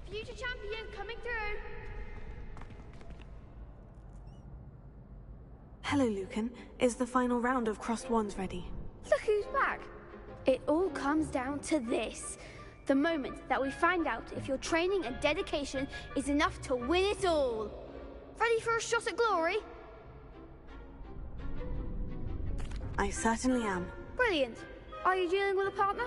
Future champion coming through. Hello, Lucan. Is the final round of Crossed Wands ready? Look who's back. It all comes down to this. The moment that we find out if your training and dedication is enough to win it all. Ready for a shot at glory? I certainly am. Brilliant. Are you dealing with a partner?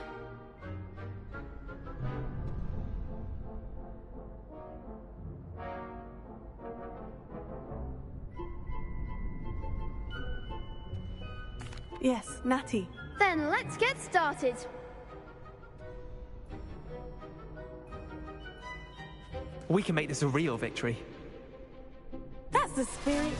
Yes, Natty. Then let's get started. We can make this a real victory. That's the spirit.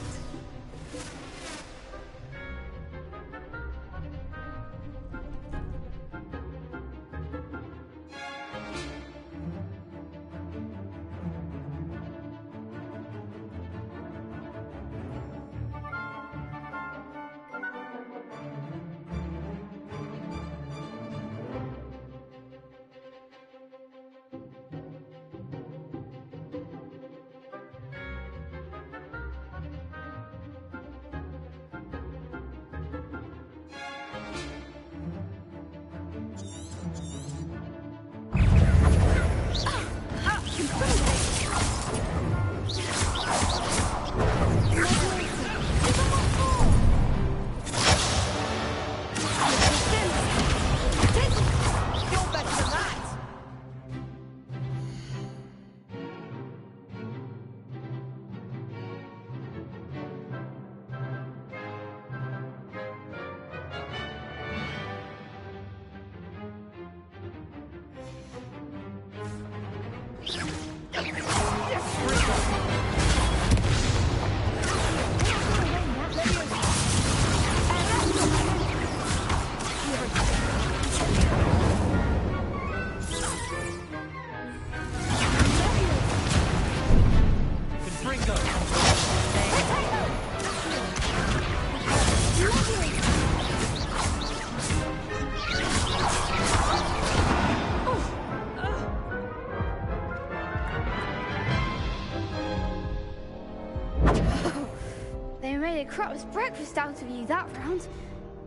Crap's breakfast out of you that round.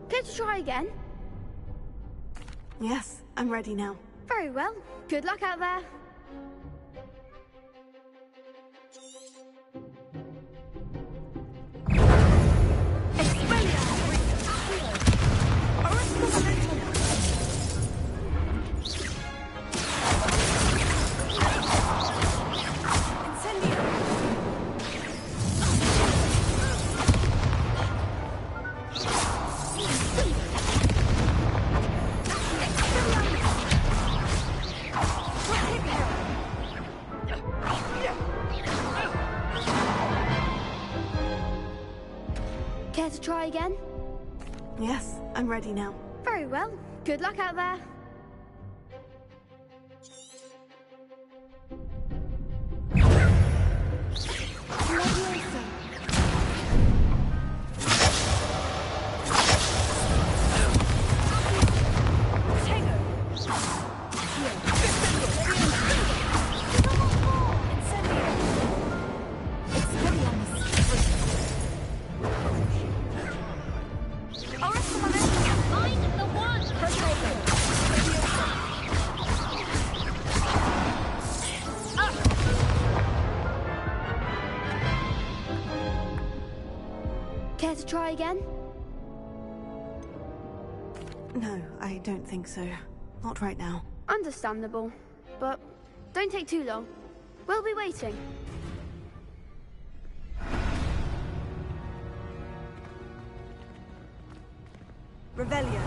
Care to try again? Yes, I'm ready now. Very well. Good luck out there. Care to try again? Yes, I'm ready now. Very well. Good luck out there. Care to try again? No, I don't think so. Not right now. Understandable, but don't take too long. We'll be waiting. Revelio.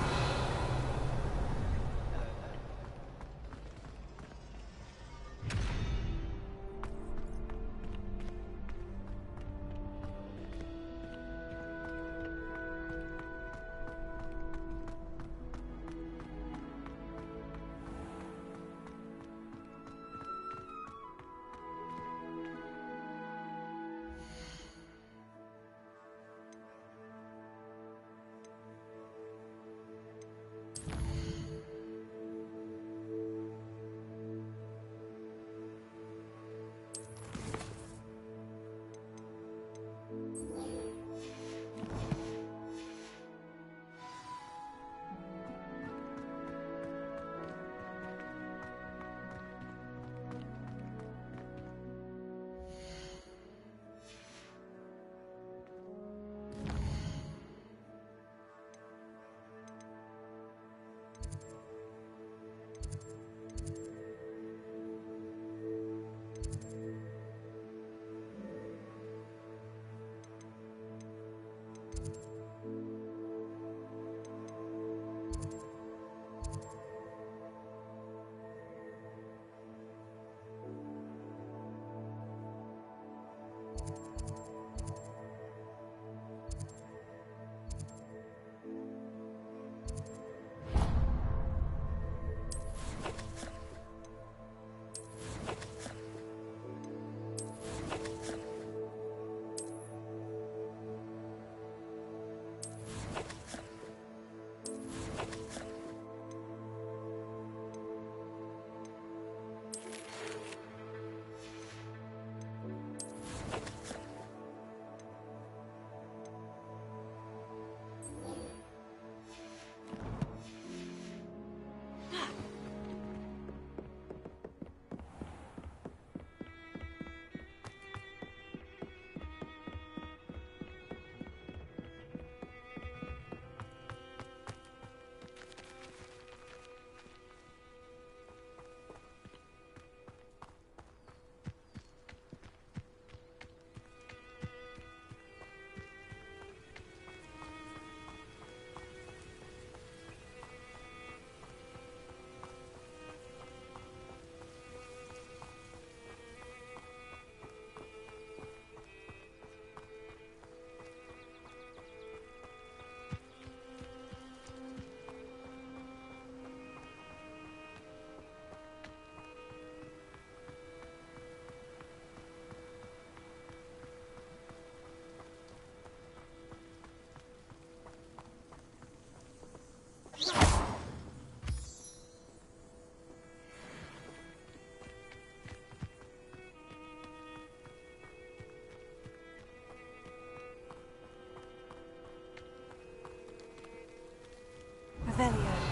Revelio.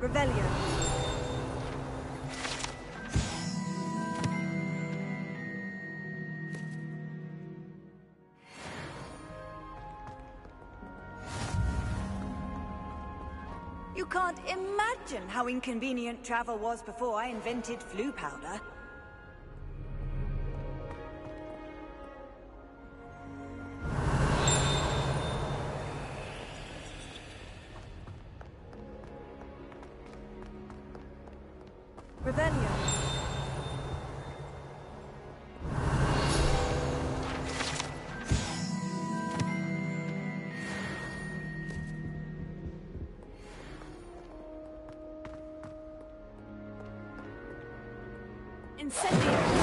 Revelio. You can't imagine how inconvenient travel was before I invented flu powder. Revelio. Incendio.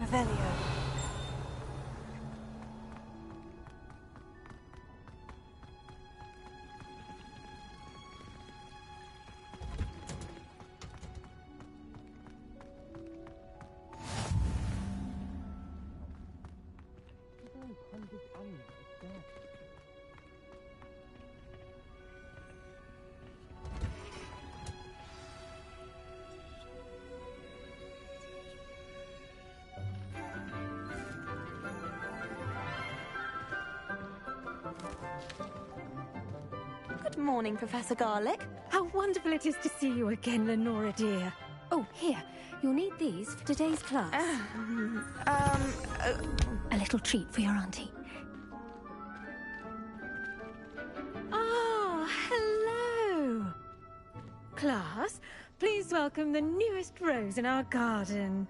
Revelio. Good morning, Professor Garlick. How wonderful it is to see you again, Lenora dear. Oh, here. You'll need these for today's class. A little treat for your auntie. Ah, hello! Class, please welcome the newest rose in our garden.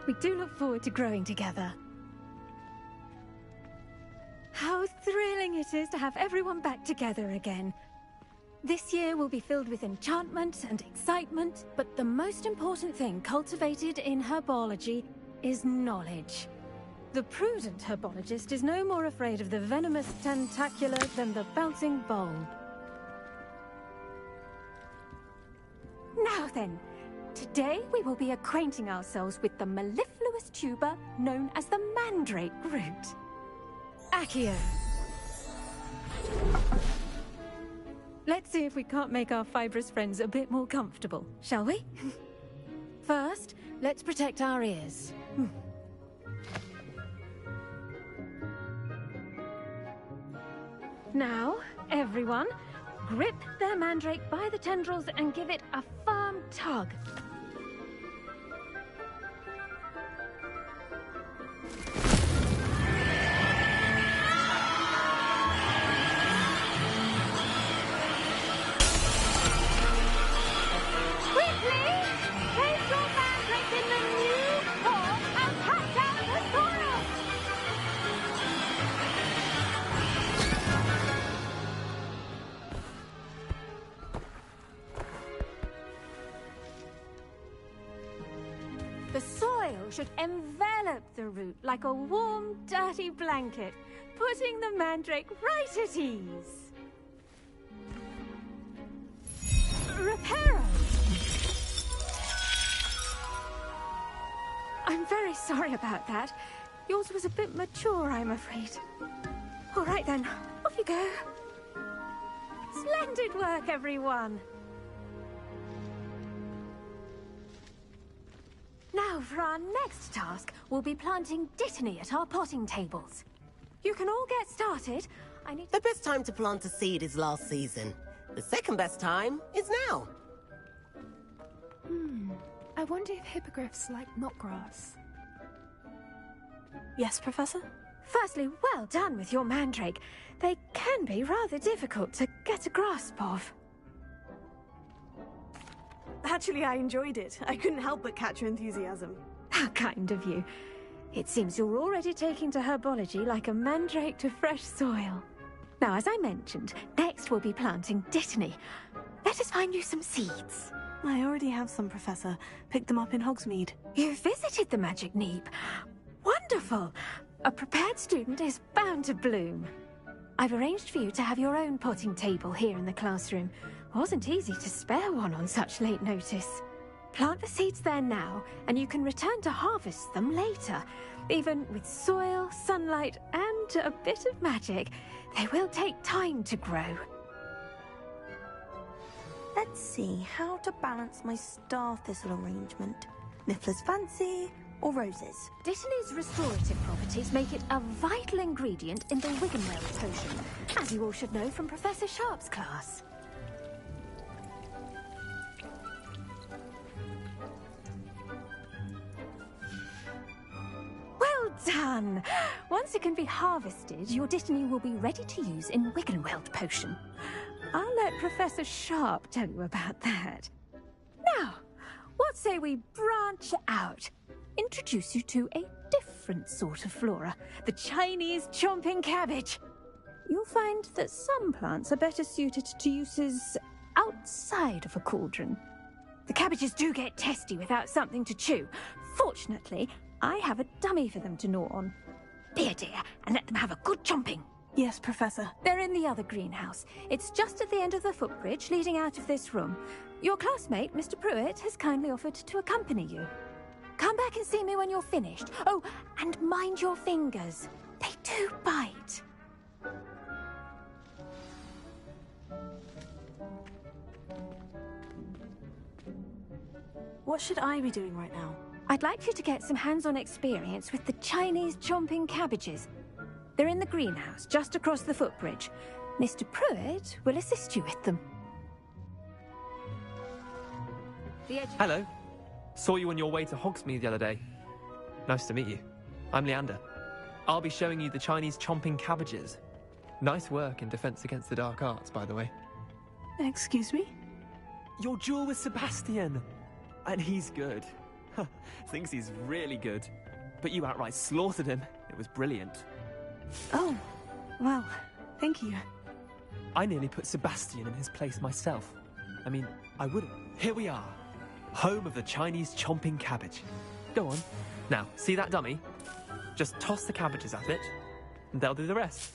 We do look forward to growing together. How thrilling it is to have everyone back together again. This year will be filled with enchantment and excitement, but the most important thing cultivated in herbology is knowledge. The prudent herbologist is no more afraid of the venomous tentacula than the bouncing bulb. Now then, today we will be acquainting ourselves with the mellifluous tuber known as the mandrake root. Accio. Let's see if we can't make our fibrous friends a bit more comfortable, shall we? First, let's protect our ears. Now, everyone, grip their mandrake by the tendrils and give it a firm tug. The soil should envelop the root like a warm, dirty blanket, putting the mandrake right at ease. Reparo! I'm very sorry about that. Yours was a bit mature, I'm afraid. All right then, off you go. Splendid work, everyone! Now, for our next task, we'll be planting Dittany at our potting tables. You can all get started. The best time to plant a seed is last season. The second best time is now. I wonder if hippogriffs like knotgrass. Yes, Professor? Firstly, well done with your mandrake. They can be rather difficult to get a grasp of. Actually, I enjoyed it. I couldn't help but catch your enthusiasm. How kind of you. It seems you're already taking to herbology like a mandrake to fresh soil. Now, as I mentioned, next we'll be planting Dittany. Let us find you some seeds. I already have some, Professor. Picked them up in Hogsmeade. You visited the Magic Neep. Wonderful! A prepared student is bound to bloom. I've arranged for you to have your own potting table here in the classroom. Wasn't easy to spare one on such late notice. Plant the seeds there now, and you can return to harvest them later. Even with soil, sunlight, and a bit of magic, they will take time to grow. Let's see how to balance my star thistle arrangement. Niffler's fancy or roses? Dittany's restorative properties make it a vital ingredient in the Wiggenweld potion, as you all should know from Professor Sharp's class. Well done! Once it can be harvested, your Dittany will be ready to use in Wiggenweld potion. I'll let Professor Sharp tell you about that. Now, what say we branch out? Introduce you to a different sort of flora, the Chinese chomping cabbage. You'll find that some plants are better suited to uses outside of a cauldron. The cabbages do get testy without something to chew. Fortunately, I have a dummy for them to gnaw on. Be a dear and let them have a good chomping. Yes, Professor. They're in the other greenhouse. It's just at the end of the footbridge leading out of this room. Your classmate, Mr. Pruitt, has kindly offered to accompany you. Come back and see me when you're finished. Oh, and mind your fingers. They do bite. What should I be doing right now? I'd like you to get some hands-on experience with the Chinese chomping cabbages. They're in the greenhouse, just across the footbridge. Mr. Pruitt will assist you with them. Hello. Saw you on your way to Hogsmeade the other day. Nice to meet you. I'm Leander. I'll be showing you the Chinese chomping cabbages. Nice work in Defense Against the Dark Arts, by the way. Excuse me? Your duel with Sebastian! And he's good. Thinks he's really good. But you outright slaughtered him. It was brilliant. Oh, well, thank you. I nearly put Sebastian in his place myself. I mean, I would've. Here we are. Home of the Chinese chomping cabbage. Go on. Now, see that dummy? Just toss the cabbages at it, and they'll do the rest.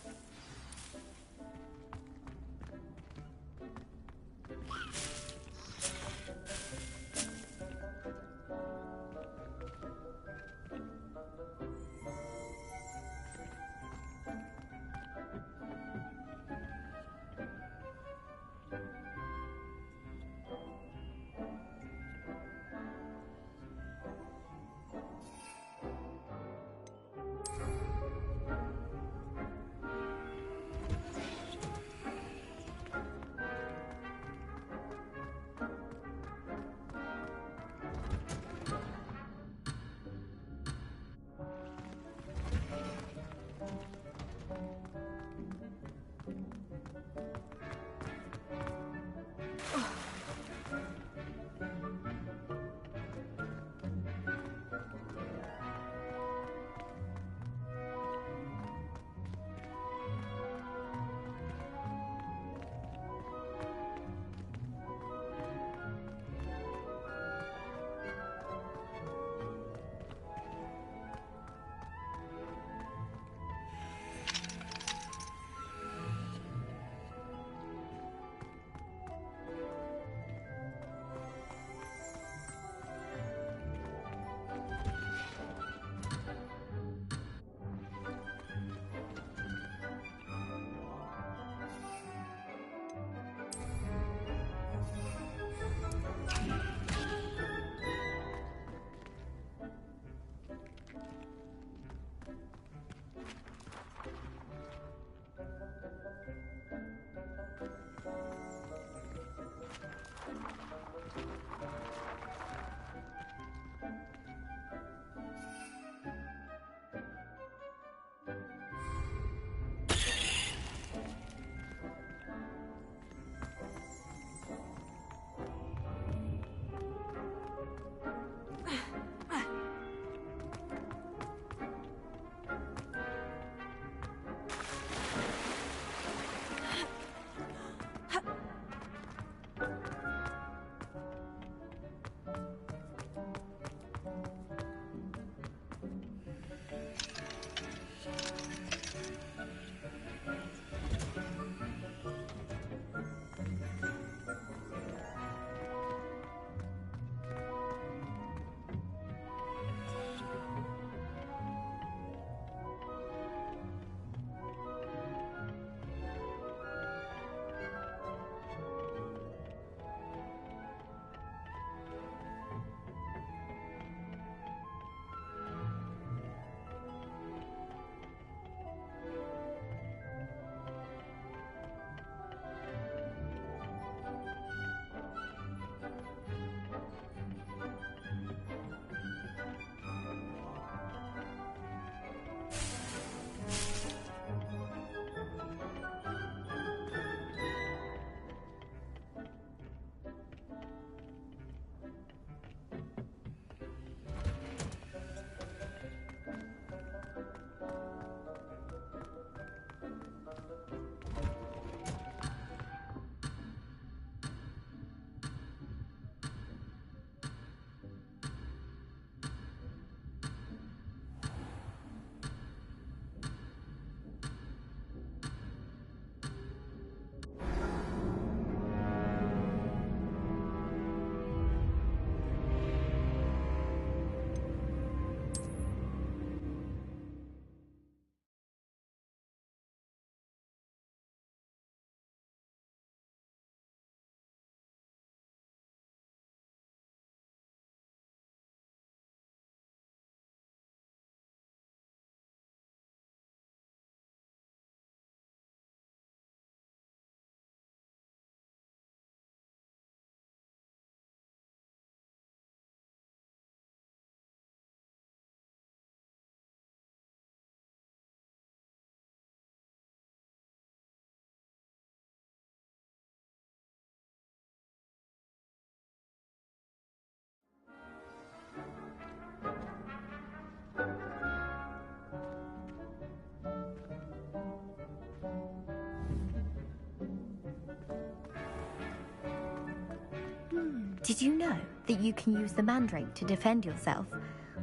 Did you know that you can use the mandrake to defend yourself?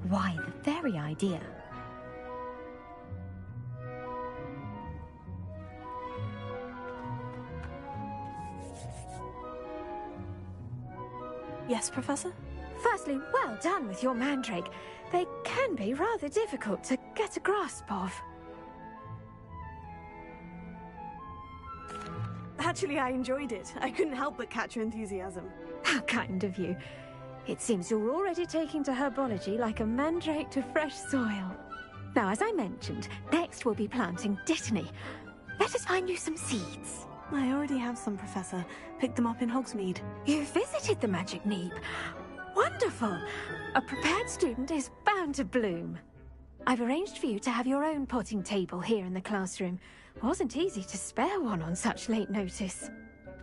Why, the very idea. Yes, Professor? Firstly, well done with your mandrake. They can be rather difficult to get a grasp of. Actually, I enjoyed it. I couldn't help but catch your enthusiasm. How kind of you. It seems you're already taking to herbology like a mandrake to fresh soil. Now, as I mentioned, next we'll be planting dittany. Let us find you some seeds. I already have some, Professor. Picked them up in Hogsmeade. You visited the Magic Neep. Wonderful. A prepared student is bound to bloom. I've arranged for you to have your own potting table here in the classroom. Wasn't easy to spare one on such late notice.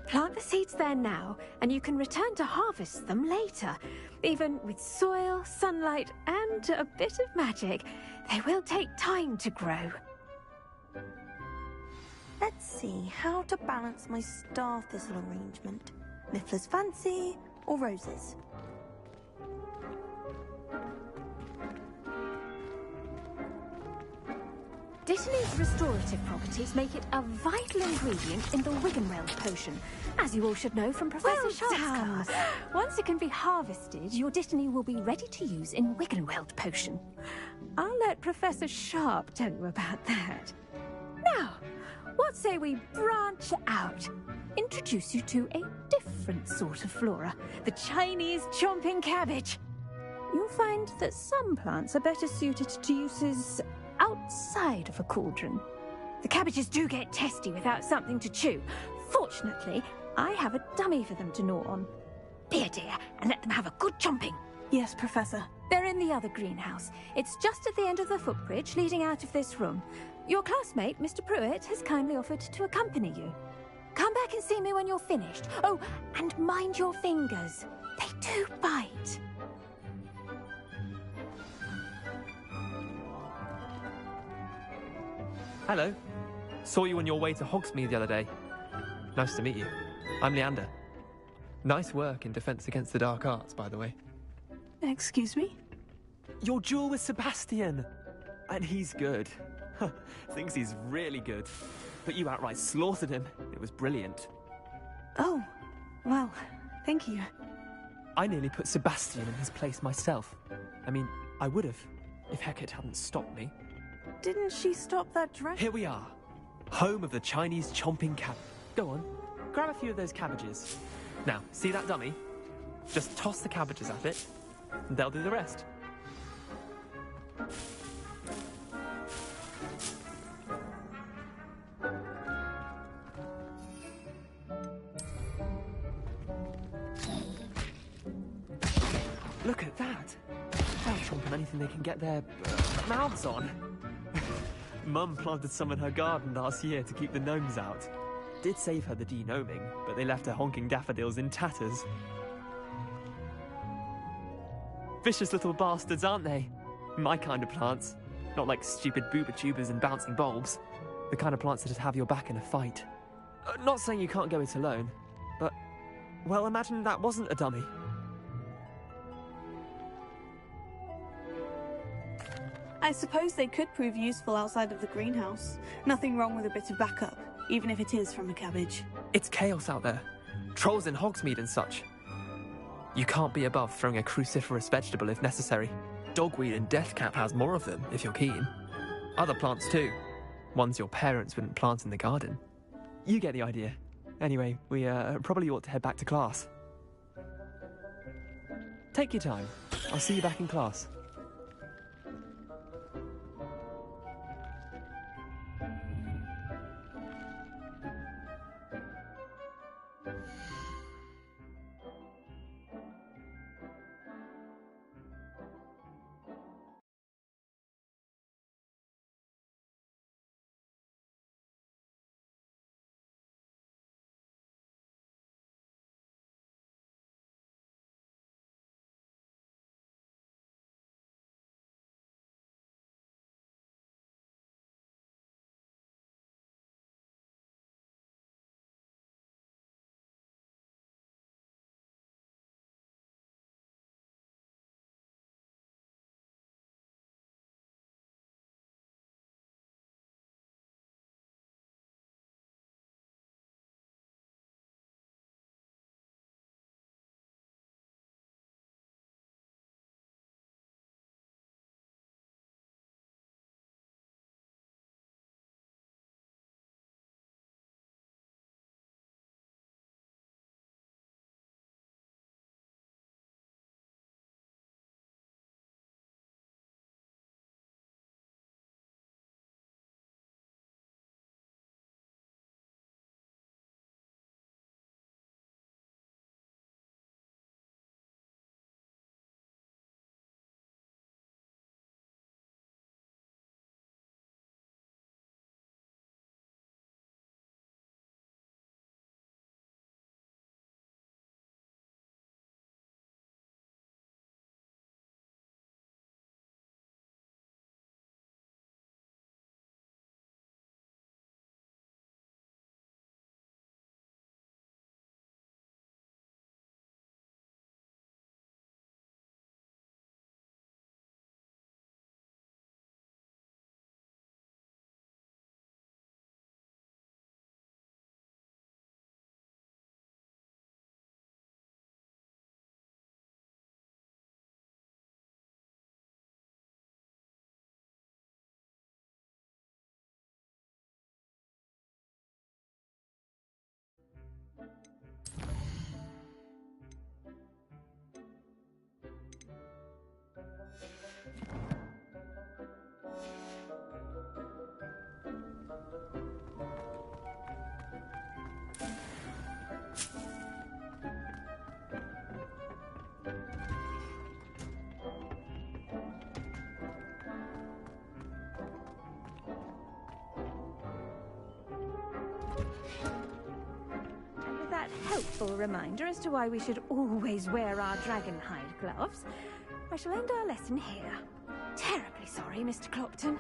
Plant the seeds there now, and you can return to harvest them later. Even with soil, sunlight, and a bit of magic, they will take time to grow. Let's see how to balance my star thistle arrangement. Niffler's fancy or roses? Dittany's restorative properties make it a vital ingredient in the Wiggenweld potion, as you all should know from Professor Sharp's class. Once it can be harvested, your Dittany will be ready to use in Wiggenweld potion. I'll let Professor Sharp tell you about that. Now, what say we branch out? Introduce you to a different sort of flora, the Chinese chomping cabbage. You'll find that some plants are better suited to uses outside of a cauldron. The cabbages do get testy without something to chew. Fortunately, I have a dummy for them to gnaw on. Be a dear and let them have a good chomping. Yes, Professor. They're in the other greenhouse. It's just at the end of the footbridge leading out of this room. Your classmate, Mr. Pruitt, has kindly offered to accompany you. Come back and see me when you're finished. Oh, and mind your fingers. They do bite. Hello. Saw you on your way to Hogsmeade the other day. Nice to meet you. I'm Leander. Nice work in Defense Against the Dark Arts, by the way. Excuse me? Your duel with Sebastian! And he's good. Thinks he's really good. But you outright slaughtered him. It was brilliant. Oh, well, thank you. I nearly put Sebastian in his place myself. I mean, I would have, if Hecate hadn't stopped me. Didn't she stop that dragon? Here we are. Home of the Chinese chomping cabbage. Go on, grab a few of those cabbages. Now, see that dummy? Just toss the cabbages at it, and they'll do the rest. Look at that. They'll chomp on anything they can get their mouths on. Mum planted some in her garden last year to keep the gnomes out. Did save her the de-gnoming, but they left her honking daffodils in tatters. Vicious little bastards, aren't they? My kind of plants. Not like stupid booba tubers and bouncing bulbs. The kind of plants that'd have your back in a fight. Not saying you can't go it alone, but, well, imagine that wasn't a dummy. I suppose they could prove useful outside of the greenhouse. Nothing wrong with a bit of backup, even if it is from a cabbage. It's chaos out there. Trolls in Hogsmeade and such. You can't be above throwing a cruciferous vegetable if necessary. Dogweed and deathcap has more of them, if you're keen. Other plants too. Ones your parents wouldn't plant in the garden. You get the idea. Anyway, we probably ought to head back to class. Take your time. I'll see you back in class. And with that helpful reminder as to why we should always wear our dragonhide gloves, I shall end our lesson here. Terribly sorry, Mr. Clopton.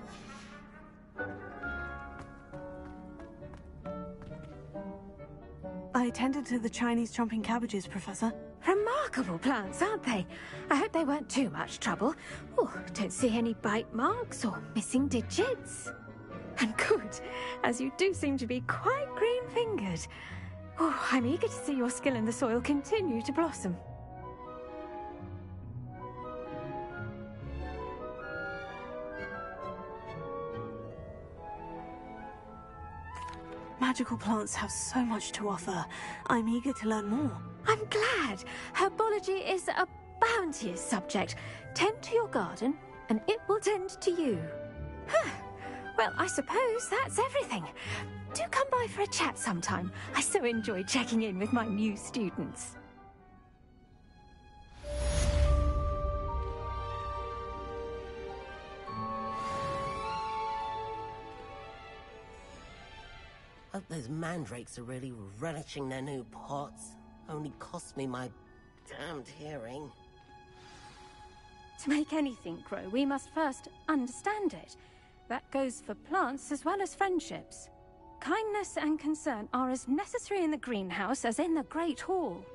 I attended to the Chinese chomping cabbages, Professor. Remarkable plants, aren't they? I hope they weren't too much trouble. Oh, don't see any bite marks or missing digits. And good, as you do seem to be quite green-fingered. Oh, I'm eager to see your skill in the soil continue to blossom. Magical plants have so much to offer. I'm eager to learn more. I'm glad. Herbology is a bounteous subject. Tend to your garden, and it will tend to you. Huh. Well, I suppose that's everything. Do come by for a chat sometime. I so enjoy checking in with my new students. Hope those mandrakes are really relishing their new pots. Only cost me my damned hearing. To make anything grow, we must first understand it. That goes for plants as well as friendships. Kindness and concern are as necessary in the greenhouse as in the Great Hall.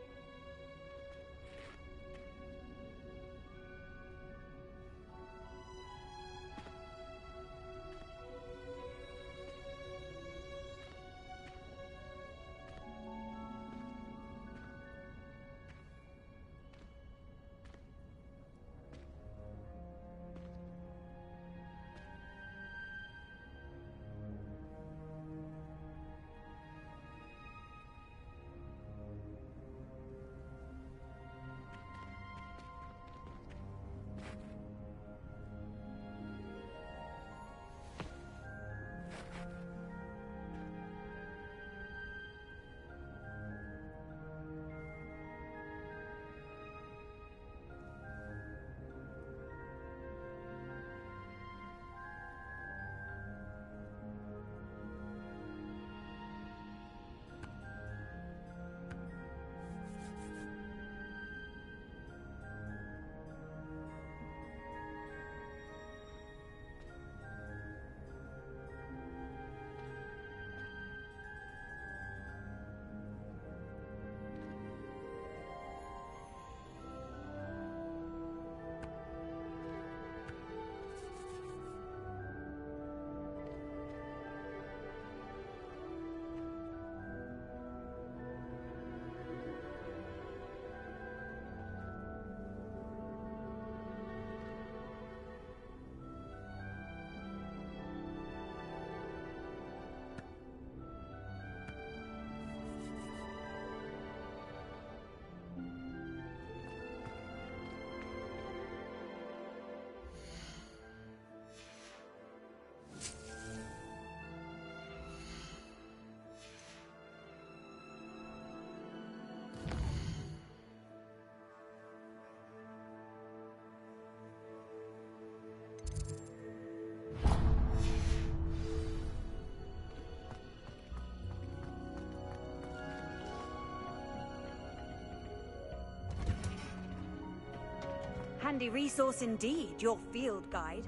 Handy resource indeed, your field guide.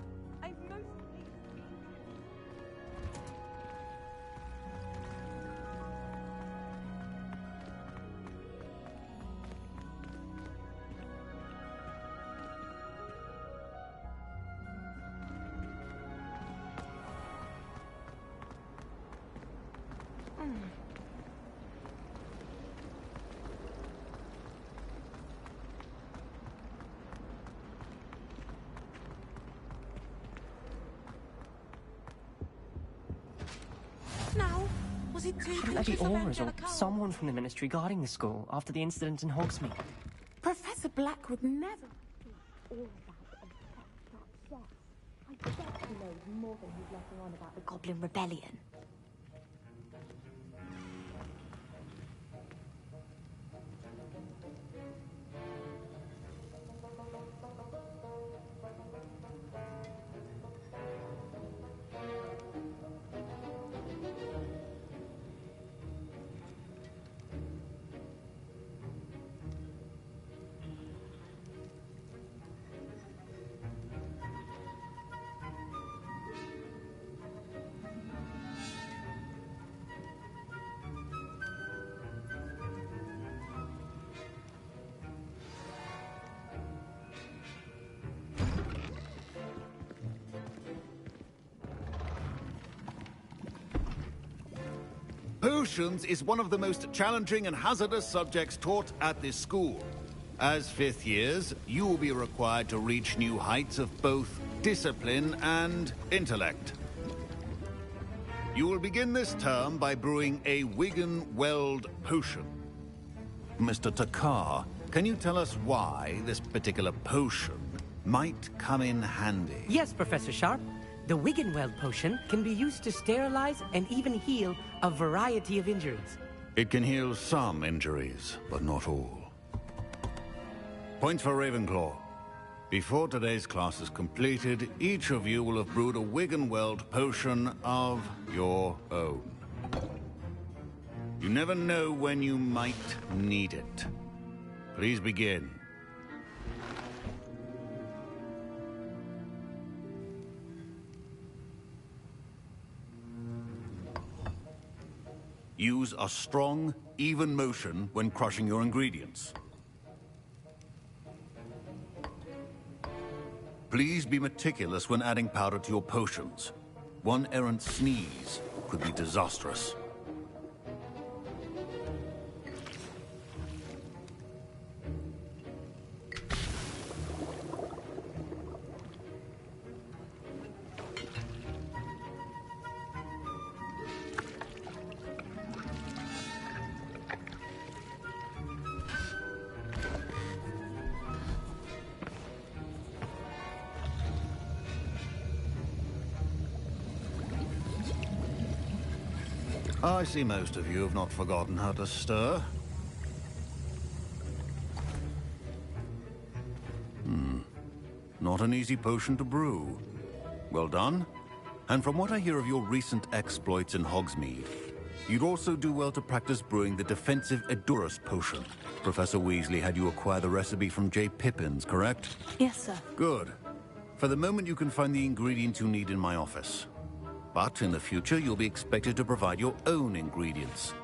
Was it too Bloody Aura's or someone from the Ministry guarding the school after the incident in Hogsmeade. Professor Black would never... All about I bet he knows more than he's letting on about the Goblin Rebellion. Potions is one of the most challenging and hazardous subjects taught at this school. As fifth years, you will be required to reach new heights of both discipline and intellect. You will begin this term by brewing a Wiggenweld potion. Mr. Takar, can you tell us why this particular potion might come in handy? Yes, Professor Sharp. The Wiggenweld potion can be used to sterilize and even heal a variety of injuries. It can heal some injuries, but not all. Points for Ravenclaw. Before today's class is completed, each of you will have brewed a Wiggenweld potion of your own. You never know when you might need it. Please begin. Use a strong, even motion when crushing your ingredients. Please be meticulous when adding powder to your potions. One errant sneeze could be disastrous. I see most of you have not forgotten how to stir. Not an easy potion to brew. Well done. And from what I hear of your recent exploits in Hogsmeade, you'd also do well to practice brewing the defensive Edurus potion. Professor Weasley had you acquire the recipe from J. Pippin's, correct? Yes, sir. Good. For the moment, you can find the ingredients you need in my office. But in the future, you'll be expected to provide your own ingredients.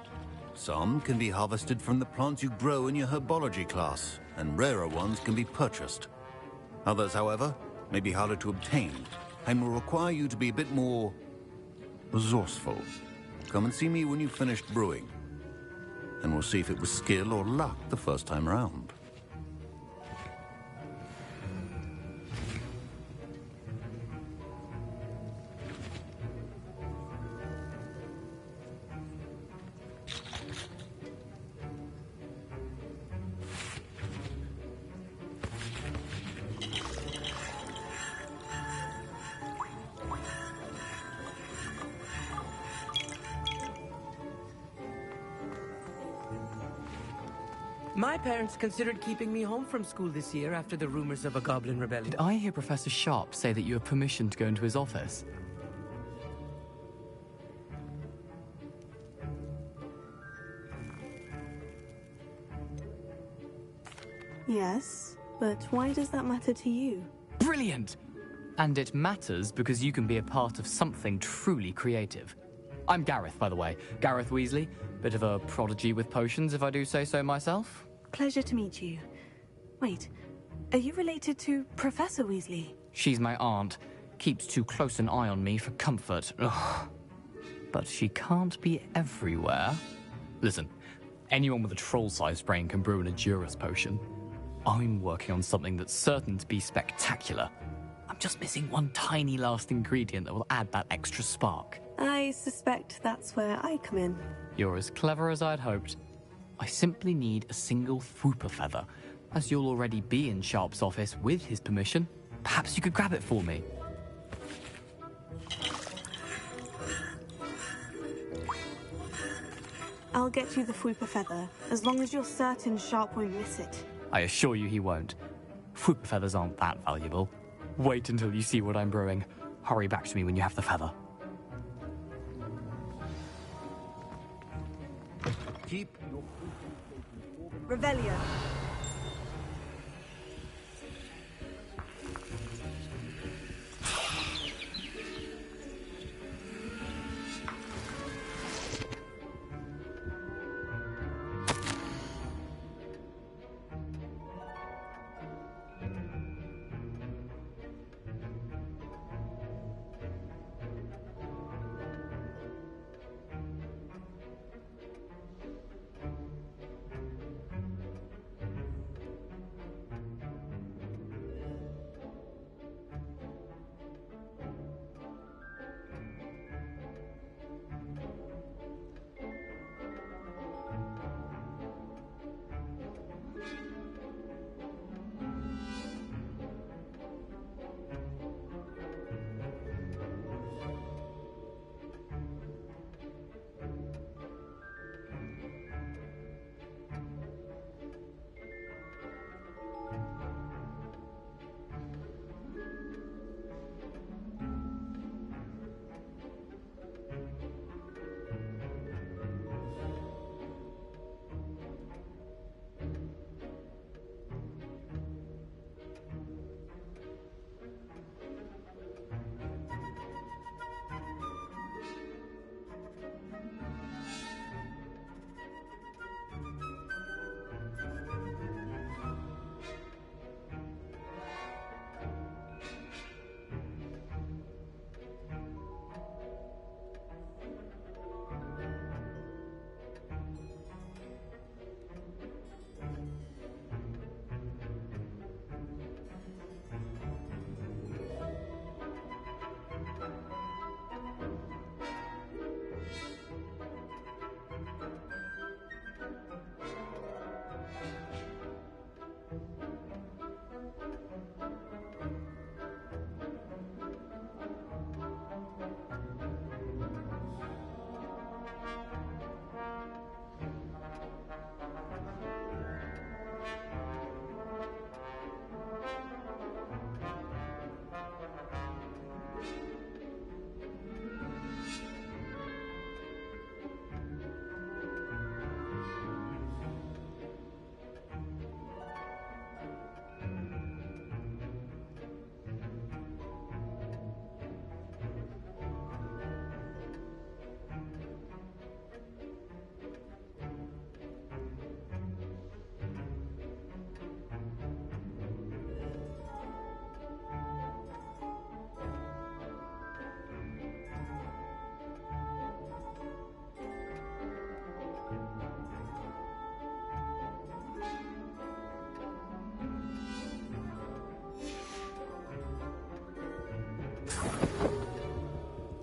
Some can be harvested from the plants you grow in your herbology class, and rarer ones can be purchased. Others, however, may be harder to obtain, and will require you to be a bit more resourceful. Come and see me when you've finished brewing, and we'll see if it was skill or luck the first time around. My parents considered keeping me home from school this year after the rumors of a goblin rebellion. Did I hear Professor Sharp say that you have permission to go into his office? Yes, but why does that matter to you? Brilliant! And it matters because you can be a part of something truly creative. I'm Gareth, by the way. Gareth Weasley. Bit of a prodigy with potions, if I do say so myself. Pleasure to meet you. Wait, are you related to Professor Weasley? She's my aunt. Keeps too close an eye on me for comfort. Ugh. But she can't be everywhere. Listen, anyone with a troll-sized brain can brew an Edurus potion. I'm working on something that's certain to be spectacular. I'm just missing one tiny last ingredient that will add that extra spark. I suspect that's where I come in. You're as clever as I'd hoped. I simply need a single Fwooper feather. As you'll already be in Sharp's office with his permission, perhaps you could grab it for me. I'll get you the Fwooper feather, as long as you're certain Sharp won't miss it. I assure you he won't. Fwooper feathers aren't that valuable. Wait until you see what I'm brewing. Hurry back to me when you have the feather. Keep your... Revelio.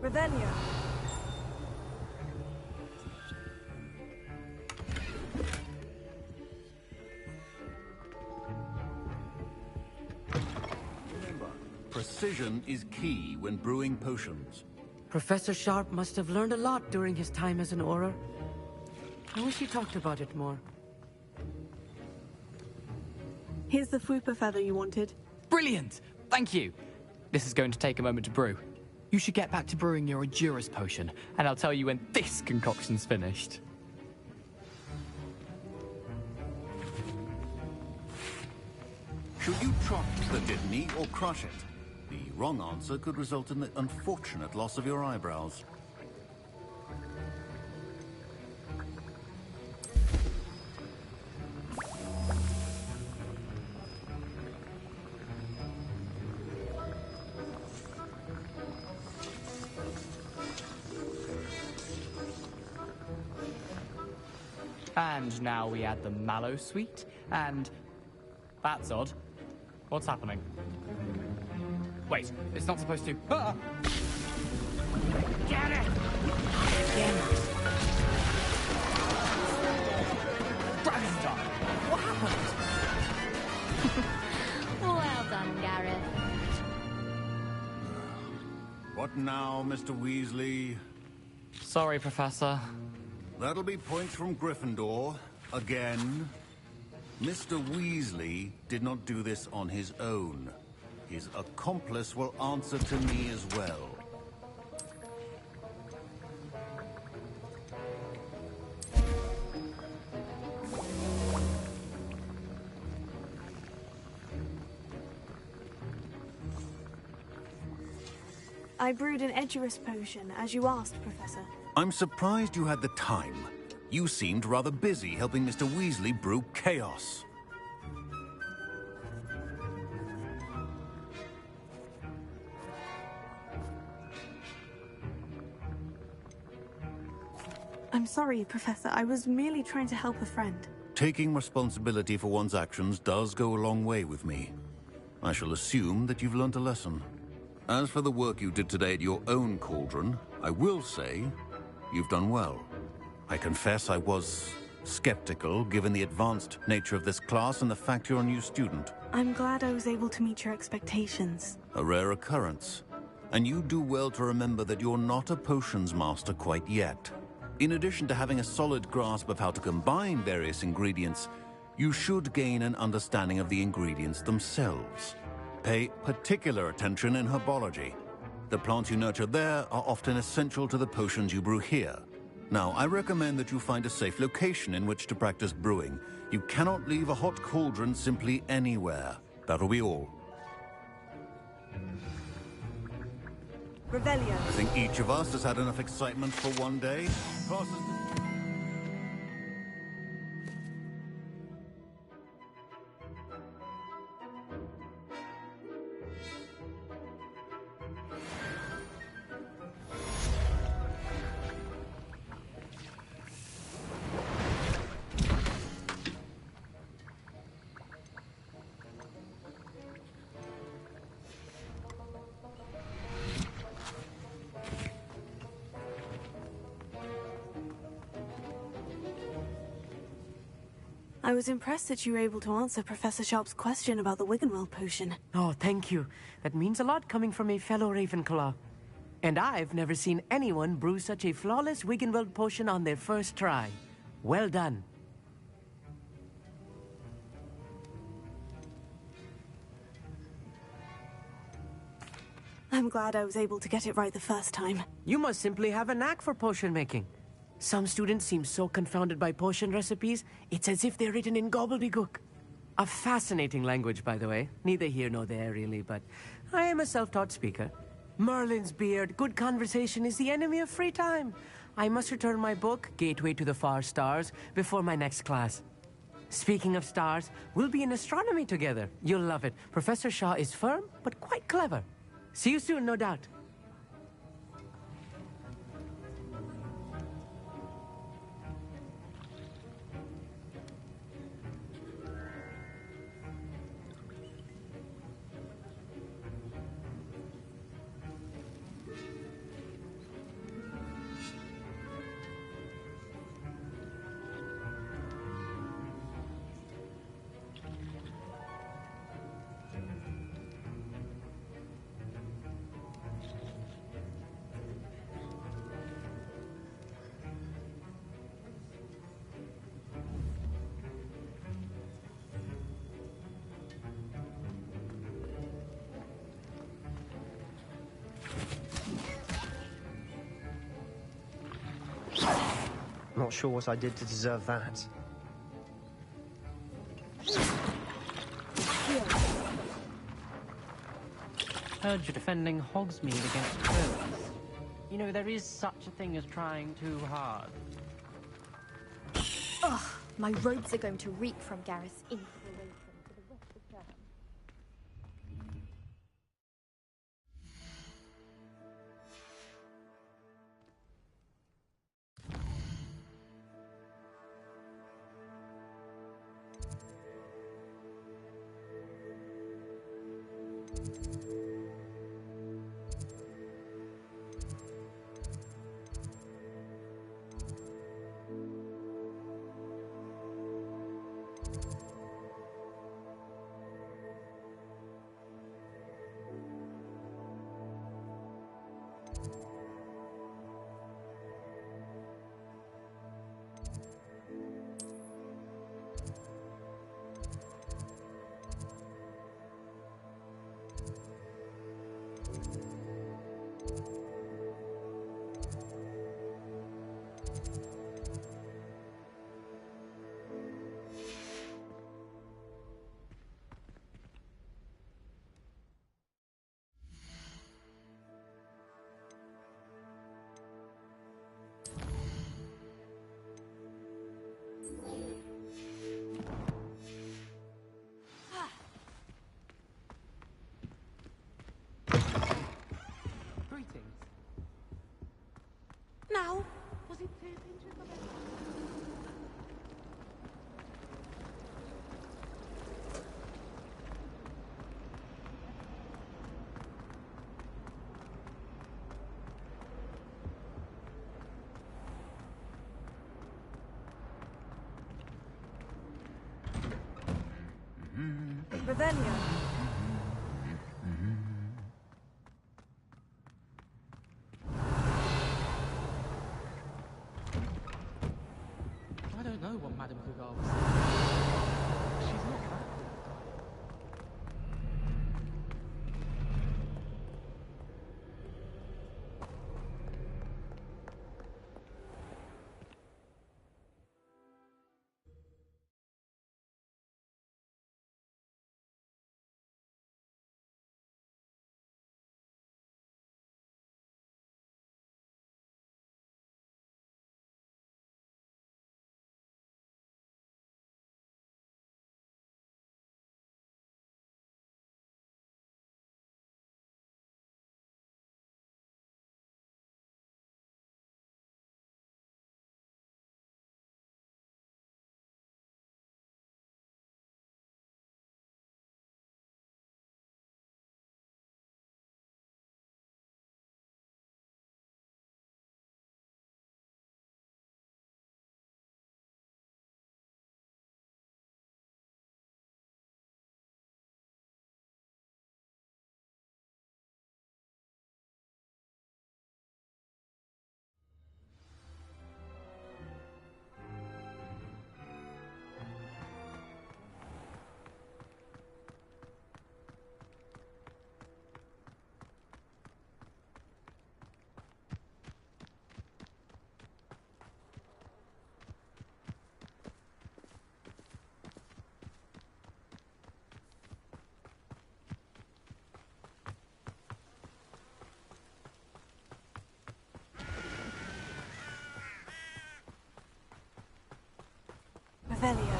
Revelio. Remember, precision is key when brewing potions. Professor Sharp must have learned a lot during his time as an Auror. I wish he talked about it more. Here's the Fupa feather you wanted. Brilliant! Thank you! This is going to take a moment to brew. You should get back to brewing your Edurus potion, and I'll tell you when this concoction's finished. Should you trot the Dittany or crush it? The wrong answer could result in the unfortunate loss of your eyebrows. And now we add the mallow sweet, and... That's odd. What's happening? Wait, it's not supposed to... Ah! Get it! Damn it! Dragon's What happened? Well done, Gareth. What now, Mr. Weasley? Sorry, Professor. That'll be points from Gryffindor. Again. Mr. Weasley did not do this on his own. His accomplice will answer to me as well. I brewed an Edurus potion, as you asked, Professor. I'm surprised you had the time. You seemed rather busy helping Mr. Weasley brew chaos. I'm sorry, Professor. I was merely trying to help a friend. Taking responsibility for one's actions does go a long way with me. I shall assume that you've learnt a lesson. As for the work you did today at your own cauldron, I will say you've done well. I confess I was skeptical, given the advanced nature of this class and the fact you're a new student. I'm glad I was able to meet your expectations. A rare occurrence. And you do well to remember that you're not a potions master quite yet. In addition to having a solid grasp of how to combine various ingredients, you should gain an understanding of the ingredients themselves. Pay particular attention in herbology. The plants you nurture there are often essential to the potions you brew here. Now, I recommend that you find a safe location in which to practice brewing. You cannot leave a hot cauldron simply anywhere. That'll be all. Revelio. I think each of us has had enough excitement for one day. Classes... I was impressed that you were able to answer Professor Sharp's question about the Wiggenweld potion. Oh, thank you. That means a lot coming from a fellow Ravenclaw. And I've never seen anyone brew such a flawless Wiggenweld potion on their first try. Well done. I'm glad I was able to get it right the first time. You must simply have a knack for potion making. Some students seem so confounded by potion recipes, it's as if they're written in gobbledygook. A fascinating language, by the way. Neither here nor there, really, but I am a self-taught speaker. Merlin's beard, good conversation is the enemy of free time. I must return my book, Gateway to the Far Stars, before my next class. Speaking of stars, we'll be in astronomy together. You'll love it. Professor Shaw is firm, but quite clever. See you soon, no doubt. Not sure what I did to deserve that. Heard you're defending Hogsmeade against Hogwarts. You know, there is such a thing as trying too hard. Ugh, my robes are going to reek from Gareth's inspiration for the rest of term. Now, Was it pay attention to that? Revelio. I don't know what Madame Cougar was saying. She's not that Revelio.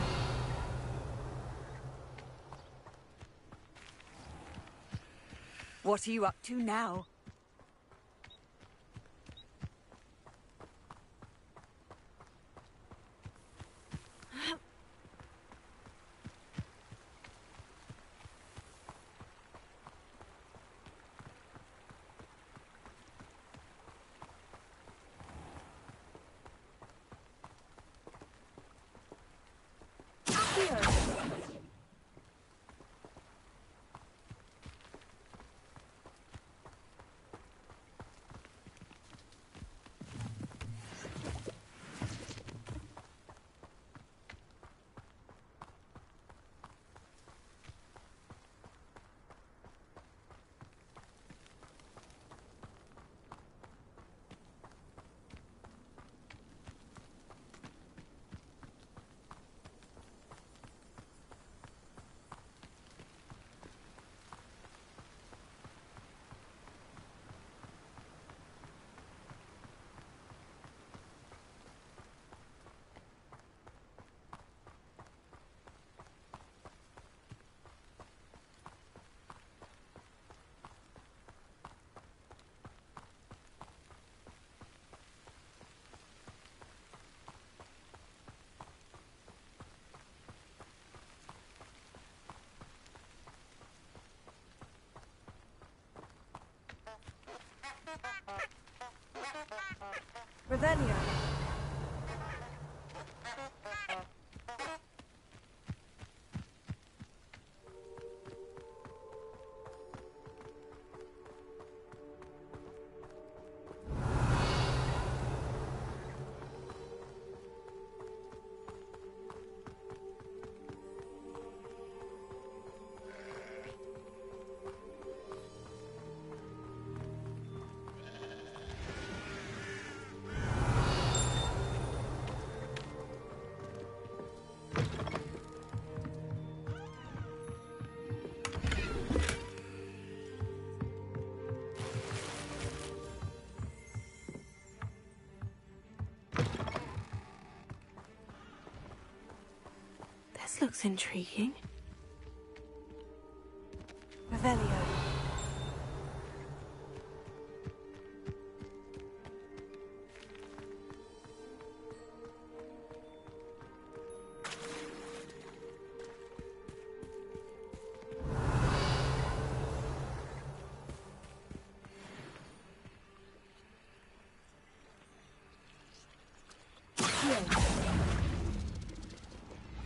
What are you up to now? Revelio. This looks intriguing. Revelio.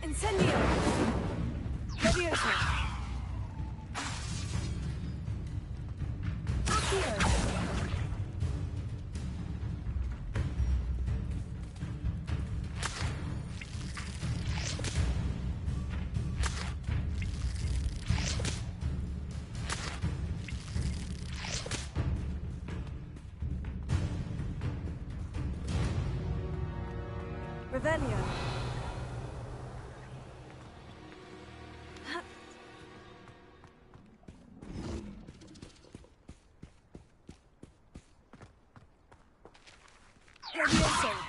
Incendio! Levioso! Accio! Revelio! Levioso!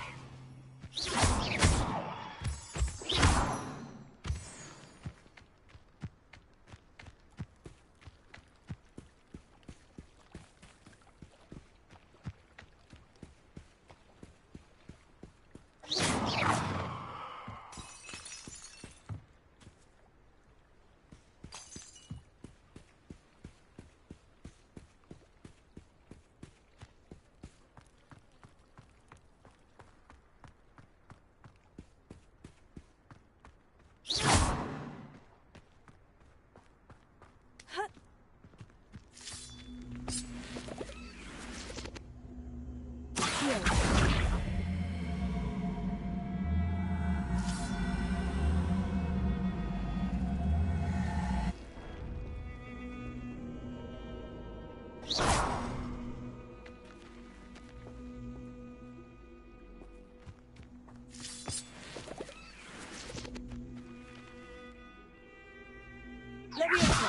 Levioso!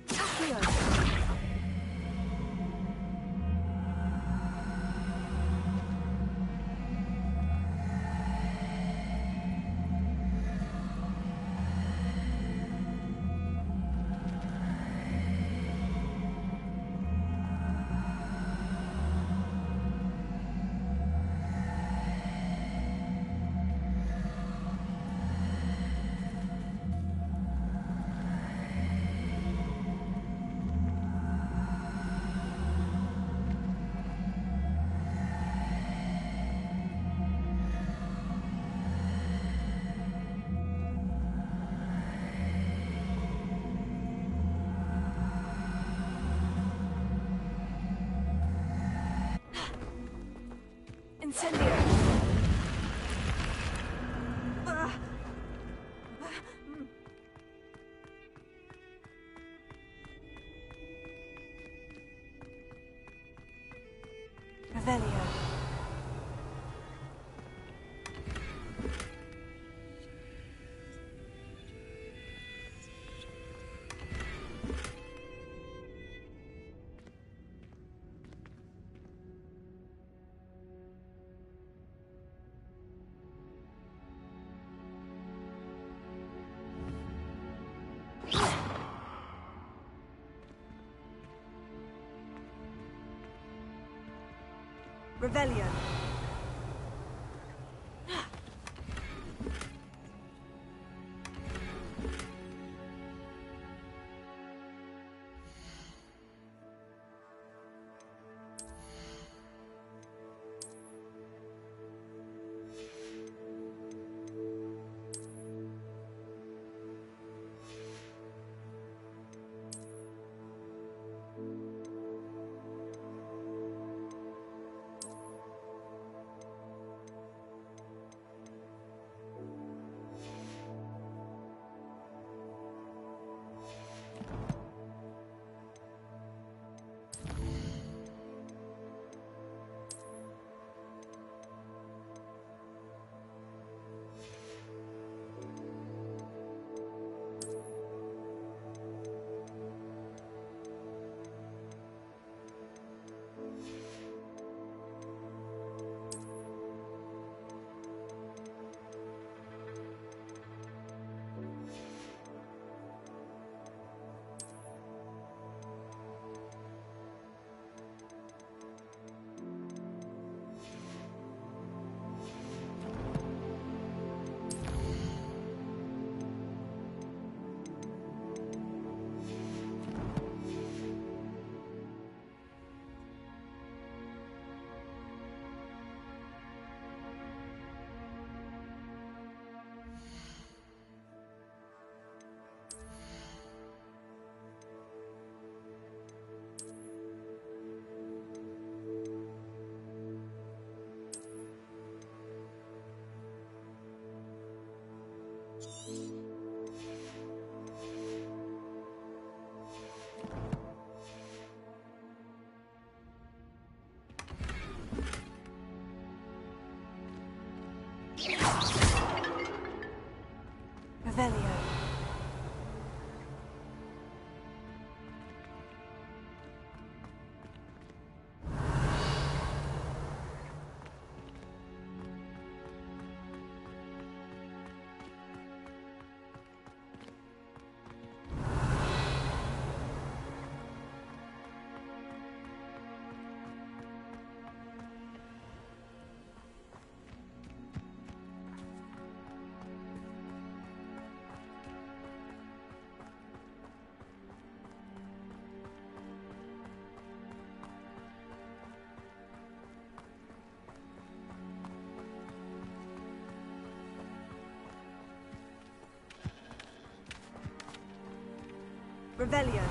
Accio! Incendio! Revelio. Revelio. Revelio. Revelio.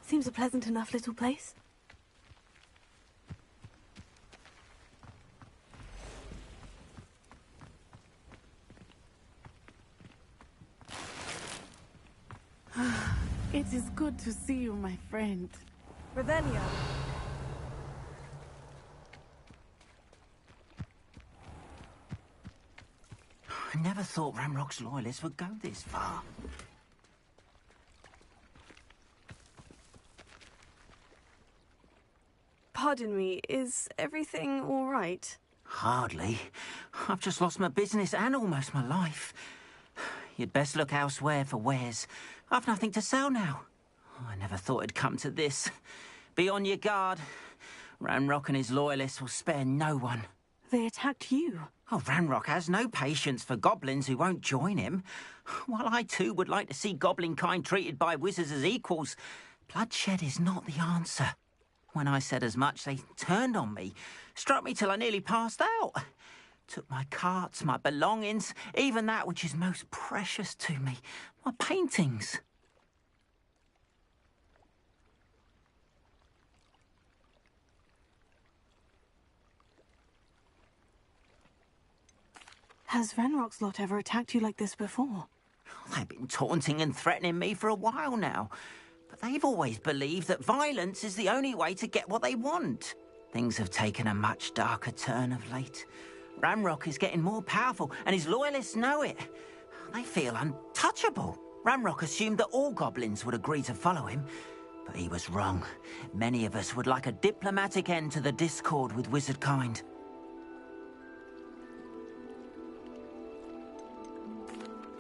Seems a pleasant enough little place. It is good to see you, my friend. Revelio. I never thought Ranrock's loyalists would go this far. Pardon me, is everything all right? Hardly. I've just lost my business and almost my life. You'd best look elsewhere for wares. I've nothing to sell now. I never thought it'd come to this. Be on your guard. Ranrock and his loyalists will spare no one. They attacked you. Oh, Ranrock has no patience for goblins who won't join him. While I too would like to see goblin kind treated by wizards as equals, bloodshed is not the answer. When I said as much, they turned on me, struck me till I nearly passed out. Took my carts, my belongings, even that which is most precious to me, my paintings. Has Ranrock's lot ever attacked you like this before? They've been taunting and threatening me for a while now. But they've always believed that violence is the only way to get what they want. Things have taken a much darker turn of late. Ranrock is getting more powerful, and his loyalists know it. They feel untouchable. Ranrock assumed that all goblins would agree to follow him, but he was wrong. Many of us would like a diplomatic end to the discord with wizard kind.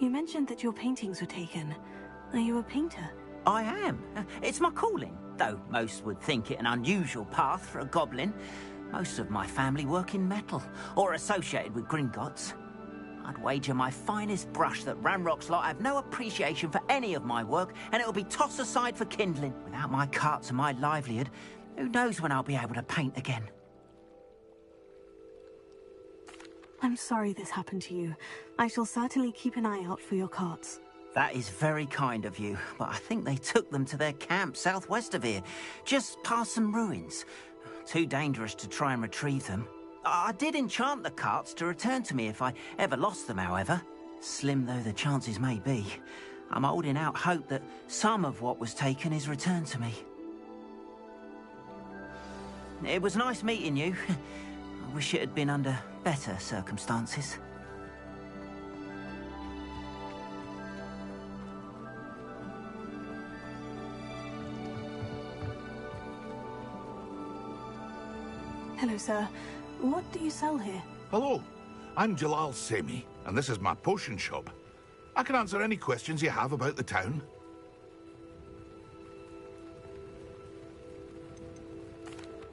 You mentioned that your paintings were taken. Are you a painter? I am. It's my calling, though most would think it an unusual path for a goblin. Most of my family work in metal, or associated with Gringotts. I'd wager my finest brush that Ranrock's lot have no appreciation for any of my work, and it'll be tossed aside for kindling. Without my carts and my livelihood, who knows when I'll be able to paint again. I'm sorry this happened to you. I shall certainly keep an eye out for your carts. That is very kind of you, but I think they took them to their camp southwest of here, just past some ruins. Too dangerous to try and retrieve them. I did enchant the carts to return to me if I ever lost them, however. Slim though the chances may be, I'm holding out hope that some of what was taken is returned to me. It was nice meeting you. I wish it had been under better circumstances. Hello, sir. What do you sell here? Hello, I'm Jalal Semi, and this is my potion shop. I can answer any questions you have about the town.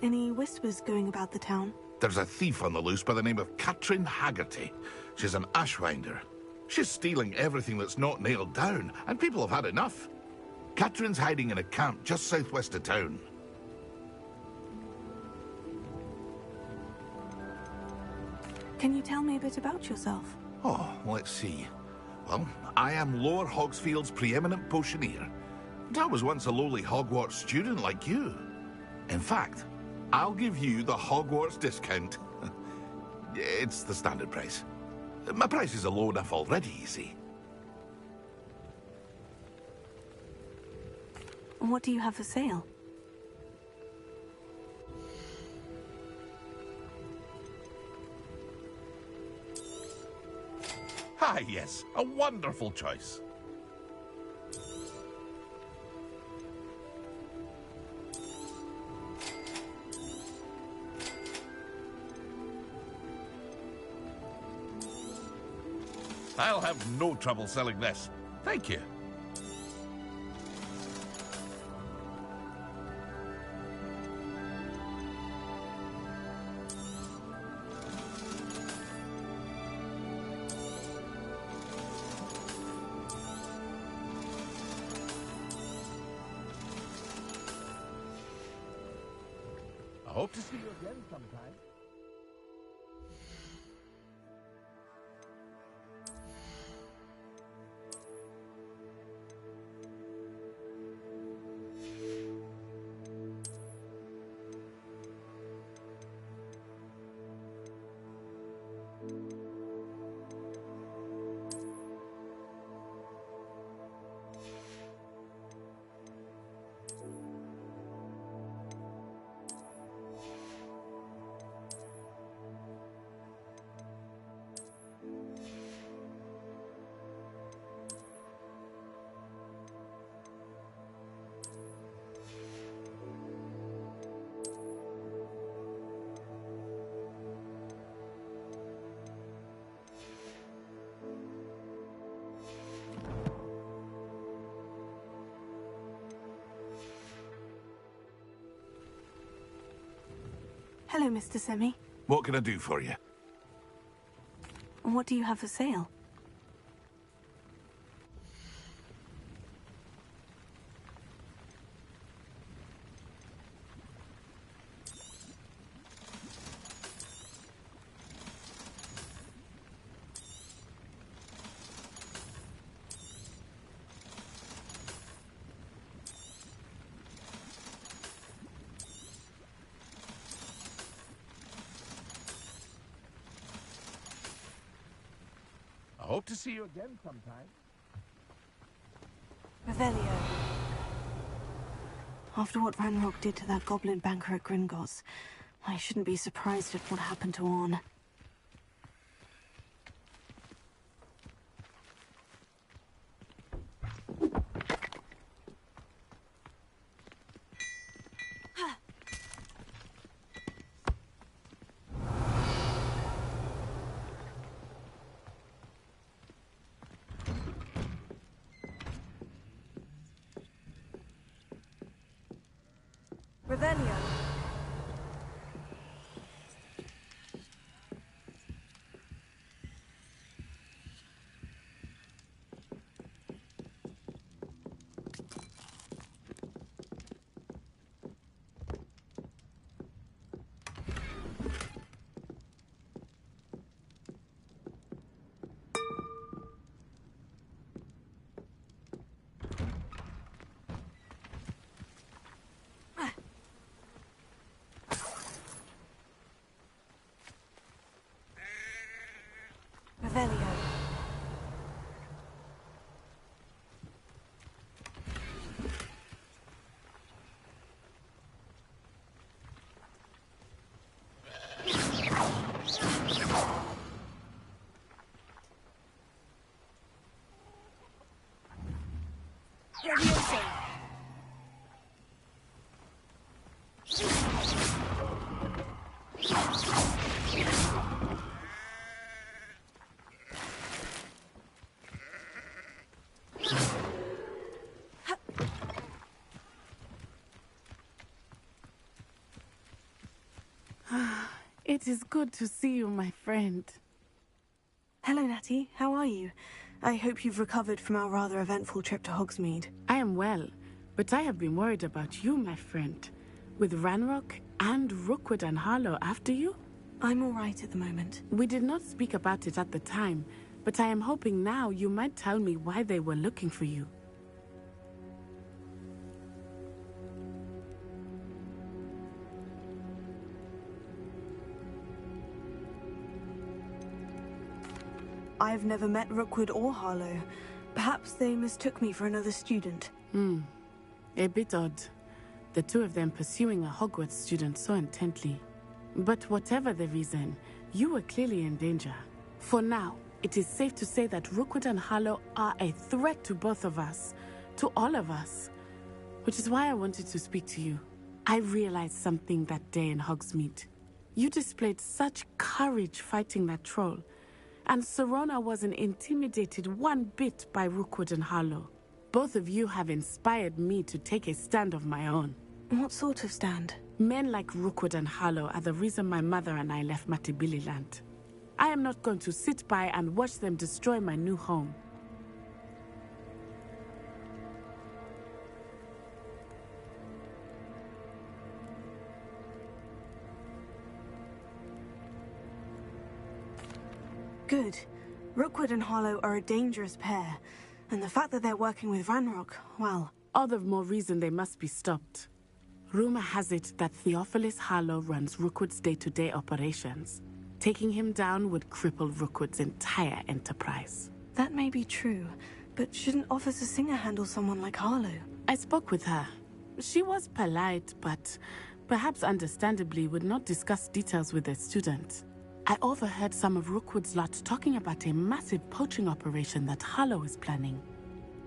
Any whispers going about the town? There's a thief on the loose by the name of Katrin Haggerty. She's an ashwinder. She's stealing everything that's not nailed down, and people have had enough. Katrin's hiding in a camp just southwest of town. Can you tell me a bit about yourself? Oh, let's see. Well, I am Lower Hogsfield's preeminent potioneer. And I was once a lowly Hogwarts student like you. In fact, I'll give you the Hogwarts discount. It's the standard price. My prices are low enough already, you see. What do you have for sale? Ah, yes, a wonderful choice. I'll have no trouble selling this. Thank you. I hope to see you again sometime. Hello, Mr. Semi. What can I do for you? What do you have for sale? I hope to see you again sometime. Revelio. After what Ranrock did to that goblin banker at Gringotts, I shouldn't be surprised at what happened to Orn. Revelio. Revelio. It is good to see you, my friend. Hello, Natty. How are you? I hope you've recovered from our rather eventful trip to Hogsmeade. I am well, but I have been worried about you, my friend. With Ranrock and Rookwood and Harlow after you? I'm all right at the moment. We did not speak about it at the time, but I am hoping now you might tell me why they were looking for you. I've never met Rookwood or Harlow. Perhaps they mistook me for another student. A bit odd. The two of them pursuing a Hogwarts student so intently. But whatever the reason, you were clearly in danger. For now, it is safe to say that Rookwood and Harlow are a threat to both of us. To all of us. Which is why I wanted to speak to you. I realized something that day in Hogsmeade. You displayed such courage fighting that troll. And Serona wasn't intimidated one bit by Rookwood and Harlow. Both of you have inspired me to take a stand of my own. What sort of stand? Men like Rookwood and Harlow are the reason my mother and I left Matibili land. I am not going to sit by and watch them destroy my new home. Good. Rookwood and Harlow are a dangerous pair, and the fact that they're working with Ranrock, well... All the more reason they must be stopped. Rumor has it that Theophilus Harlow runs Rookwood's day-to-day operations. Taking him down would cripple Rookwood's entire enterprise. That may be true, but shouldn't Officer Singer handle someone like Harlow? I spoke with her. She was polite, but perhaps understandably would not discuss details with a student. I overheard some of Rookwood's lot talking about a massive poaching operation that Harlow is planning.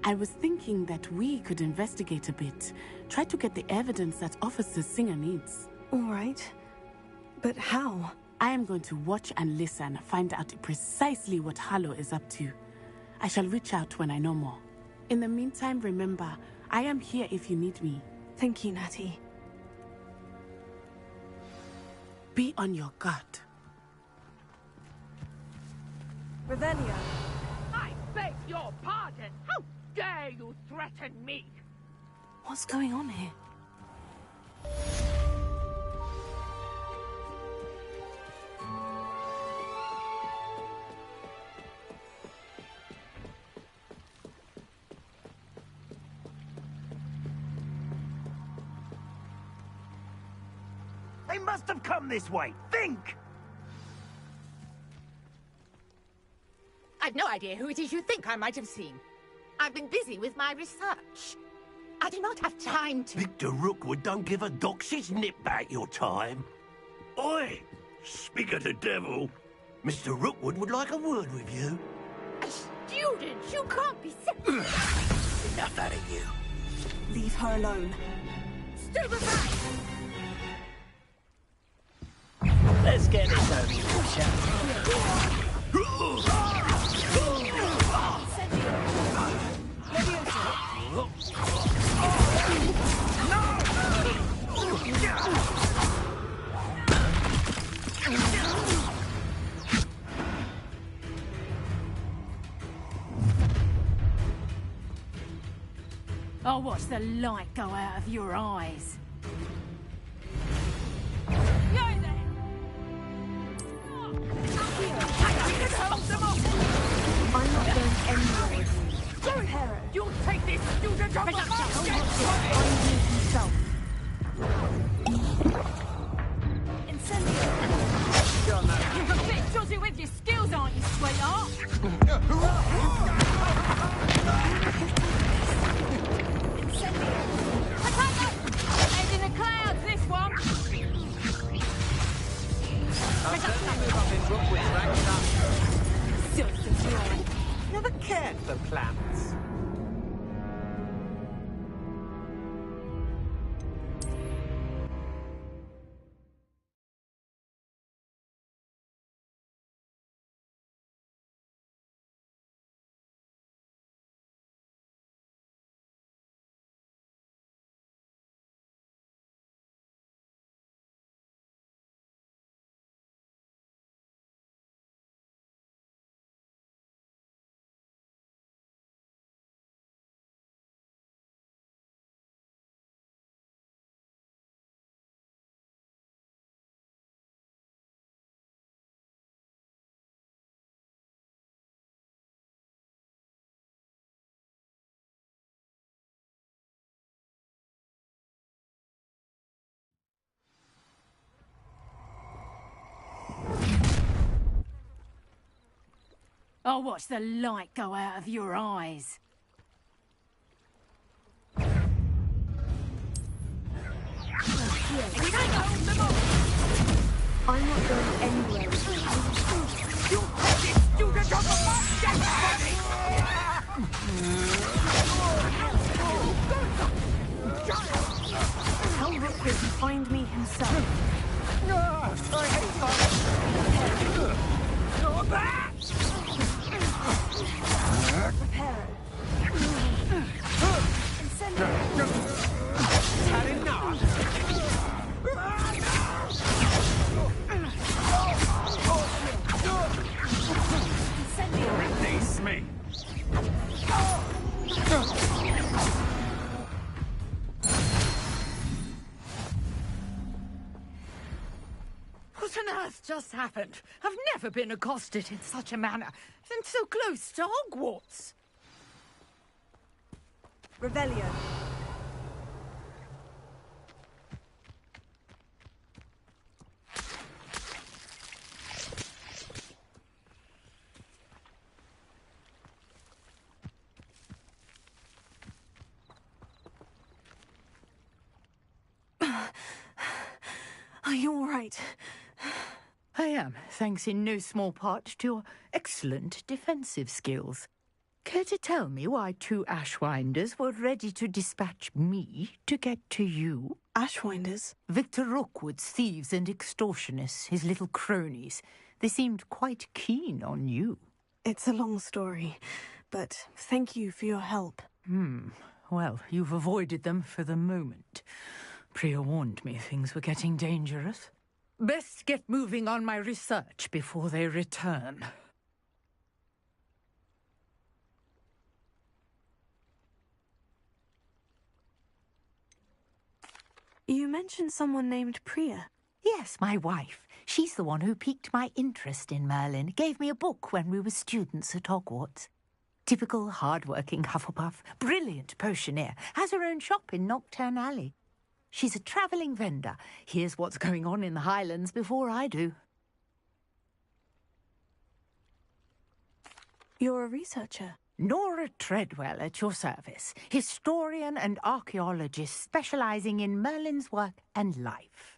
I was thinking that we could investigate a bit, try to get the evidence that Officer Singer needs. All right. But how? I am going to watch and listen, find out precisely what Harlow is up to. I shall reach out when I know more. In the meantime, remember, I am here if you need me. Thank you, Natty. Be on your guard. Revelio. I beg your pardon! How dare you threaten me? What's going on here? They must have come this way. Think! I've no idea who it is you think I might have seen. I've been busy with my research. I do not have time to... Victor Rookwood don't give a doxy's nip back your time. Oi! Speak of the devil. Mr. Rookwood would like a word with you. A student? You can't be... Enough out of you. Leave her alone. Stupefy! Let's get this over with, shall I'll watch the light go out of your eyes. I'm not going anywhere with you. Prepare it! You'll take this student off Find the him himself. You're a bit dodgy with your skills, aren't you, sweetheart? Head in the clouds, this one. Never cared for plants. I'll watch the light go out of your eyes. I'm not going anywhere with you. You take this student off of my dead body! Tell Rookwood to find me himself. I hate that! Go back! Prepare it. Incendio. Had enough. Release me. What on earth just happened? I've never been accosted in such a manner, and so close to Hogwarts. Revelio. Are you all right? I am, thanks in no small part to your excellent defensive skills. Care to tell me why two Ashwinders were ready to dispatch me to get to you? Ashwinders? Victor Rookwood's thieves and extortionists, his little cronies. They seemed quite keen on you. It's a long story, but thank you for your help. Well, you've avoided them for the moment. Priya warned me things were getting dangerous. Best get moving on my research before they return. You mentioned someone named Priya. Yes, my wife. She's the one who piqued my interest in Merlin. Gave me a book when we were students at Hogwarts. Typical hard-working Hufflepuff. Brilliant potioneer. Has her own shop in Nocturne Alley. She's a travelling vendor. Hears what's going on in the Highlands before I do. You're a researcher? Nora Treadwell at your service. Historian and archaeologist specialising in Merlin's work and life.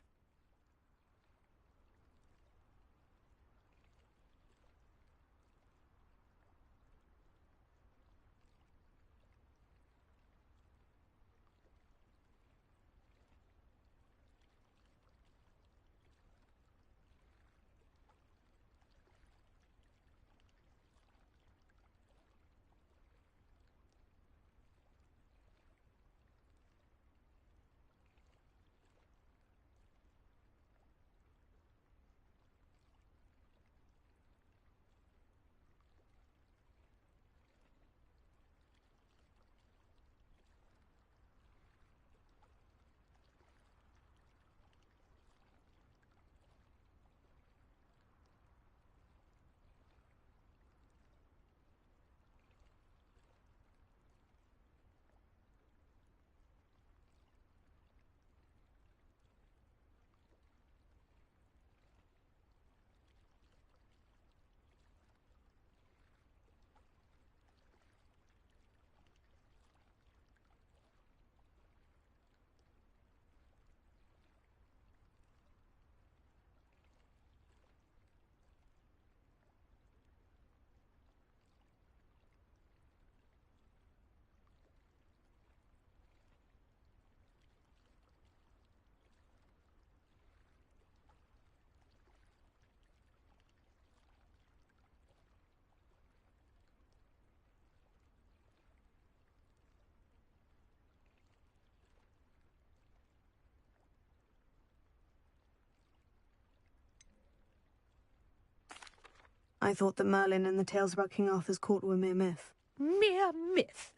I thought that Merlin and the tales about King Arthur's court were mere myth. Mere myth?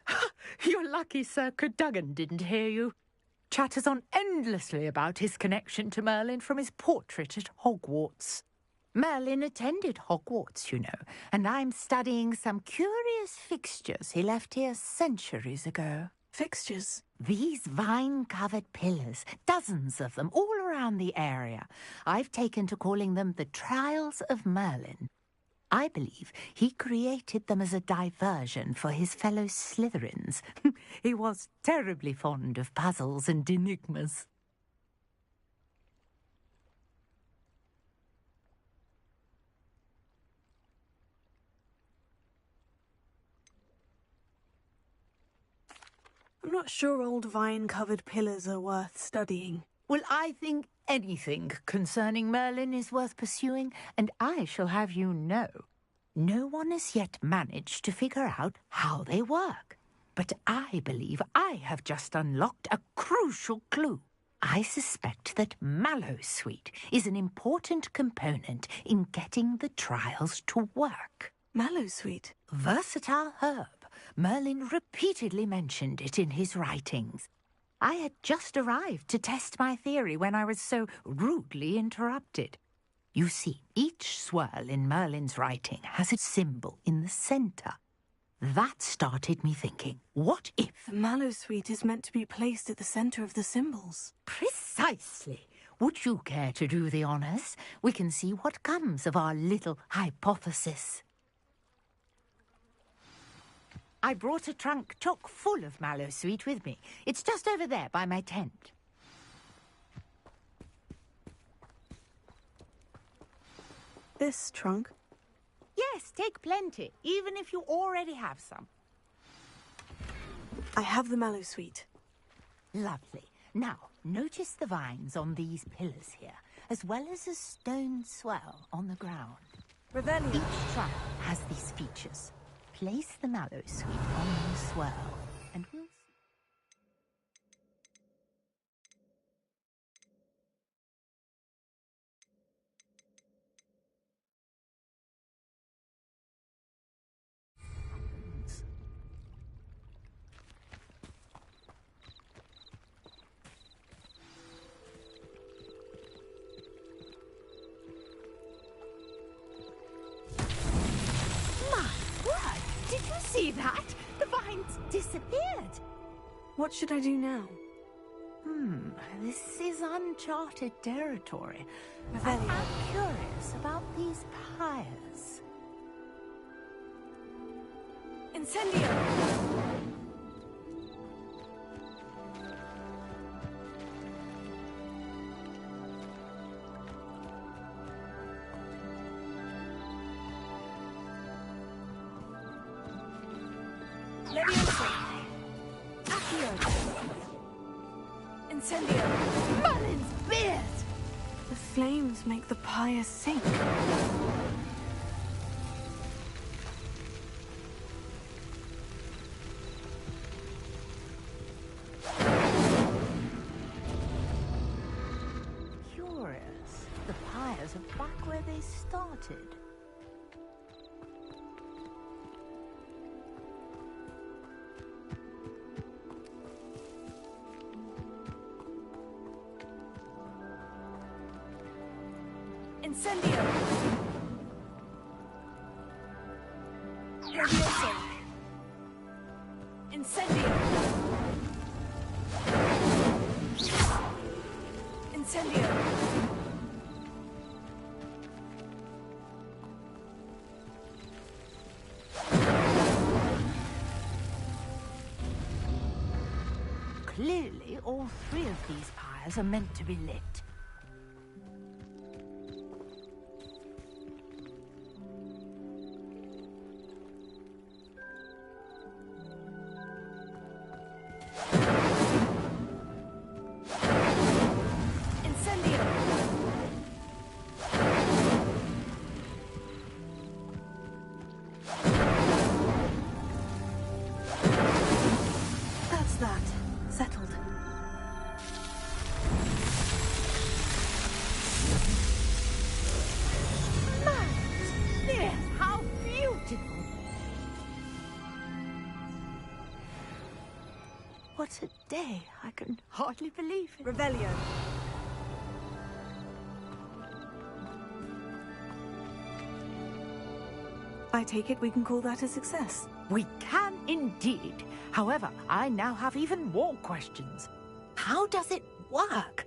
You're lucky Sir Cadogan didn't hear you. Chatters on endlessly about his connection to Merlin from his portrait at Hogwarts. Merlin attended Hogwarts, you know, and I'm studying some curious fixtures he left here centuries ago. Fixtures? These vine-covered pillars, dozens of them, all around the area. I've taken to calling them the Trials of Merlin. I believe he created them as a diversion for his fellow Slytherins. He was terribly fond of puzzles and enigmas. I'm not sure old vine-covered pillars are worth studying. Well, I think anything concerning Merlin is worth pursuing, and I shall have you know, no one has yet managed to figure out how they work. But I believe I have just unlocked a crucial clue. I suspect that Mallowsweet is an important component in getting the trials to work. Mallowsweet? Versatile herb. Merlin repeatedly mentioned it in his writings. I had just arrived to test my theory when I was so rudely interrupted. You see, each swirl in Merlin's writing has a symbol in the centre. That started me thinking, what if... The Mallowsweet is meant to be placed at the centre of the symbols. Precisely. Would you care to do the honours? We can see what comes of our little hypothesis. I brought a trunk chock full of Mallowsweet with me. It's just over there by my tent. This trunk? Yes, take plenty, even if you already have some. I have the Mallowsweet. Lovely. Now, notice the vines on these pillars here, as well as a stone swell on the ground. Revelio. Each trunk has these features. Place the Mallowsweet on the swirl, and we'll... see that? The vines disappeared. What should I do now? This is uncharted territory. I'm curious about these pyres. Incendio! Levioso! Accio! Incendio! Merlin's beard! The flames make the pyre sink. Curious. The pyres are back where they started. Incendio! Levioso! Incendio! Incendio! Clearly, all three of these pyres are meant to be lit. That's that. Settled. Yes, how beautiful! What a day. I can hardly believe it. Revelio. I take it we can call that a success. We can indeed. However, I now have even more questions. How does it work?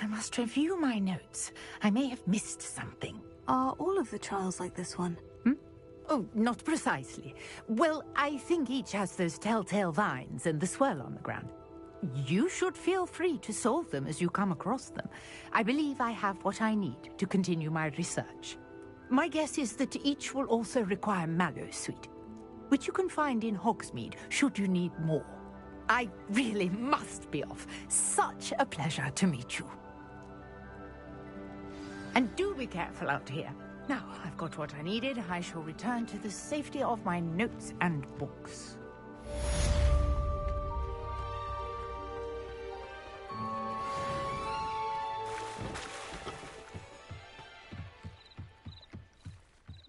I must review my notes. I may have missed something. Are all of the trials like this one? Oh, not precisely. Well, I think each has those telltale vines and the swirl on the ground. You should feel free to solve them as you come across them. I believe I have what I need to continue my research. My guess is that each will also require mallow sweet, which you can find in Hogsmeade should you need more. I really must be off. Such a pleasure to meet you. And do be careful out here. Now I've got what I needed. I shall return to the safety of my notes and books.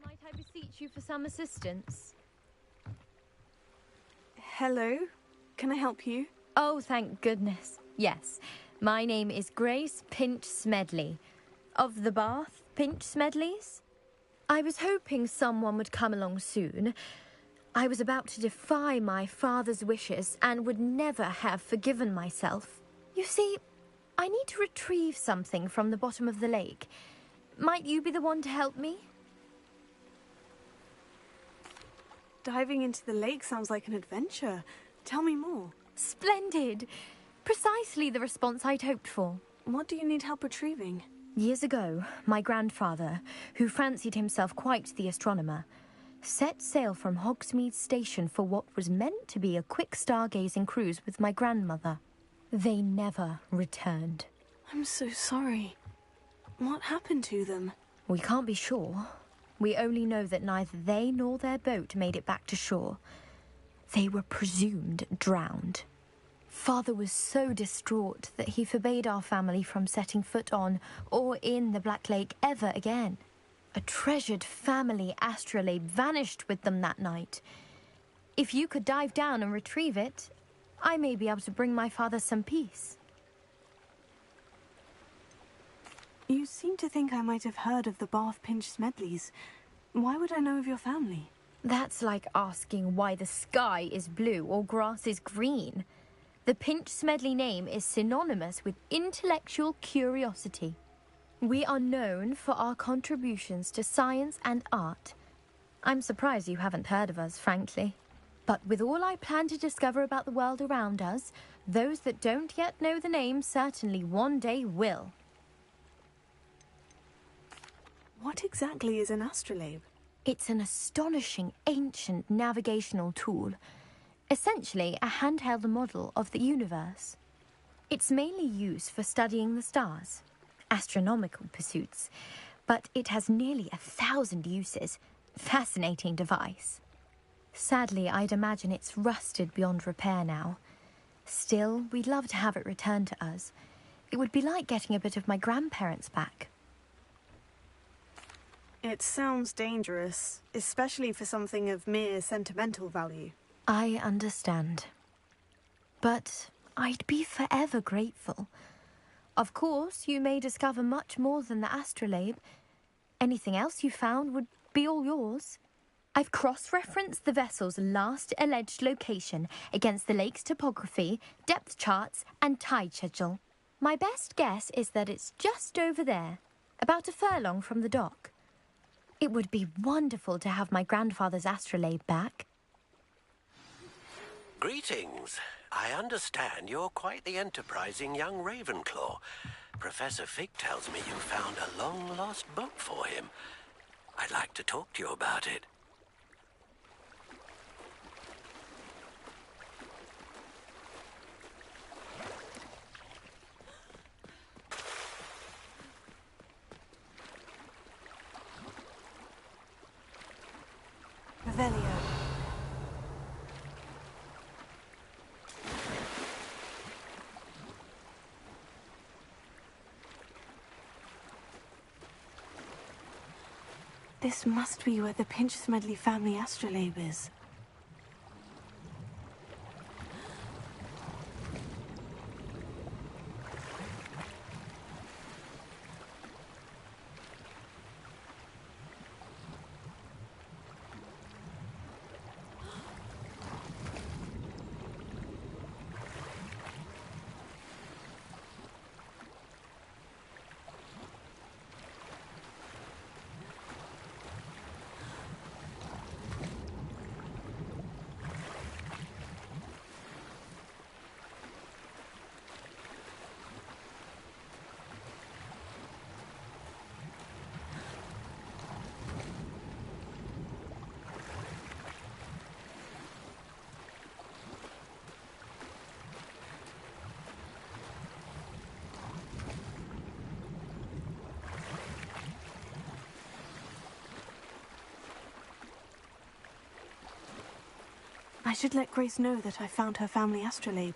Might I beseech you for some assistance? Hello? Can I help you? Oh, thank goodness. Yes. My name is Grace Pinch Smedley. Of the Bath Pinch Smedleys? I was hoping someone would come along soon. I was about to defy my father's wishes and would never have forgiven myself. You see, I need to retrieve something from the bottom of the lake. Might you be the one to help me? Diving into the lake sounds like an adventure. Tell me more. Splendid! Precisely the response I'd hoped for. What do you need help retrieving? Years ago, my grandfather, who fancied himself quite the astronomer, set sail from Hogsmeade Station for what was meant to be a quick stargazing cruise with my grandmother. They never returned. I'm so sorry. What happened to them? We can't be sure. We only know that neither they nor their boat made it back to shore. They were presumed drowned. Father was so distraught that he forbade our family from setting foot on or in the Black Lake ever again. A treasured family astrolabe vanished with them that night. If you could dive down and retrieve it, I may be able to bring my father some peace. You seem to think I might have heard of the Bath Pinch Smedleys. Why would I know of your family? That's like asking why the sky is blue or grass is green. The Pinch Smedley name is synonymous with intellectual curiosity. We are known for our contributions to science and art. I'm surprised you haven't heard of us, frankly. But with all I plan to discover about the world around us, those that don't yet know the name certainly one day will. What exactly is an astrolabe? It's an astonishing ancient navigational tool. Essentially, a handheld model of the universe. It's mainly used for studying the stars, astronomical pursuits, but it has nearly 1,000 uses. Fascinating device. Sadly, I'd imagine it's rusted beyond repair now. Still, we'd love to have it returned to us. It would be like getting a bit of my grandparents back. It sounds dangerous, especially for something of mere sentimental value. I understand. But I'd be forever grateful. Of course, you may discover much more than the astrolabe. Anything else you found would be all yours. I've cross-referenced the vessel's last alleged location against the lake's topography, depth charts, and tide schedule. My best guess is that it's just over there, about a furlong from the dock. It would be wonderful to have my grandfather's astrolabe back. Greetings. I understand you're quite the enterprising young Ravenclaw. Professor Fig tells me you found a long-lost book for him. I'd like to talk to you about it. Revelio. This must be where the Pinch Smedley family astrolabe is. I should let Grace know that I found her family astrolabe.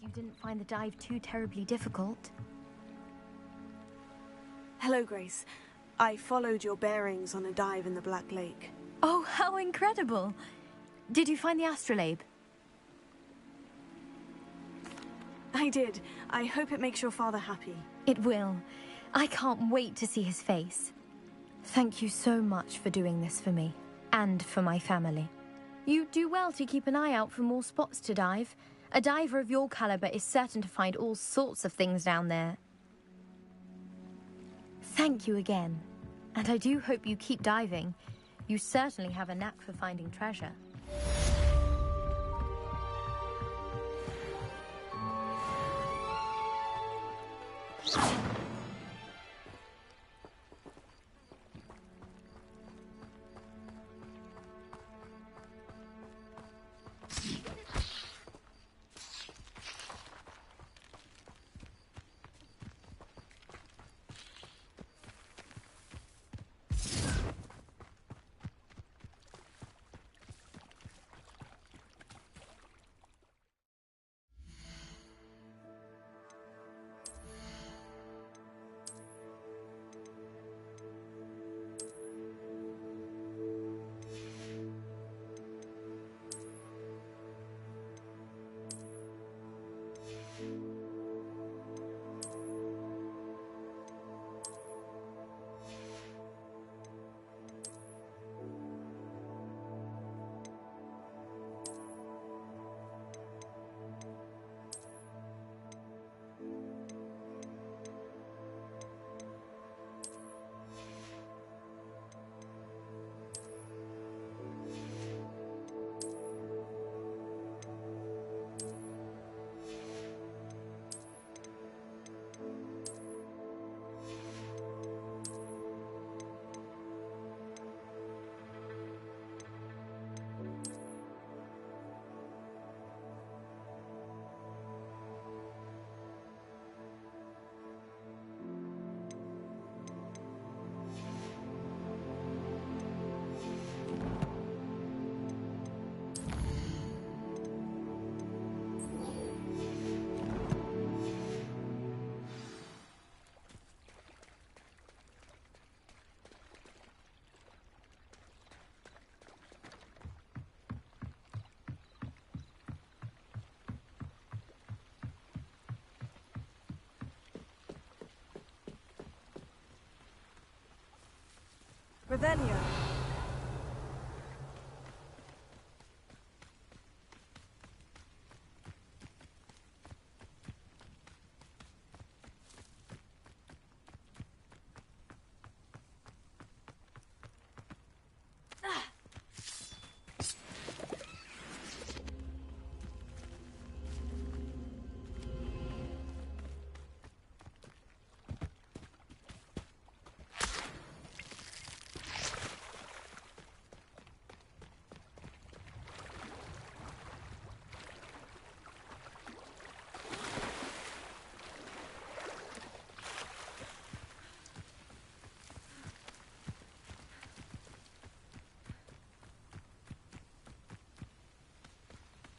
You didn't find the dive too terribly difficult. Hello, Grace. I followed your bearings on a dive in the Black Lake. Oh, how incredible! Did you find the astrolabe? I did. I hope it makes your father happy. It will. I can't wait to see his face. Thank you so much for doing this for me, and for my family. You do well to keep an eye out for more spots to dive. A diver of your caliber is certain to find all sorts of things down there. Thank you again. And I do hope you keep diving. You certainly have a knack for finding treasure. Revelio.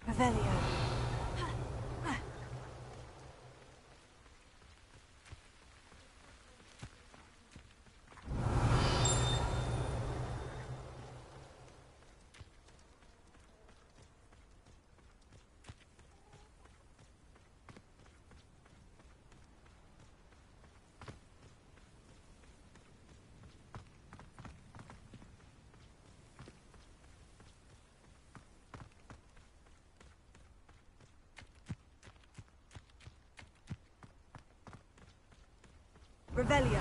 Revelio. Revelio.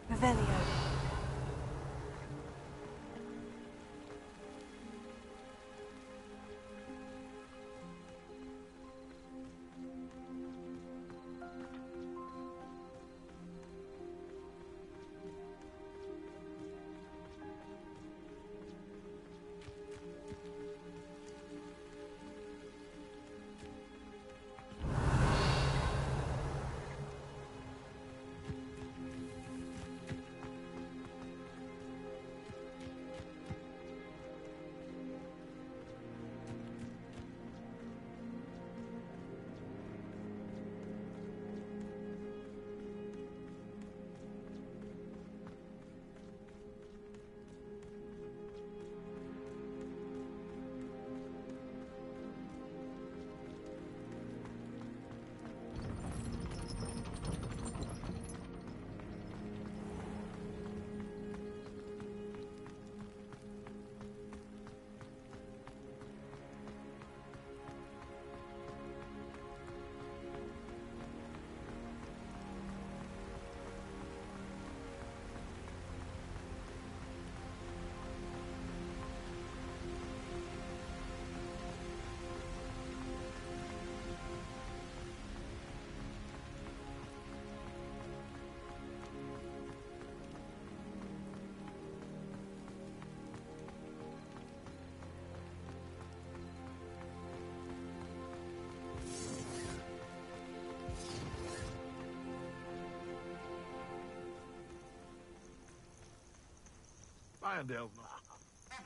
Revelio.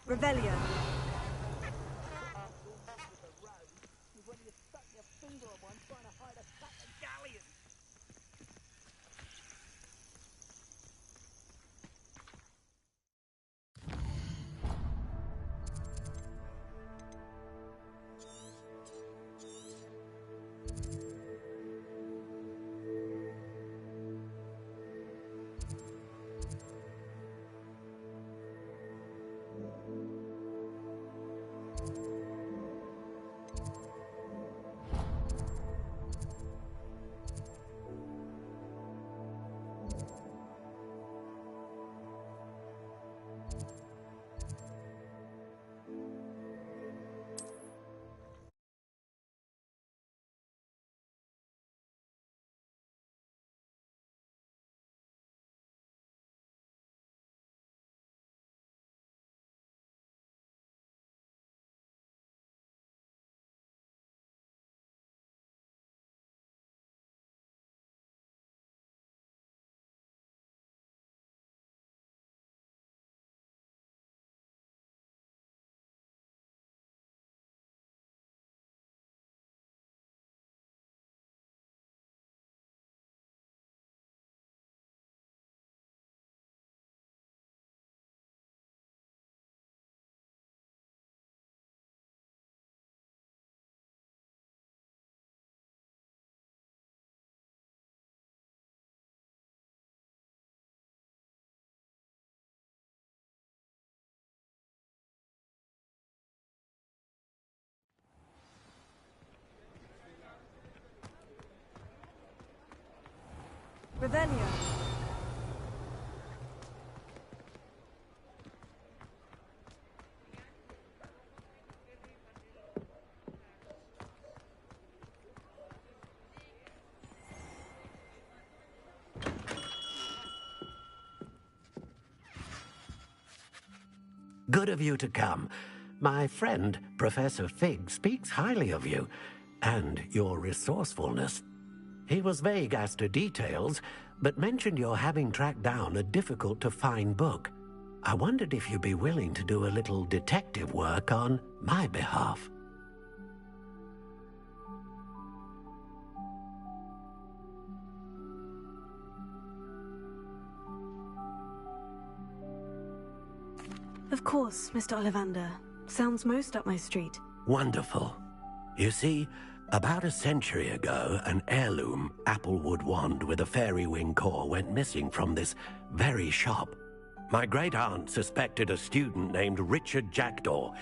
Revelio. Revelio. Good of you to come. My friend, Professor Fig, speaks highly of you and your resourcefulness. He was vague as to details, but mentioned your having tracked down a difficult-to-find book. I wondered if you'd be willing to do a little detective work on my behalf. Of course, Mr. Ollivander. Sounds most up my street. Wonderful. You see, about a century ago, an heirloom applewood wand with a fairy wing core went missing from this very shop. My great-aunt suspected a student named Richard Jackdaw.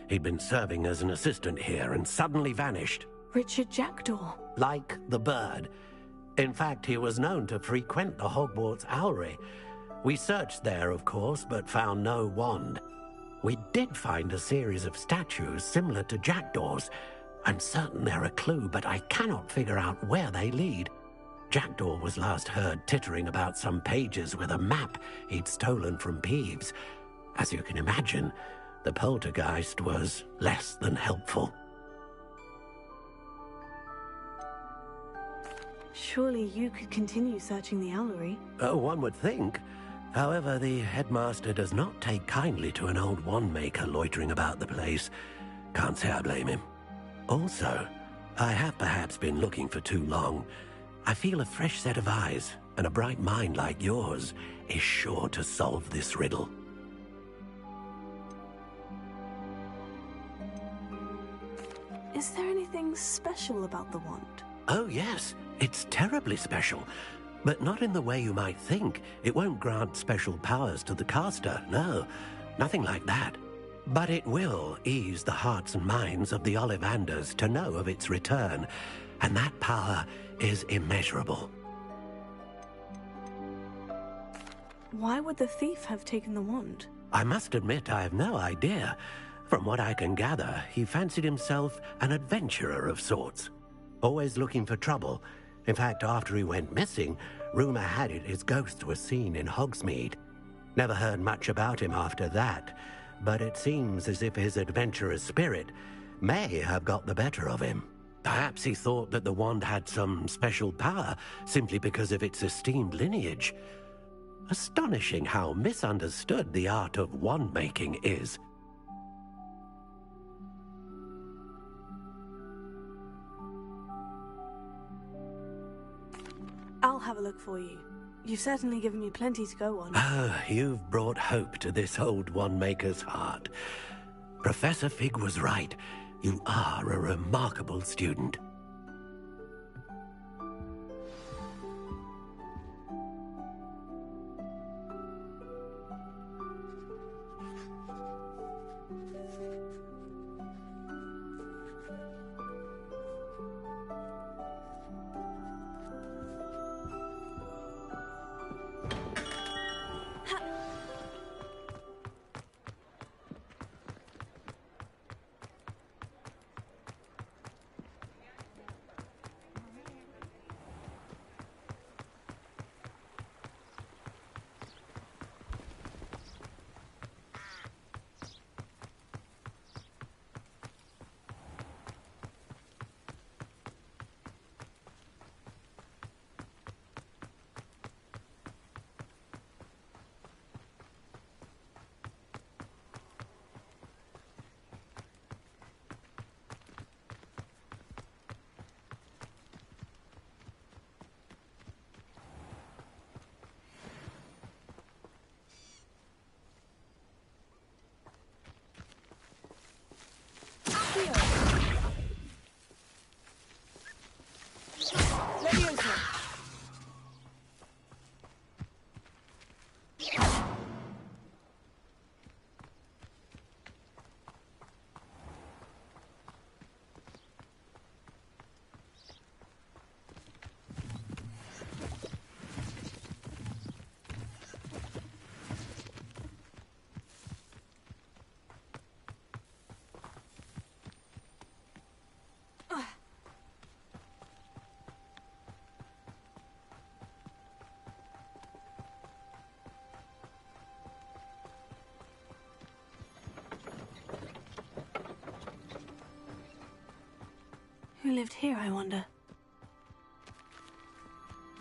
He'd been serving as an assistant here and suddenly vanished. Richard Jackdaw? Like the bird. In fact, he was known to frequent the Hogwarts Owlery. We searched there, of course, but found no wand. We did find a series of statues similar to Jackdaw's. I'm certain they're a clue, but I cannot figure out where they lead. Jackdaw was last heard tittering about some pages with a map he'd stolen from Peeves. As you can imagine, the poltergeist was less than helpful. Surely you could continue searching the Owlery. Oh, one would think. However, the headmaster does not take kindly to an old wand-maker loitering about the place. Can't say I blame him. Also, I have perhaps been looking for too long. I feel a fresh set of eyes, and a bright mind like yours is sure to solve this riddle. Is there anything special about the wand? Oh, yes. It's terribly special. But not in the way you might think. It won't grant special powers to the caster, no. Nothing like that. But it will ease the hearts and minds of the Ollivanders to know of its return, and that power is immeasurable. Why would the thief have taken the wand? I must admit I have no idea. From what I can gather, he fancied himself an adventurer of sorts. Always looking for trouble. In fact, after he went missing, rumor had it his ghost was seen in Hogsmeade. Never heard much about him after that, but it seems as if his adventurous spirit may have got the better of him. Perhaps he thought that the wand had some special power simply because of its esteemed lineage. Astonishing how misunderstood the art of wand-making is. I'll have a look for you. You've certainly given me plenty to go on. Oh, you've brought hope to this old wand-maker's heart. Professor Fig was right. You are a remarkable student. Who lived here, I wonder?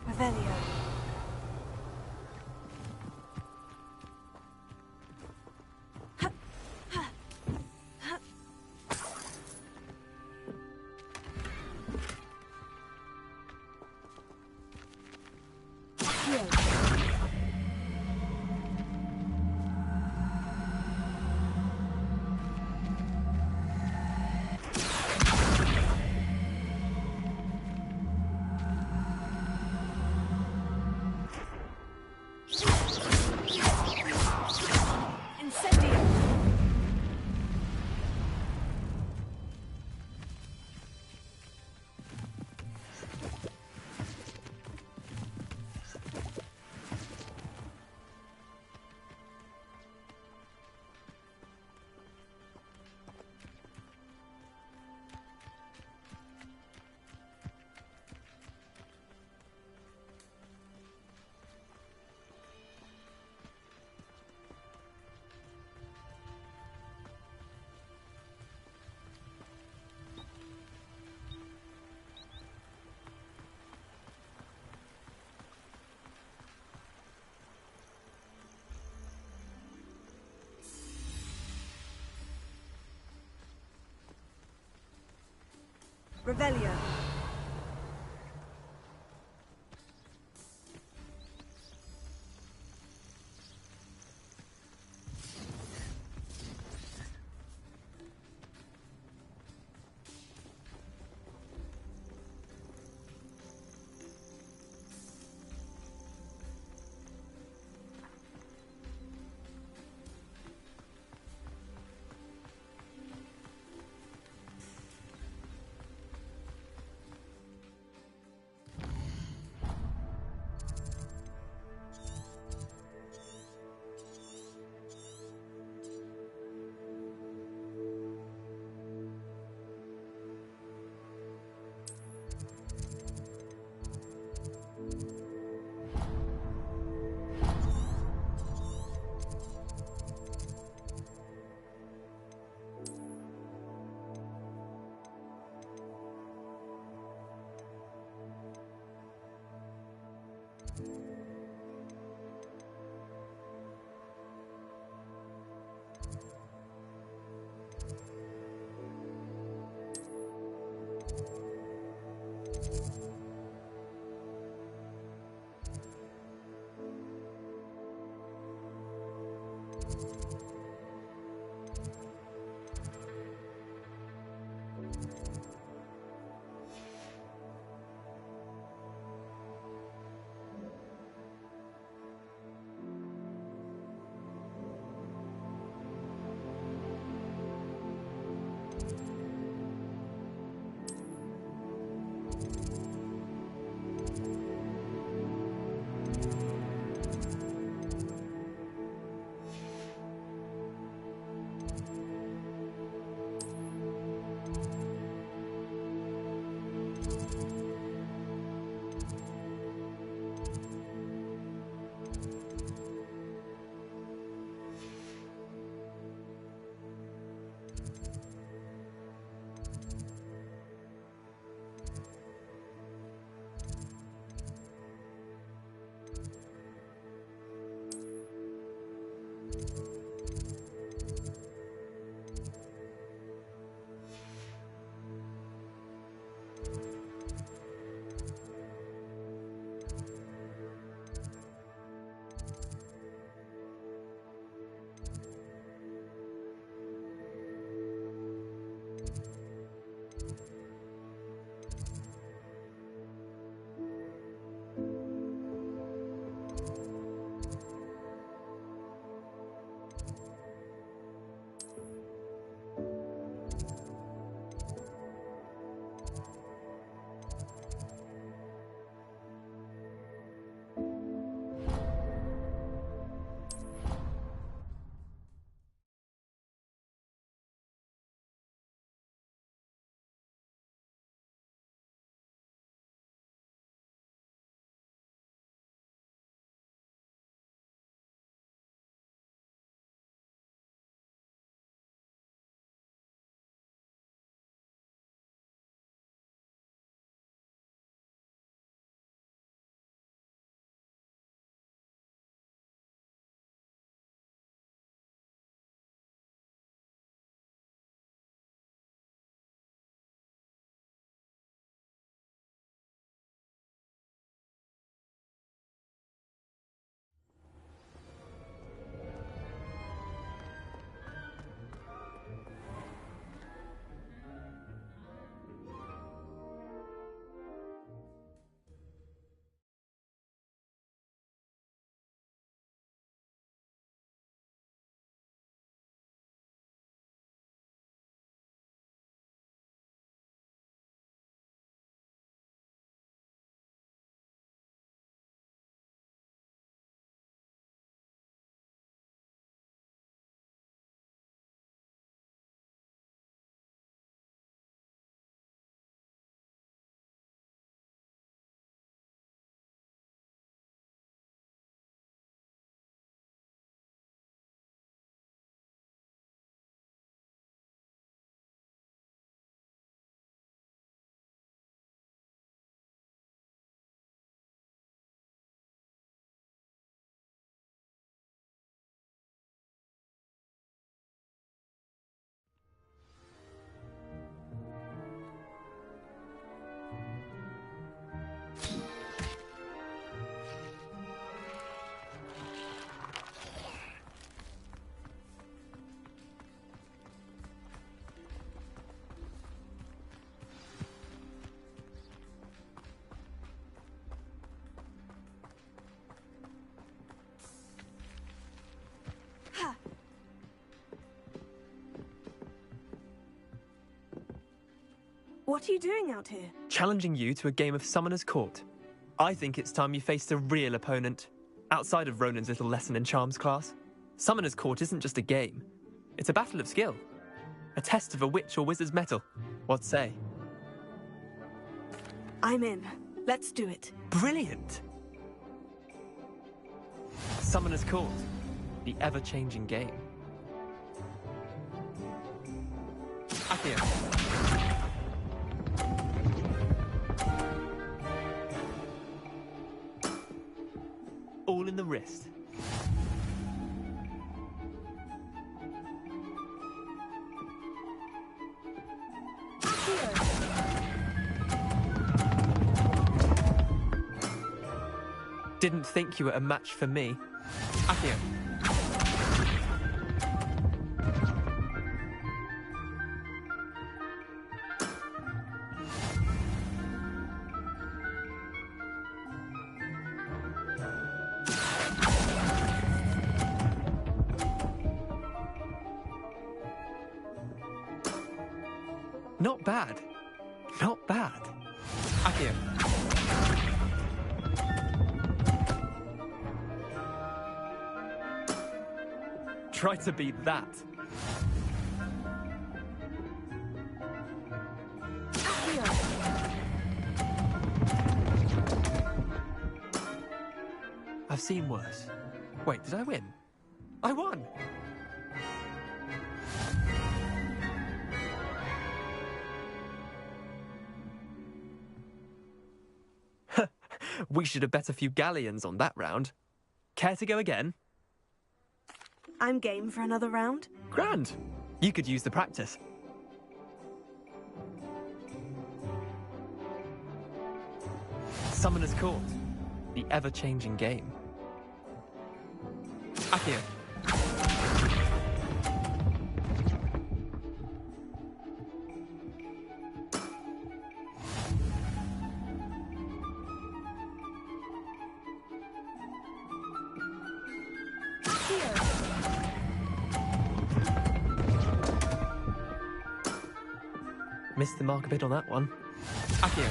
Revelio. Revelio. What are you doing out here? Challenging you to a game of Summoner's Court. I think it's time you faced a real opponent, outside of Ronan's little lesson in charms class. Summoner's Court isn't just a game. It's a battle of skill. A test of a witch or wizard's mettle. What say? I'm in. Let's do it. Brilliant! Summoner's Court. The ever-changing game. Accio. All in the wrist. Didn't think you were a match for me. Accio. Not bad. Not bad. Accio. Try to beat that. I've seen worse. Wait, did I win? I won! We should have bet a few galleons on that round. Care to go again? I'm game for another round. Grand. You could use the practice. Summoner's Court. The ever-changing game. Accio. Missed the mark a bit on that one. Accio.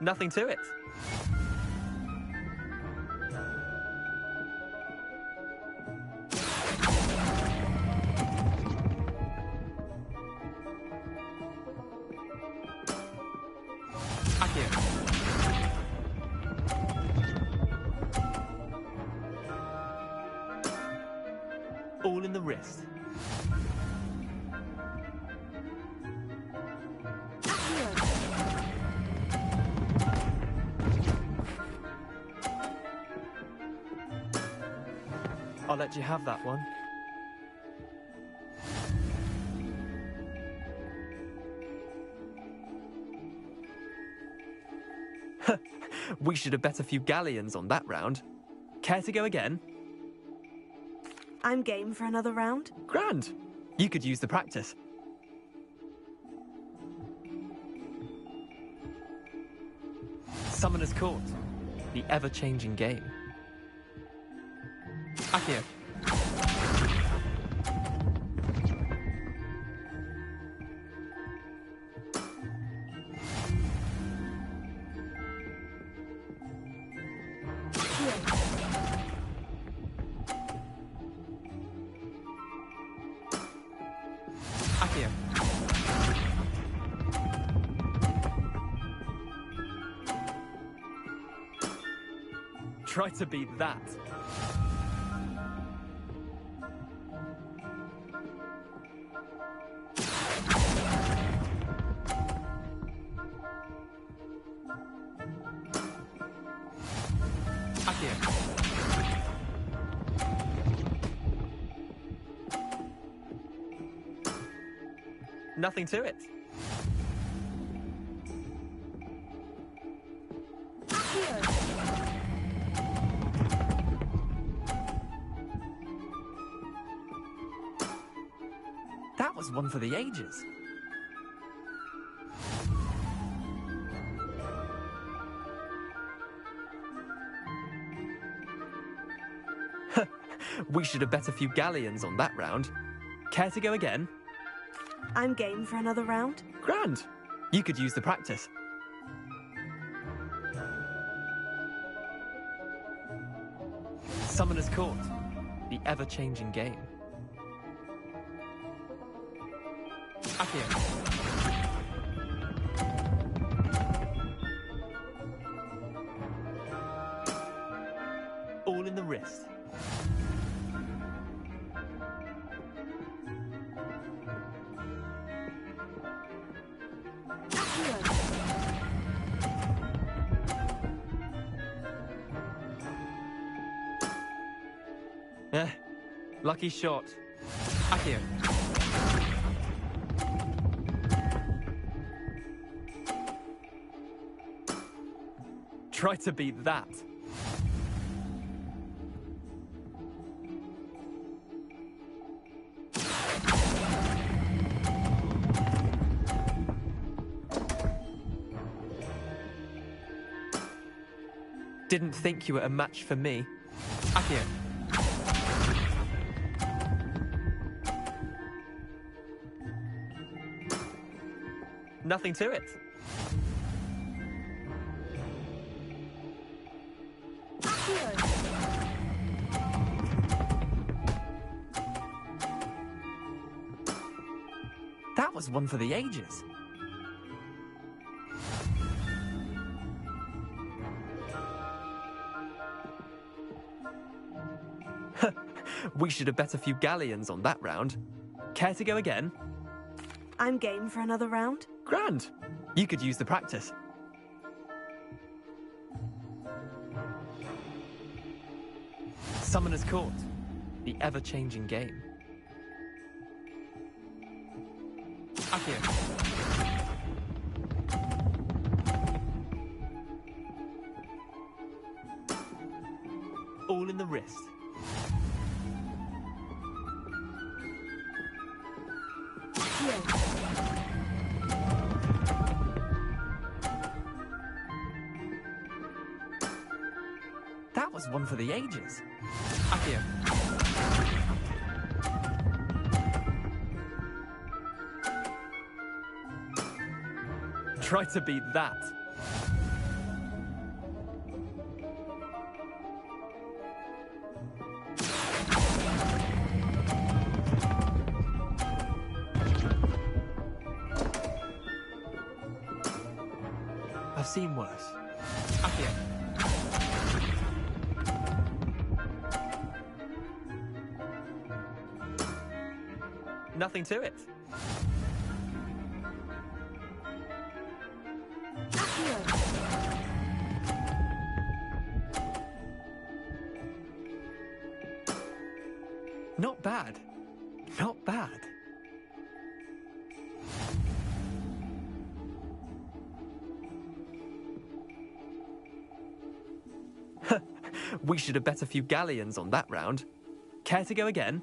Nothing to it. Accio. All in the wrist. I'll let you have that one. We should have bet a few galleons on that round. Care to go again? I'm game for another round. Grand. You could use the practice. Summoner's Court. The ever-changing game. Accio. Accio. Try to beat that. Accio. Nothing to it. That was one for the ages. We should have bet a few galleons on that round. Care to go again? I'm game for another round. Grand. You could use the practice. Summoner's Court. The ever-changing game. Accio. All in the wrist. Lucky shot. Accio. Try to beat that. Didn't think you were a match for me. Accio. Nothing to it. That was one for the ages. We should have bet a few galleons on that round. Care to go again? I'm game for another round. Grand. You could use the practice. Summoner's Court. The ever-changing game. Accio. All in the wrist. That was one for the ages. Accio. Try to beat that. I've seen worse. Accio. Nothing to it. Not bad. Not bad. We should have bet a few galleons on that round. Care to go again?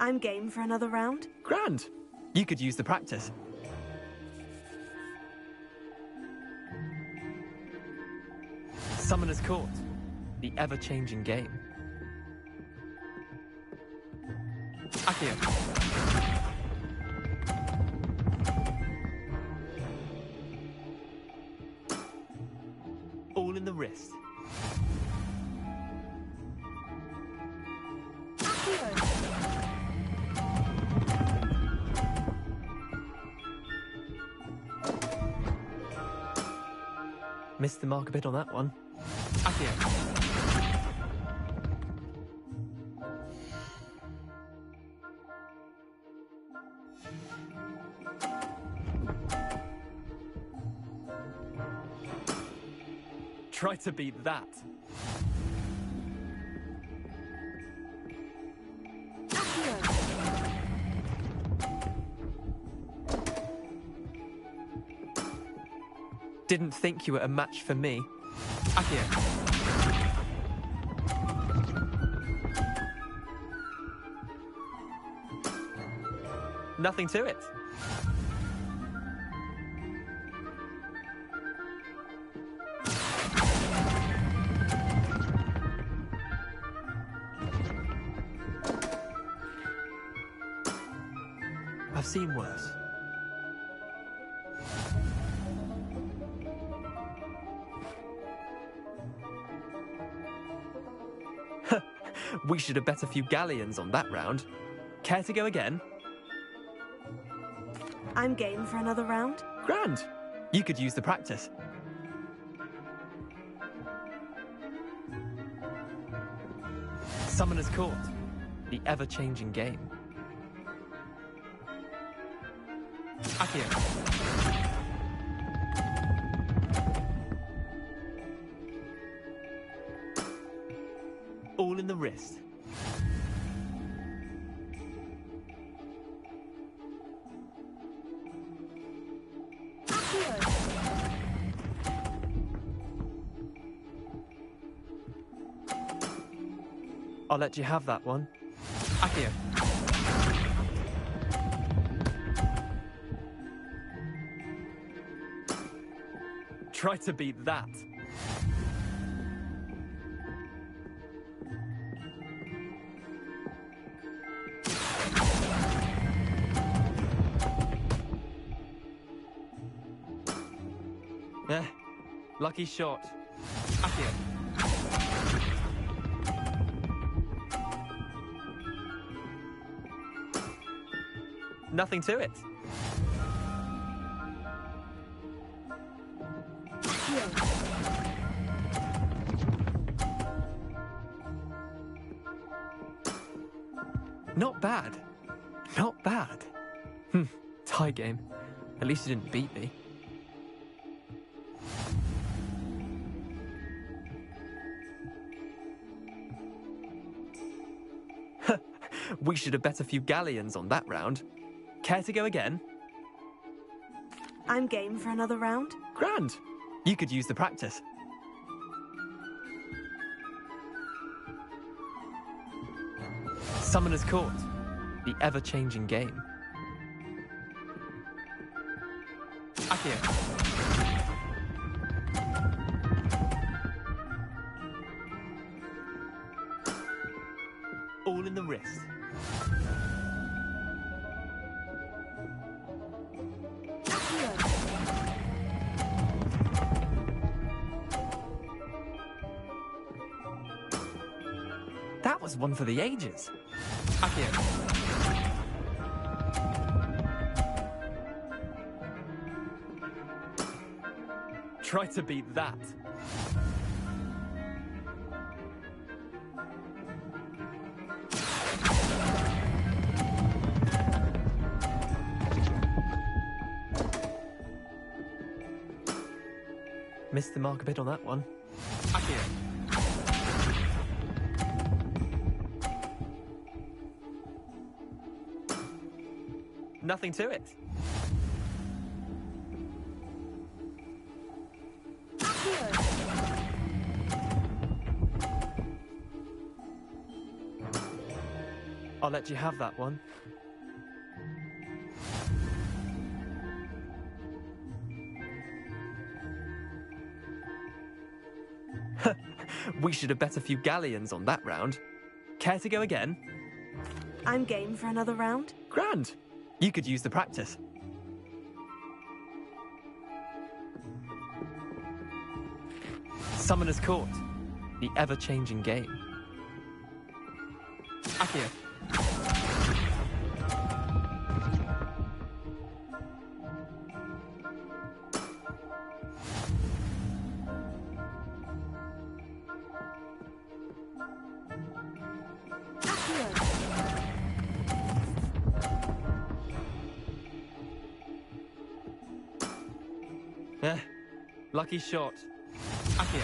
I'm game for another round. Grand. You could use the practice. Summoner's Court. The ever-changing game. Accio. All in the wrist. Missed the mark a bit on that one. Accio. Try to beat that. Didn't think you were a match for me. Accio. Nothing to it. I've seen worse. We should have bet a few galleons on that round. Care to go again? I'm game for another round. Grand. You could use the practice. Summoner's Court. The ever-changing game. Accio. All in the wrist. I'll let you have that one. Accio. Try to beat that. Lucky shot. Accio. Nothing to it. Not bad. Not bad. Tie game. At least you didn't beat me. We should have bet a few galleons on that round. Care to go again? I'm game for another round. Grand. You could use the practice. Summoner's Court. The ever-changing game. Accio. All in the wrist. That was one for the ages. Accio. Try to beat that. Missed the mark a bit on that one. Accio. Nothing to it. I'll let you have that one. We should have bet a few galleons on that round. Care to go again? I'm game for another round. Grand. You could use the practice. Summoner's Court. The ever-changing game. Accio. Lucky shot. Accio.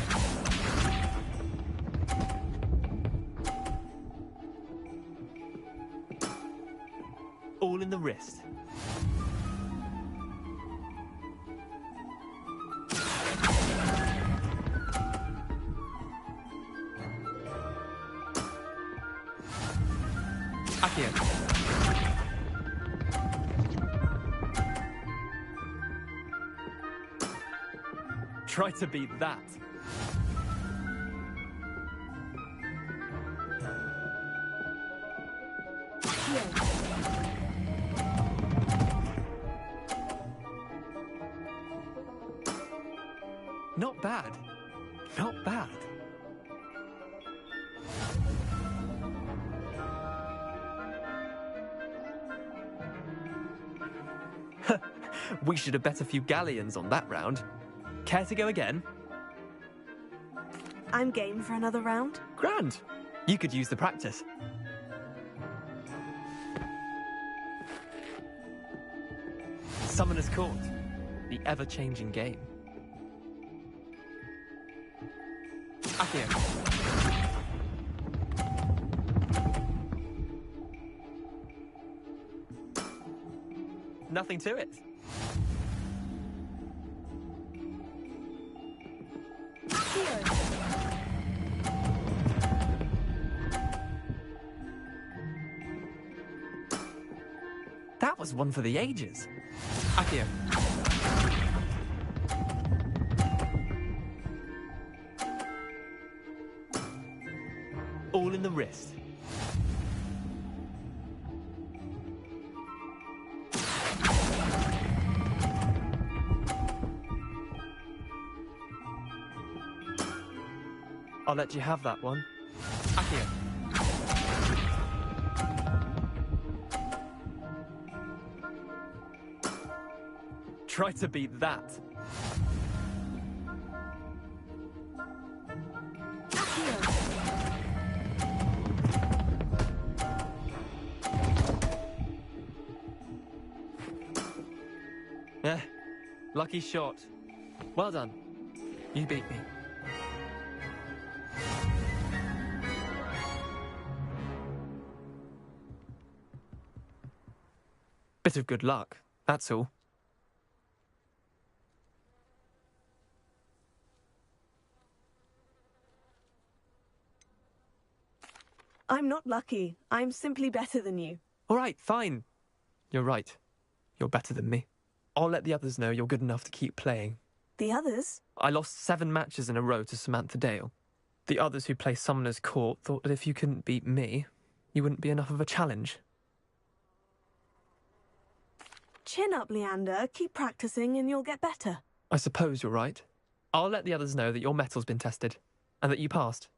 All in the wrist. Accio. Try to beat that. bad. Not bad. We should have bet a few galleons on that round. Care to go again? I'm game for another round. Grand. You could use the practice. Summoner's Court. The ever-changing game. Akio. Nothing to it. That was one for the ages. Akio. All in the wrist. I'll let you have that one. Akio. Try to beat that. Eh, lucky shot. Well done. You beat me. Bit of good luck, that's all. I'm not lucky. I'm simply better than you. All right, fine. You're right. You're better than me. I'll let the others know you're good enough to keep playing. The others? I lost 7 matches in a row to Samantha Dale. The others who play Summoner's Court thought that if you couldn't beat me, you wouldn't be enough of a challenge. Chin up, Leander. Keep practicing and you'll get better. I suppose you're right. I'll let the others know that your metal's been tested, and that you passed.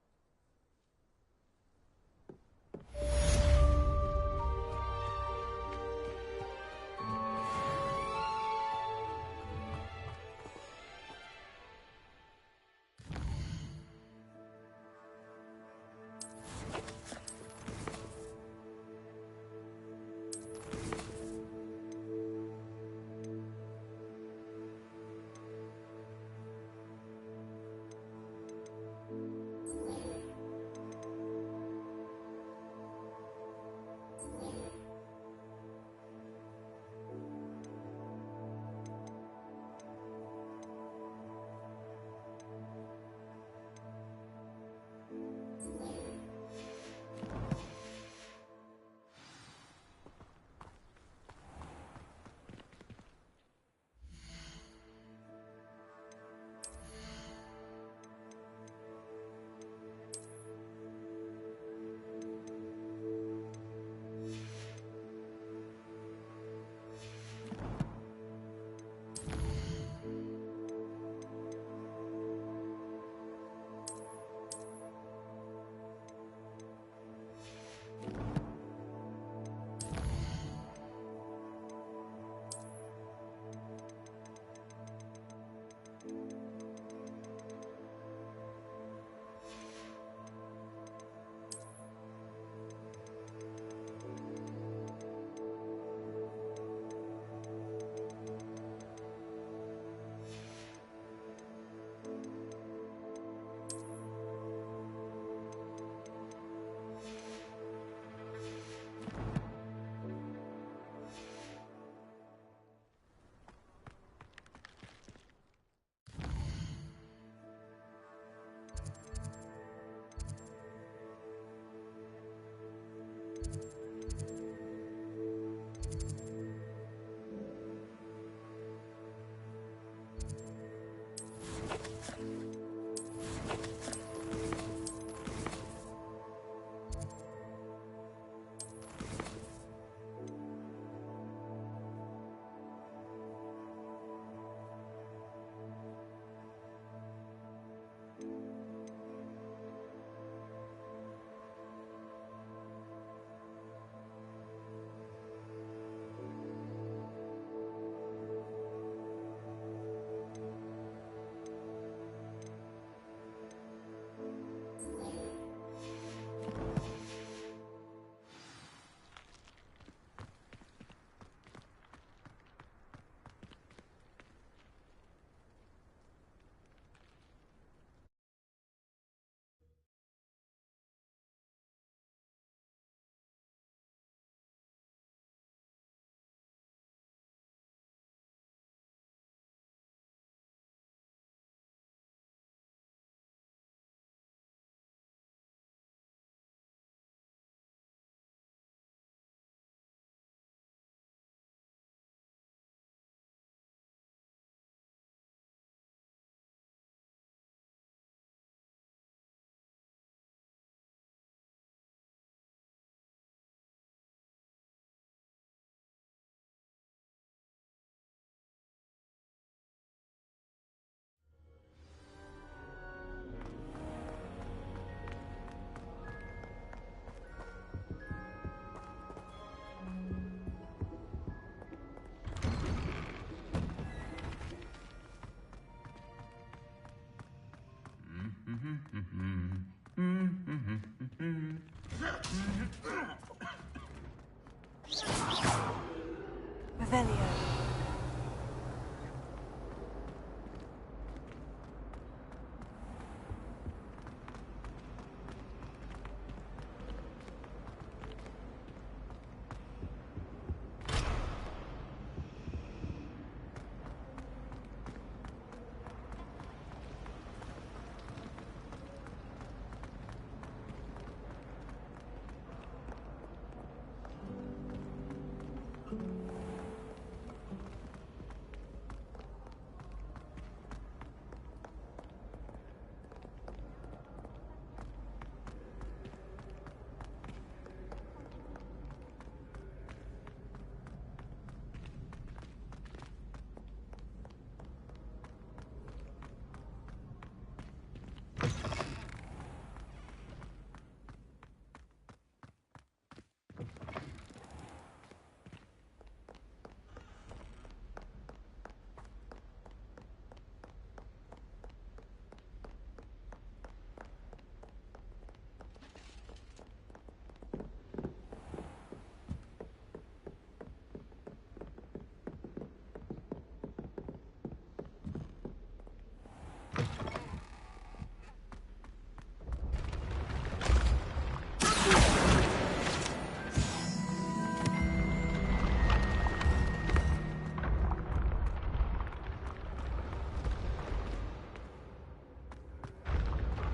Revelio.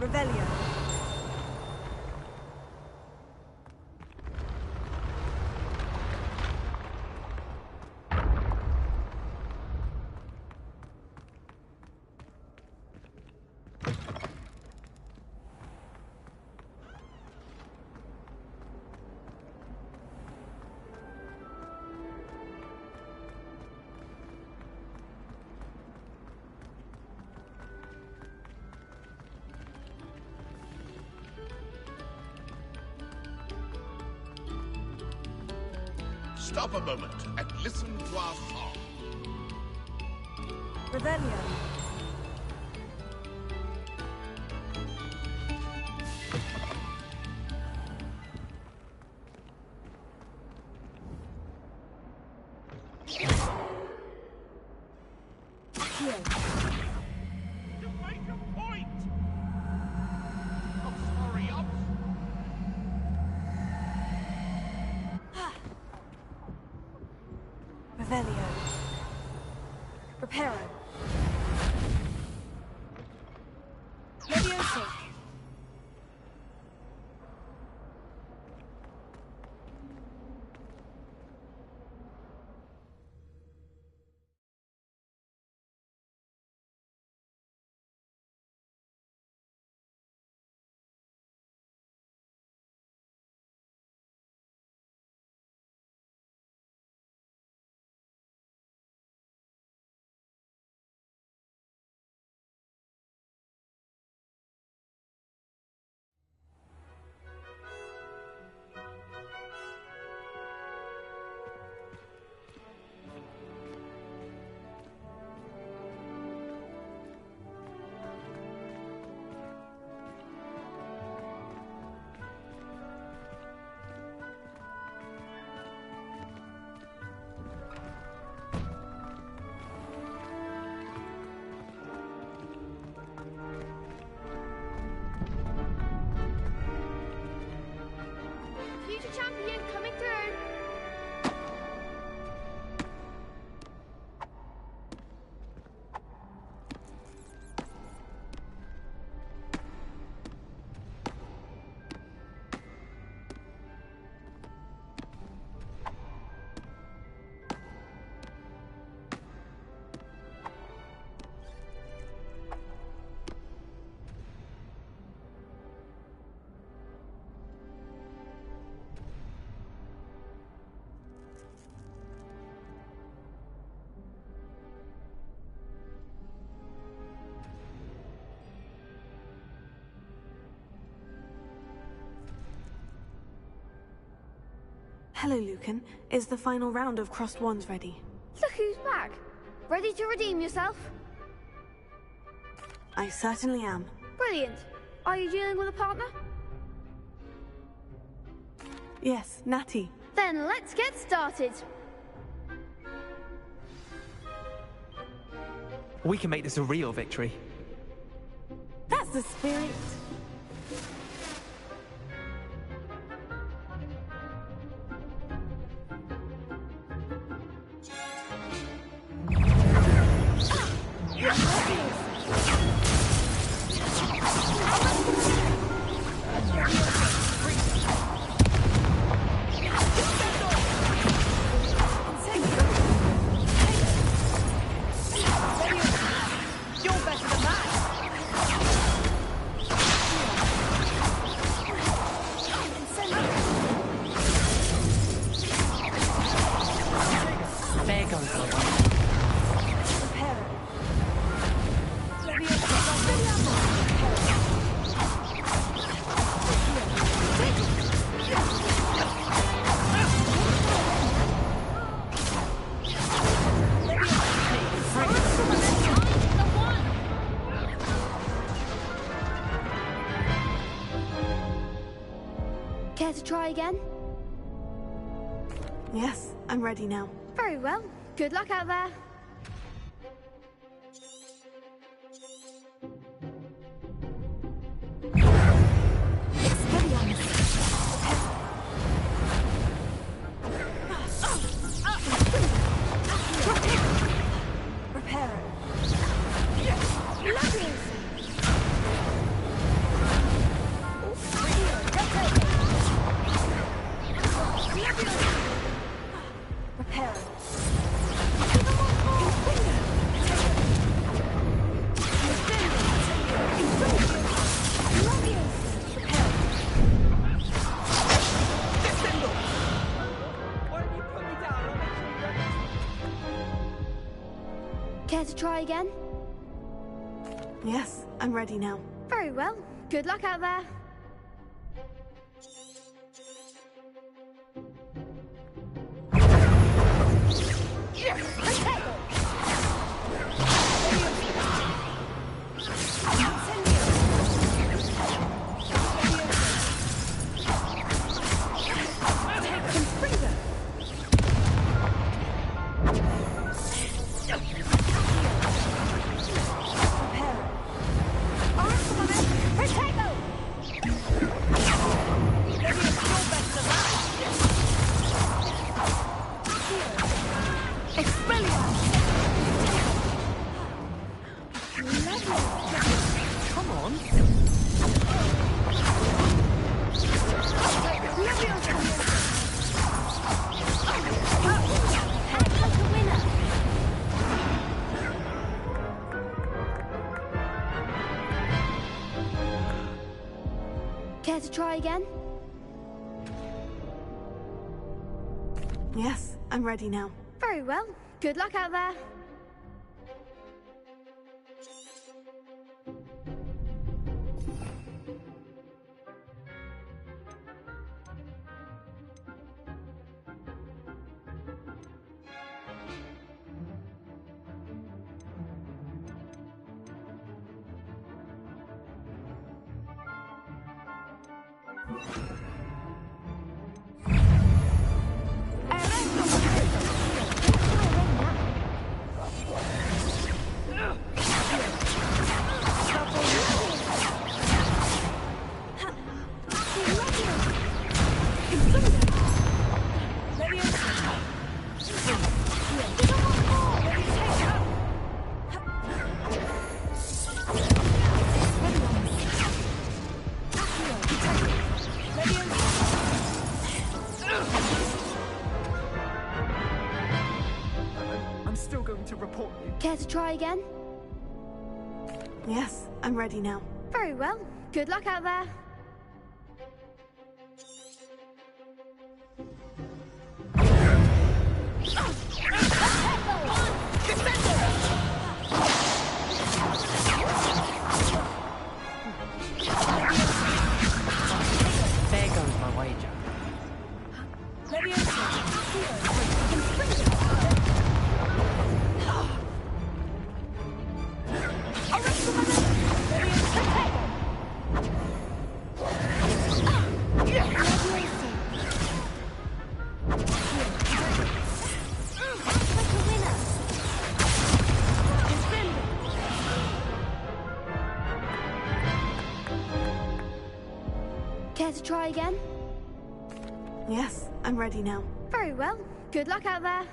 Revelio. Stop a moment and listen to our song. Revelio. Revelio. Reparo. Leviosa. Future champion coming through. Hello, Lucan. Is the final round of Crossed Wands ready? Look who's back. Ready to redeem yourself? I certainly am. Brilliant. Are you dealing with a partner? Yes, Natty. Then let's get started. We can make this a real victory. That's the spirit. Care to try again? Yes, I'm ready now. Very well. Good luck out there. Care to try again? Yes, I'm ready now. Very well. Good luck out there. Care to try again? Yes, I'm ready now. Very well. Good luck out there. Care to try again? Yes, I'm ready now. Very well. Good luck out there. There goes my wager. try again? Yes, I'm ready now. Very well. Good luck out there.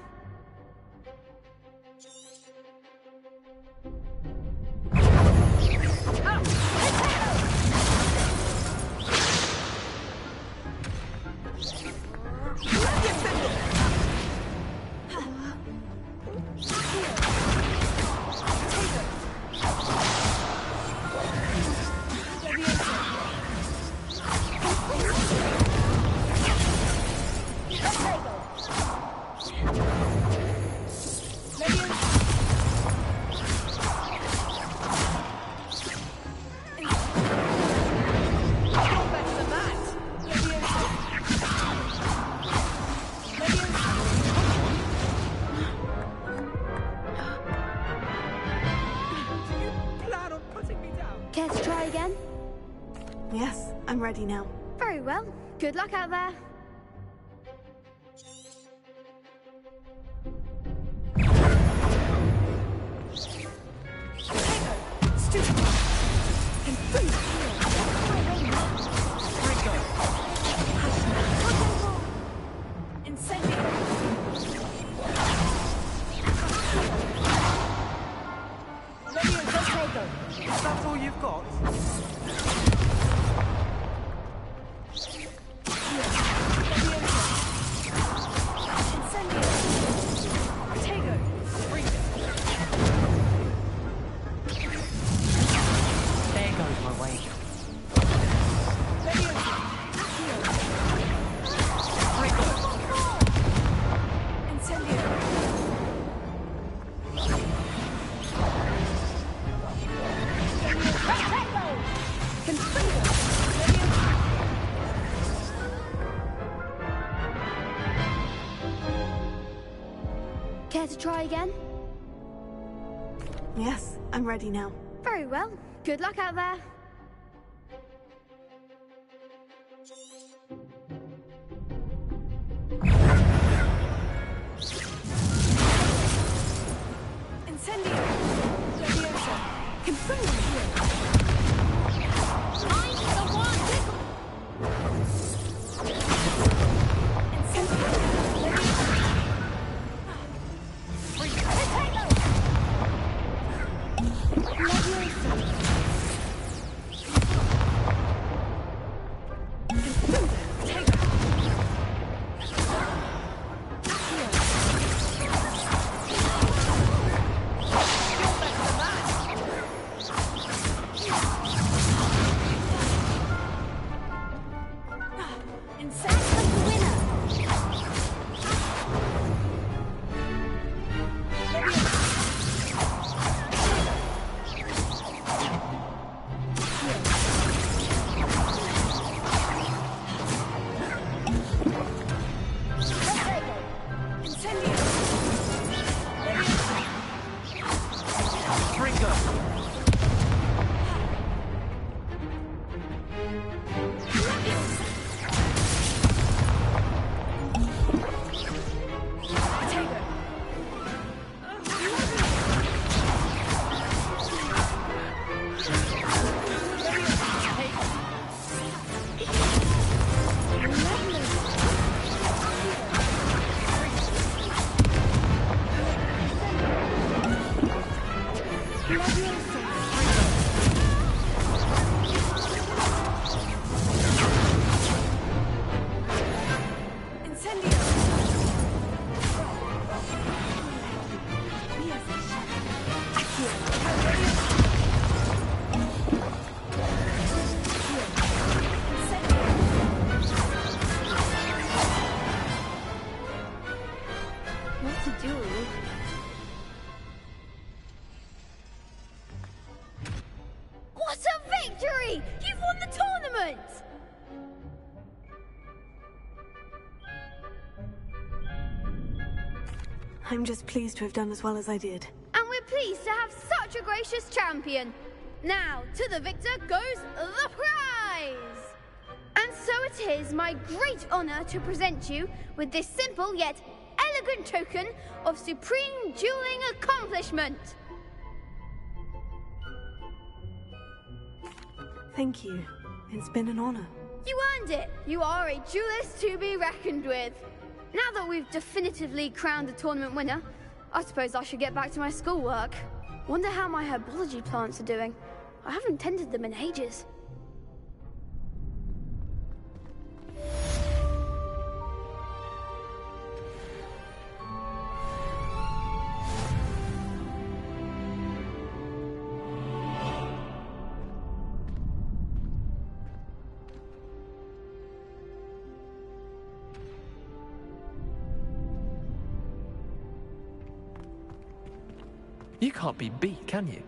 Care to try again? Yes, I'm ready now. Very well. Good luck out there. That's all you've got? There goes my way. Care to try again? Yes, I'm ready now. Very well. Good luck out there. What a victory! You've won the tournament! I'm just pleased to have done as well as I did. And we're pleased to have such a gracious champion. Now, to the victor goes the prize! And so it is my great honor to present you with this simple yet elegant token of supreme dueling accomplishment. Thank you. It's been an honor. You earned it! You are a duelist to be reckoned with. Now that we've definitively crowned the tournament winner, I suppose I should get back to my schoolwork. Wonder how my herbology plants are doing. I haven't tended them in ages. You can't be beat, can you?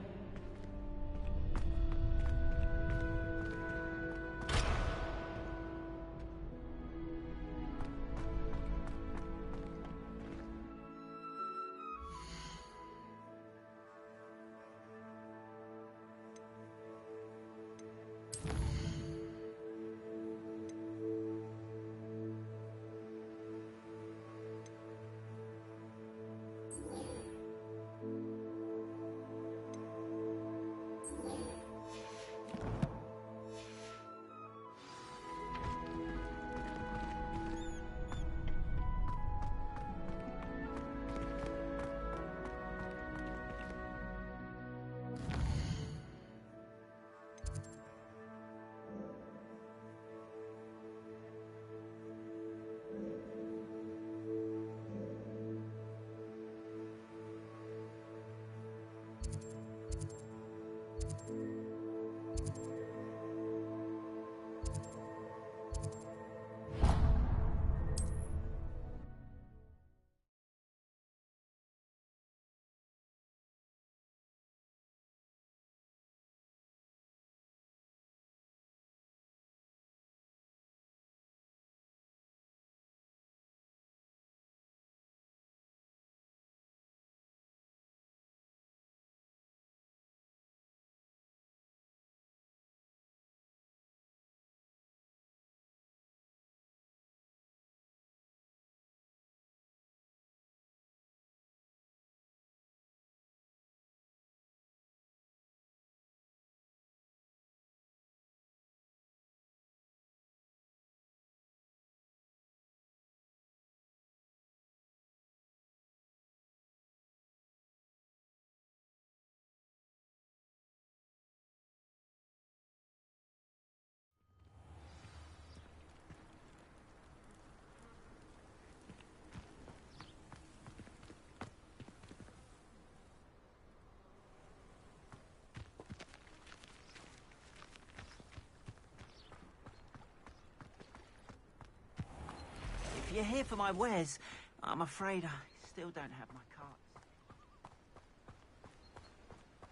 If you're here for my wares, I'm afraid I still don't have my cards.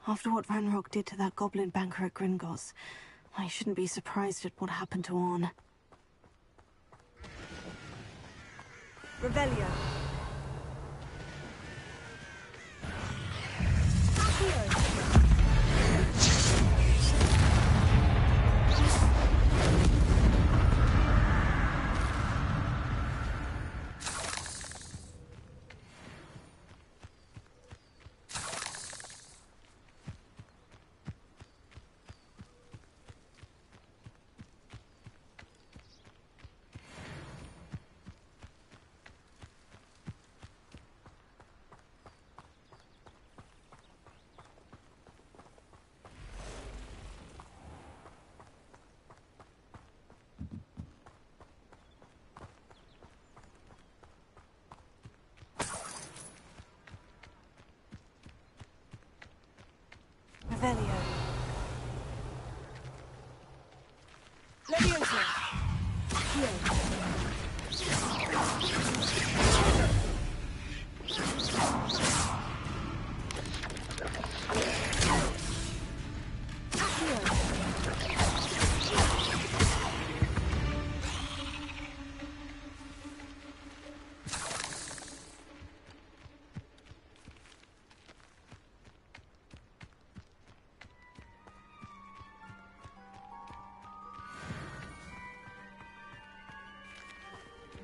After what Ranrock did to that goblin banker at Gringotts, I shouldn't be surprised at what happened to Orn. Revelio. Revelio. Levioso. Accio.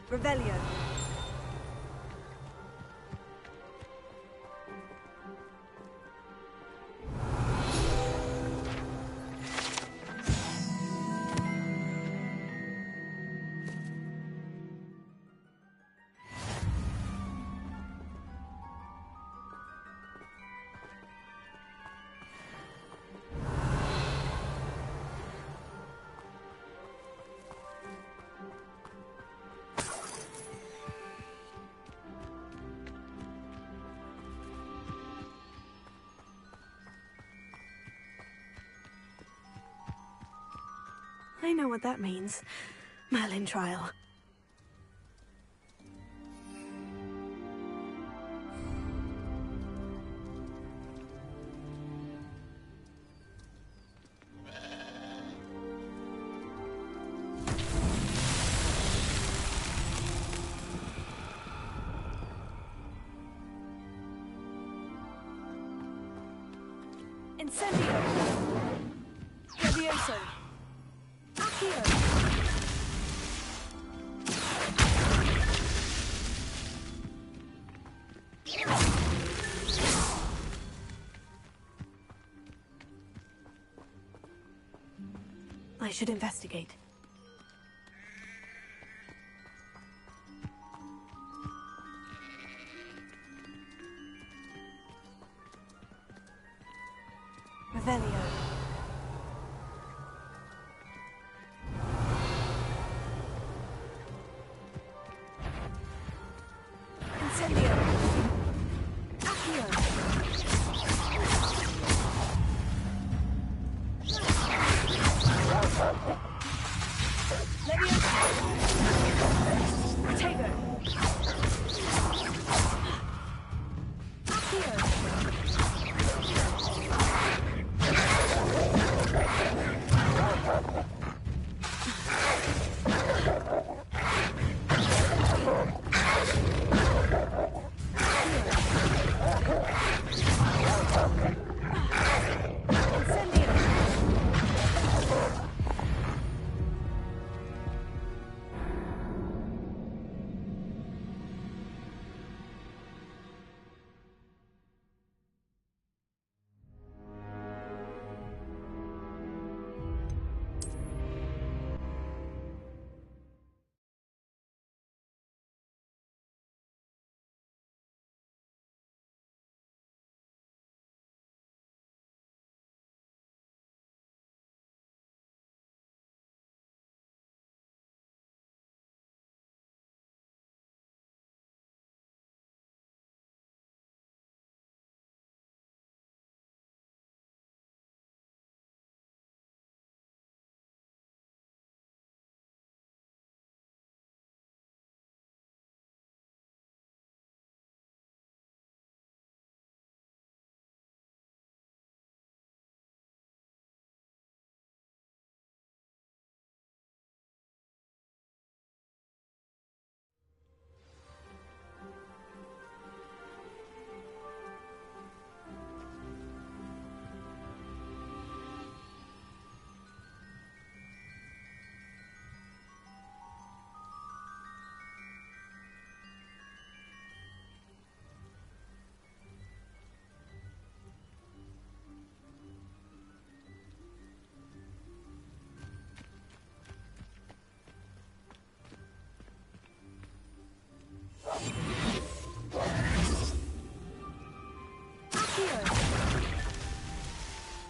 Revelio. I know what that means. Merlin trial. Incendio! Levioso! Accio! I should investigate. Revelio. Incendio. Accio. Levioso. Tego.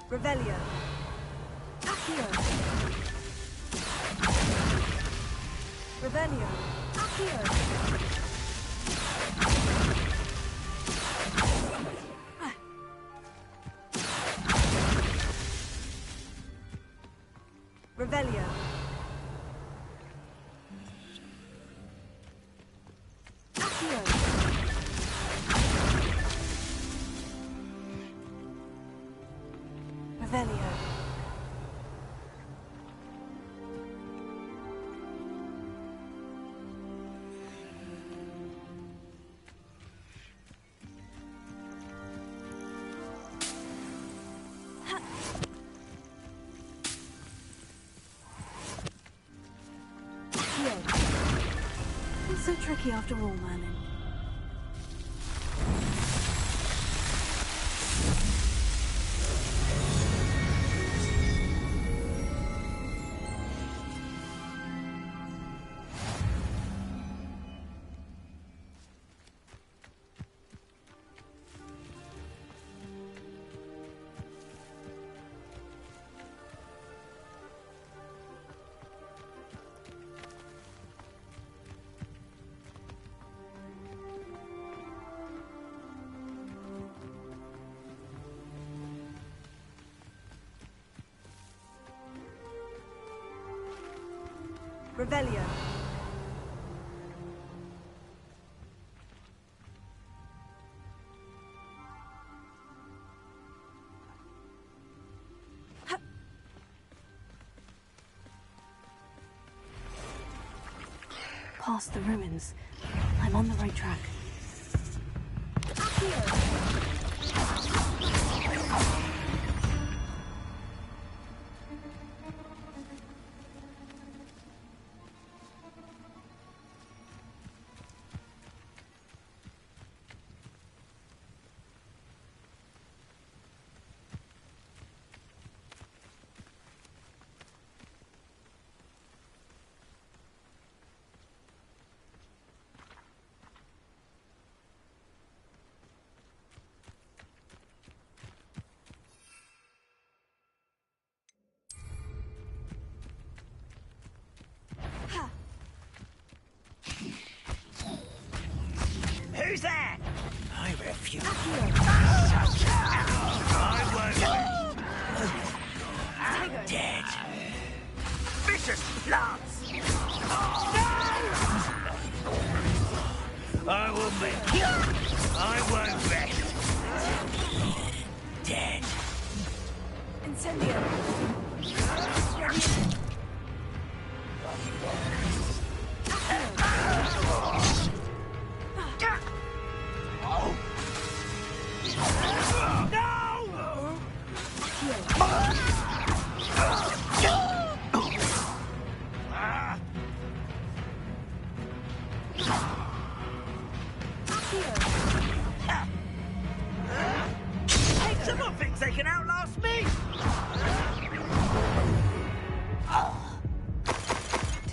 Revelio. Accio. Revelio. Accio. Revelio. Accio. Revelio. It's so tricky after all, Merlin. Revelio. Past the ruins. I'm on the right track. Who's that? I refuse. I won't. I'm dead. Vicious plants! I will make you. I won't rest. Dead. Incendio. Someone thinks they can outlast me?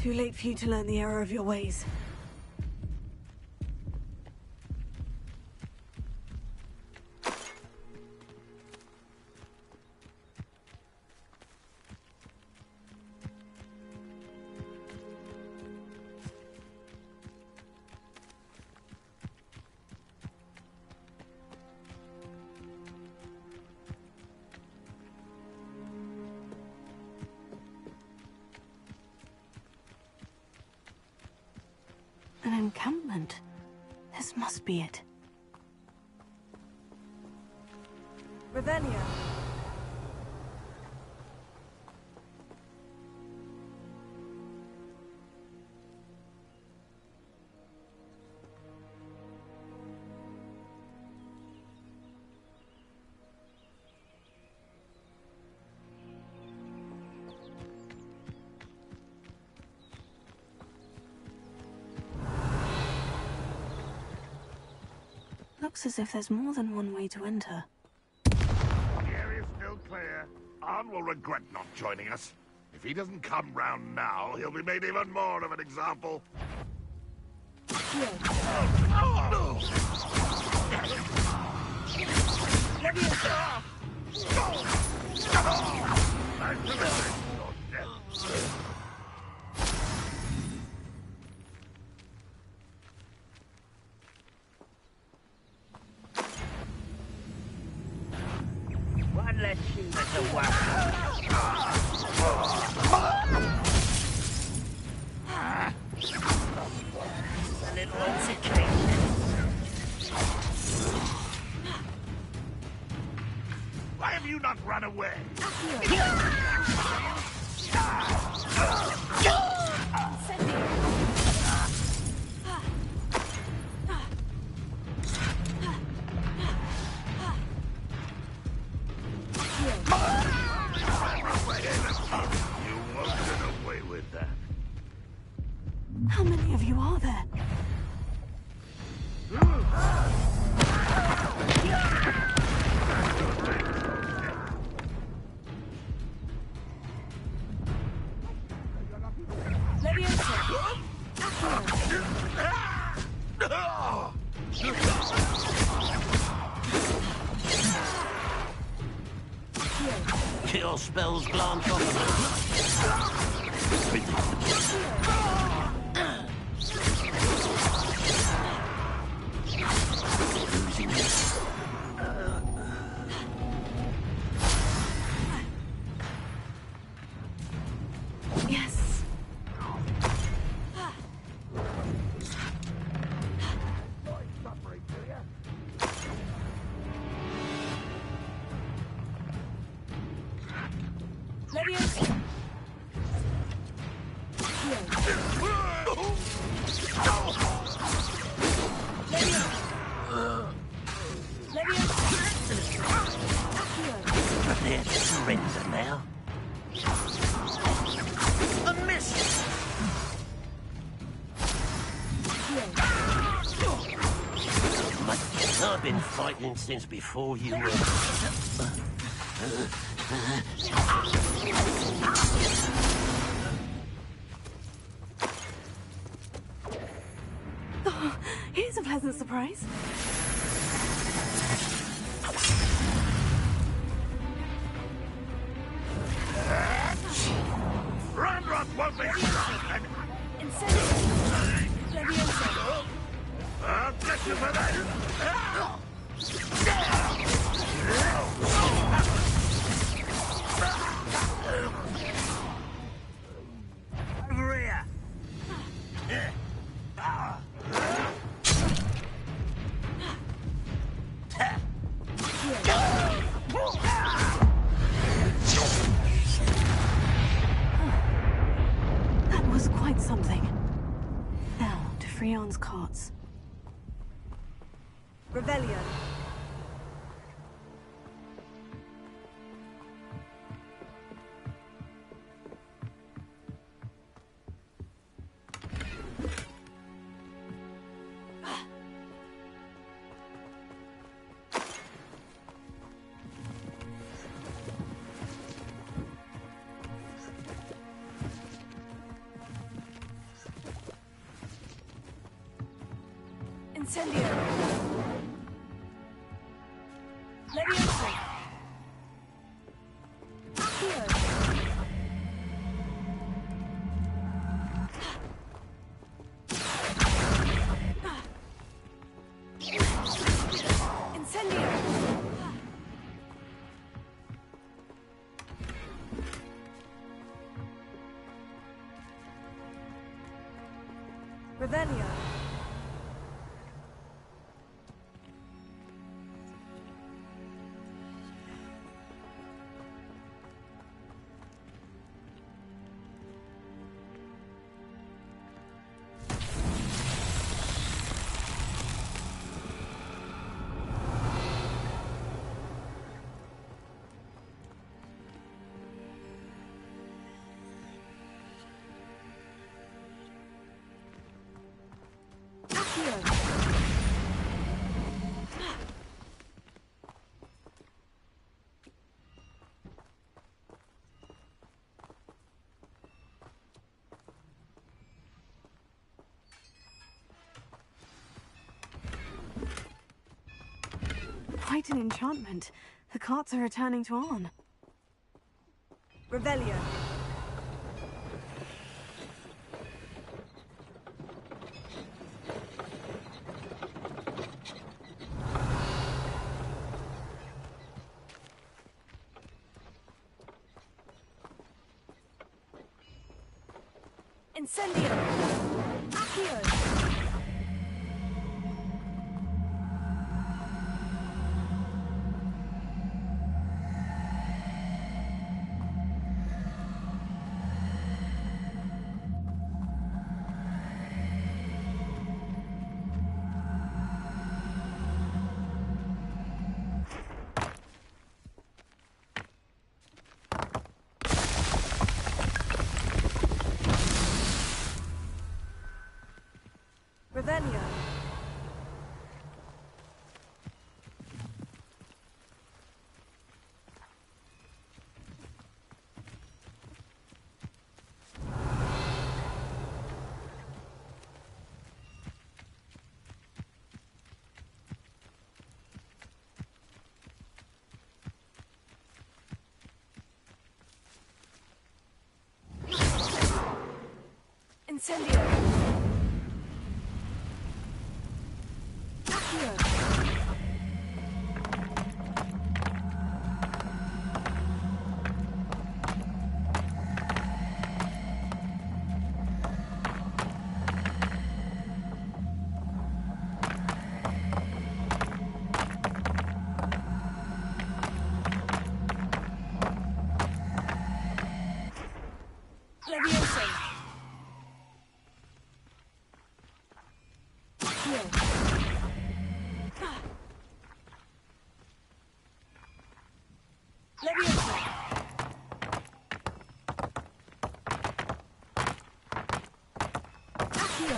Too late for you to learn the error of your ways. An encampment. This must be it. Revelio. Looks as if there's more than one way to enter. The area's still clear. Arn will regret not joining us. If he doesn't come round now, he'll be made even more of an example. One less human to work. A little insecure. Why have you not run away? How many of you are there? Your spells glance off. Yes. I've been fighting since before you were... Oh, here's a pleasant surprise. Ranroth won't be strong. I'll get you for that. Over here. That was quite something. Now, to Freon's carts. Revelio. Incendio. Levioso. Accio. Incendio. Revelio. Quite an enchantment. The carts are returning to Arn. Revelio. Incendio. Accio. Revelio. Incendio. Levioso. Levioso. Accio.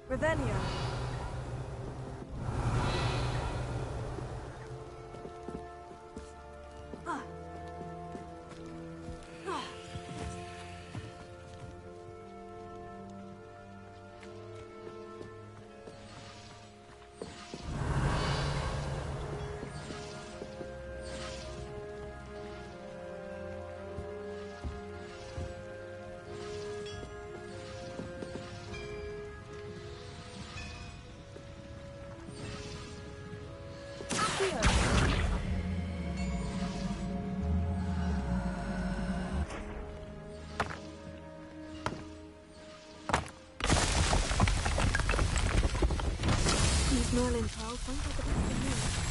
Revelio. These Merlin tiles sound like the best of me.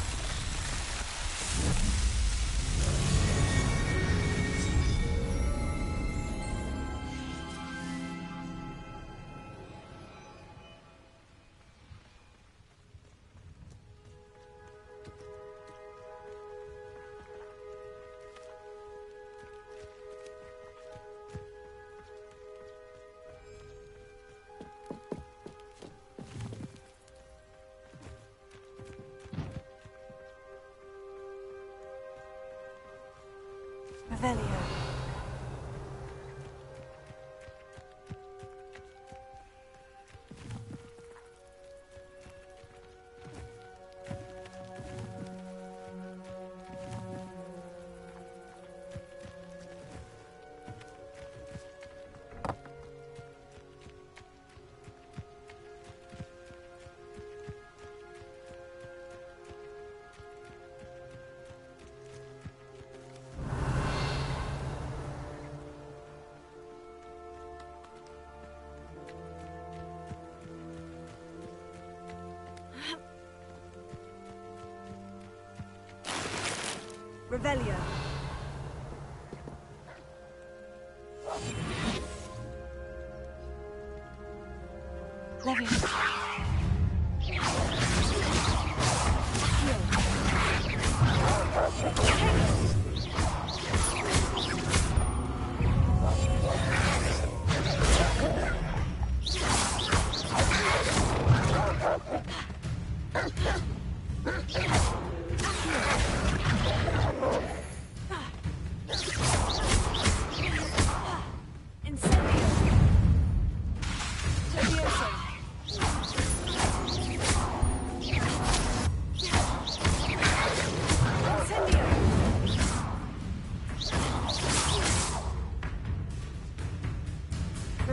Revelio. Revelio. Levio.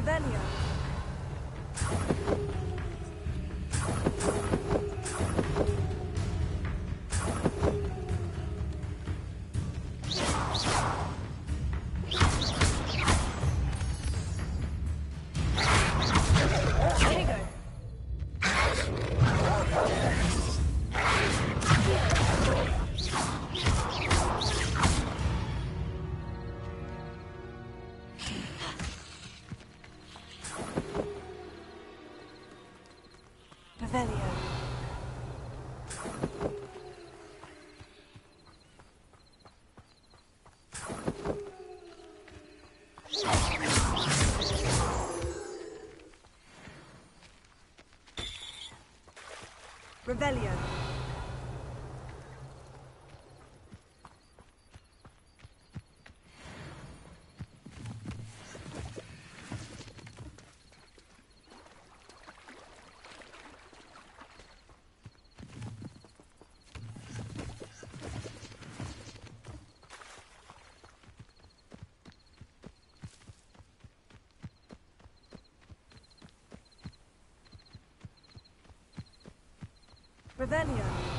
Revelio. Revelio. Revelio.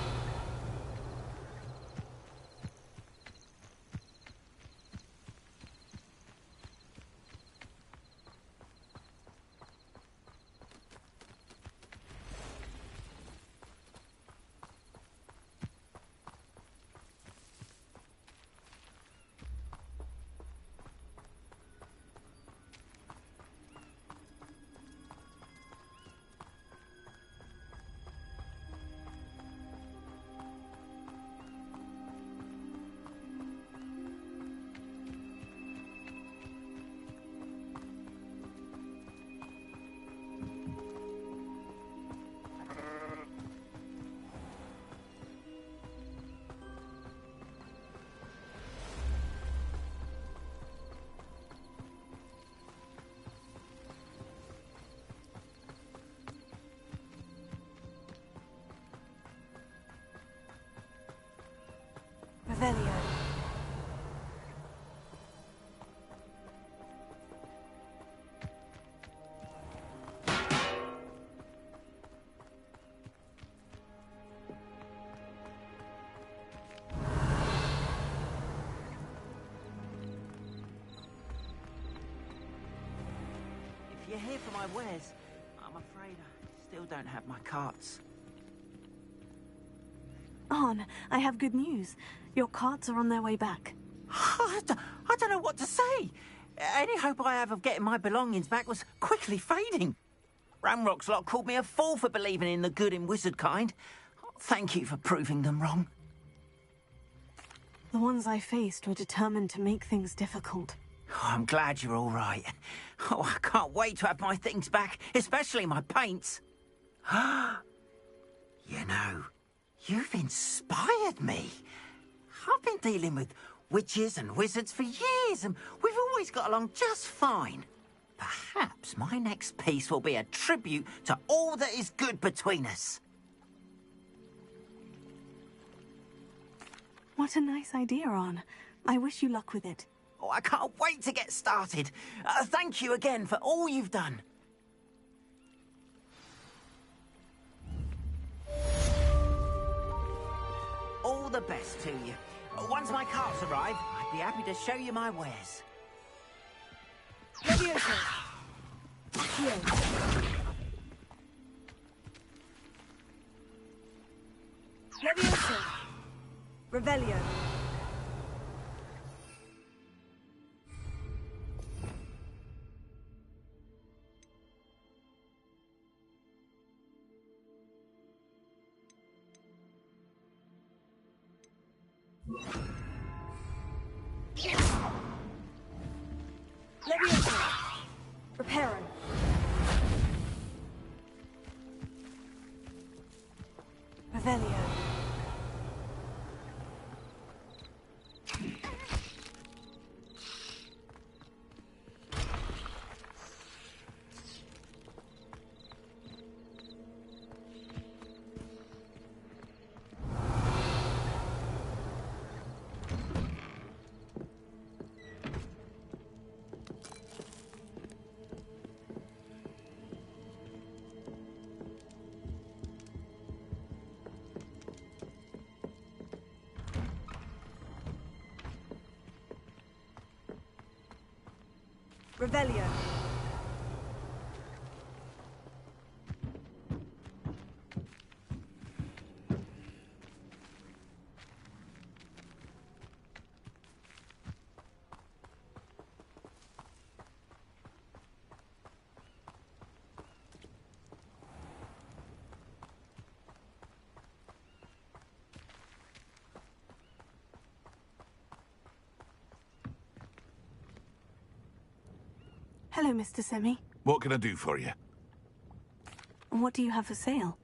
Revelio. If you're here for my wares, I'm afraid I still don't have my carts. Arn, I have good news. Your carts are on their way back. I don't know what to say. Any hope I have of getting my belongings back was quickly fading. Ramrock's lot called me a fool for believing in the good in wizard kind. Thank you for proving them wrong. The ones I faced were determined to make things difficult. Oh, I'm glad you're all right. Oh, I can't wait to have my things back, especially my paints. You know, you've inspired me. I've been dealing with witches and wizards for years, and we've always got along just fine. Perhaps my next piece will be a tribute to all that is good between us. What a nice idea, Arn. I wish you luck with it. Oh, I can't wait to get started. Thank you again for all you've done. All the best to you. Once my carts arrive, I'd be happy to show you my wares. Leviosa. Accio. Leviosa. Revelio. Leviosa. Reparo. Revelio. Revelio. Hello, Mr. Semi. What can I do for you? What do you have for sale?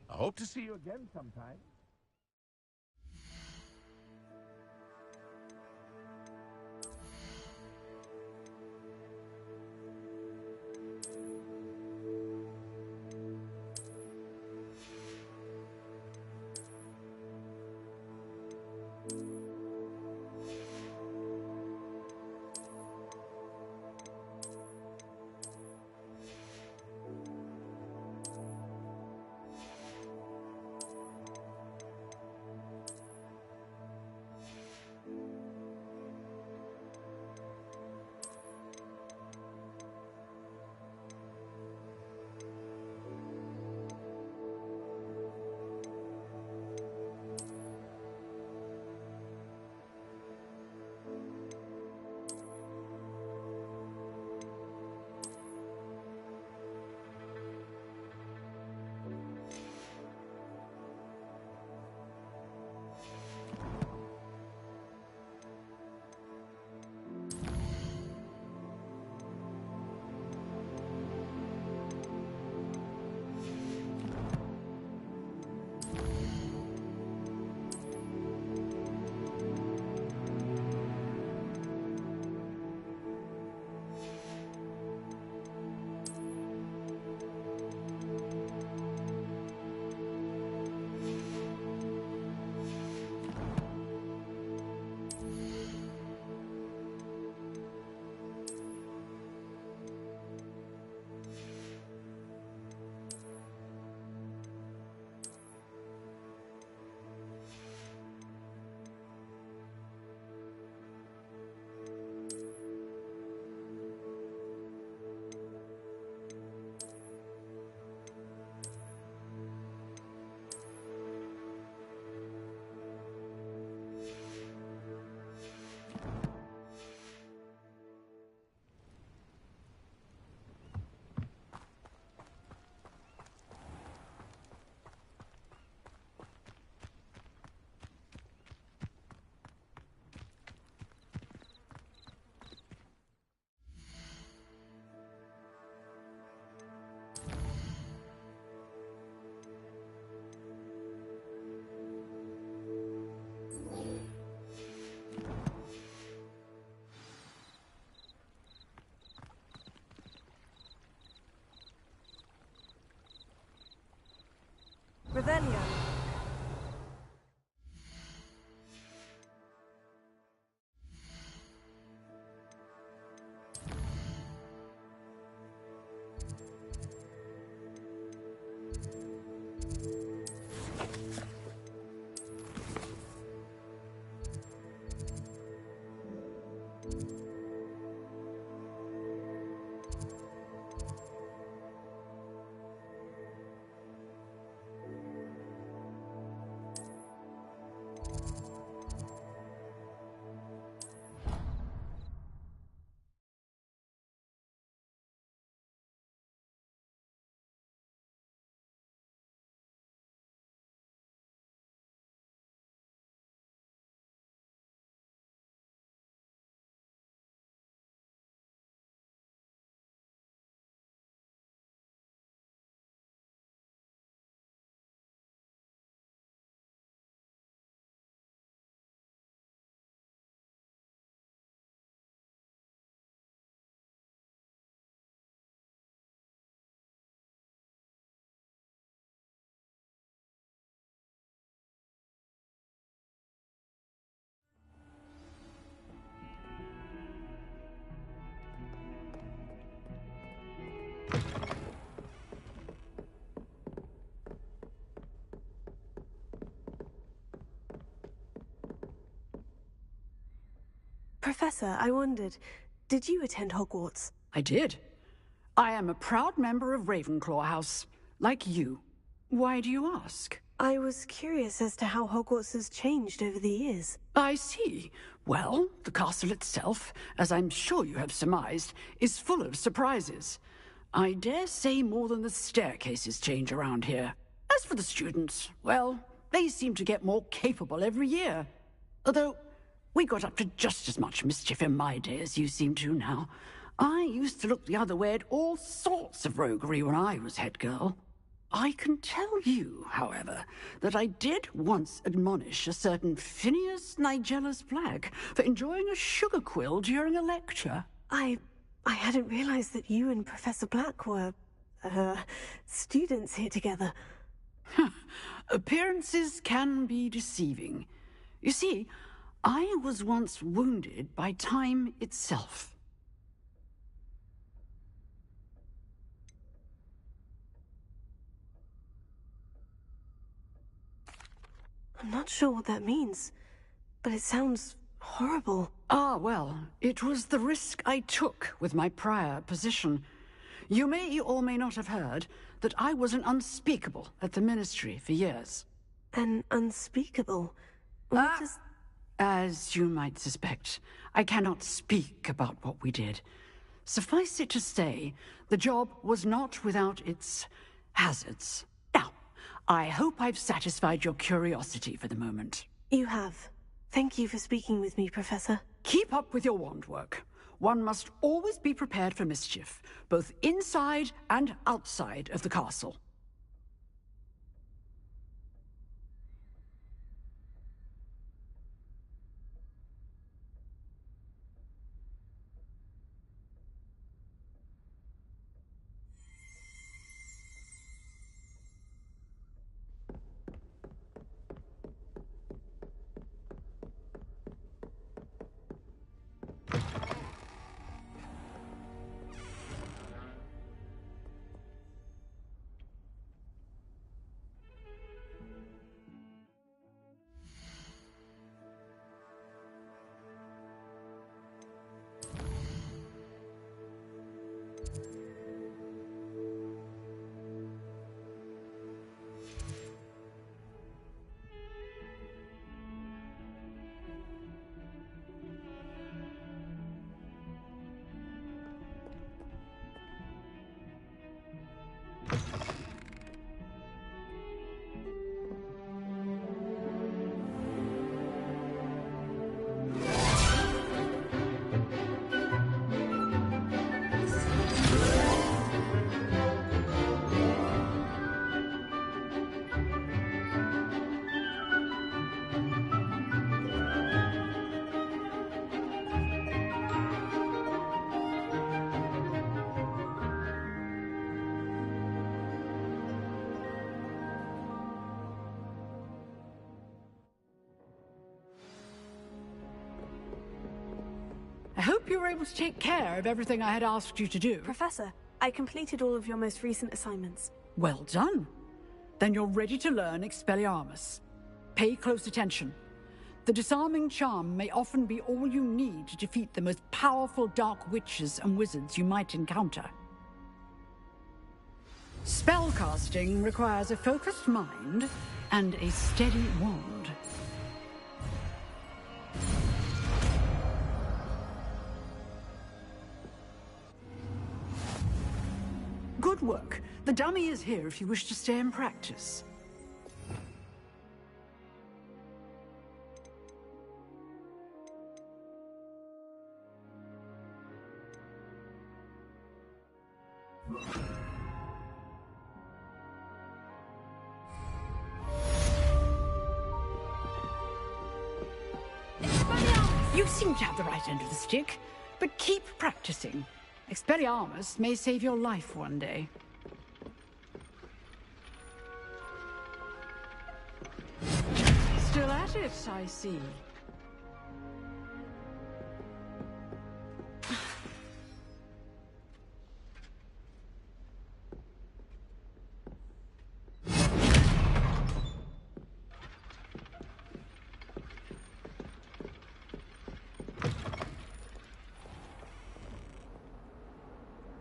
I hope to see you again sometime. Revelio. Professor, I wondered, did you attend Hogwarts? I did. I am a proud member of Ravenclaw House, like you. Why do you ask? I was curious as to how Hogwarts has changed over the years. I see. Well, the castle itself, as I'm sure you have surmised, is full of surprises. I dare say more than the staircases change around here. As for the students, well, they seem to get more capable every year. Although, we got up to just as much mischief in my day as you seem to now. I used to look the other way at all sorts of roguery when I was head girl. I can tell you, however, that I did once admonish a certain Phineas Nigellus Black for enjoying a sugar quill during a lecture. I hadn't realized that you and Professor Black were, students here together. Appearances can be deceiving. You see, I was once wounded by time itself. I'm not sure what that means, but it sounds horrible. Ah, well, it was the risk I took with my prior position. You may or may not have heard that I was an unspeakable at the Ministry for years. An unspeakable? What does... As you might suspect, I cannot speak about what we did. Suffice it to say, the job was not without its hazards. Now, I hope I've satisfied your curiosity for the moment. You have. Thank you for speaking with me, Professor. Keep up with your wand work. One must always be prepared for mischief, both inside and outside of the castle. hope you were able to take care of everything I had asked you to do. Professor, I completed all of your most recent assignments. Well done. Then you're ready to learn Expelliarmus. Pay close attention. The disarming charm may often be all you need to defeat the most powerful dark witches and wizards you might encounter. Spellcasting requires a focused mind and a steady wand. Good work. The dummy is here if you wish to stay and practice. You seem to have the right end of the stick, but keep practicing. Expelliarmus may save your life one day. Still at it, I see.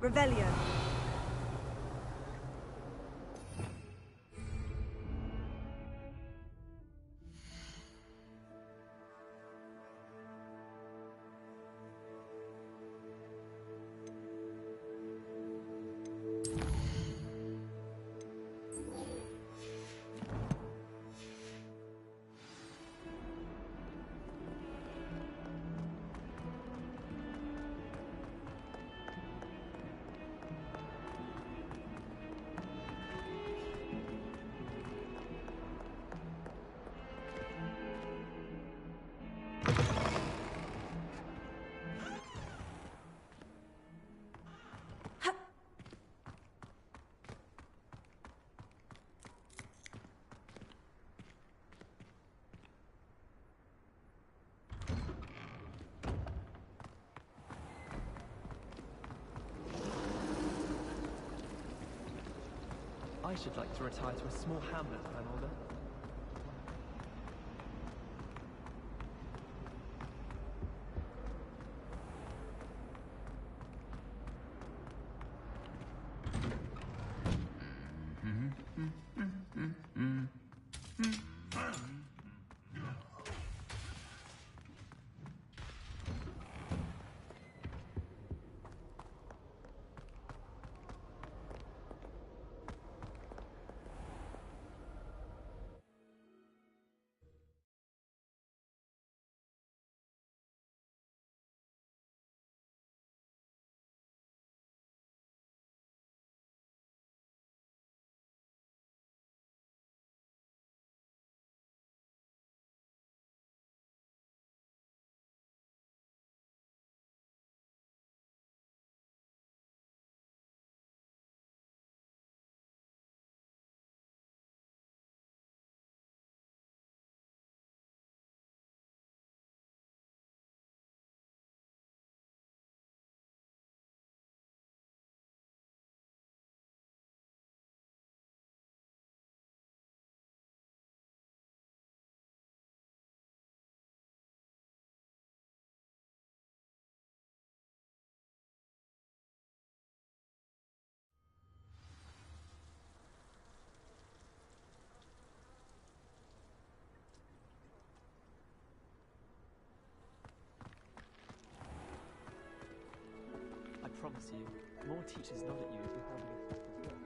Revelio. I should like to retire to a small hamlet when I'm older. I promise you, more teachers nod at you if you're having a crack as well.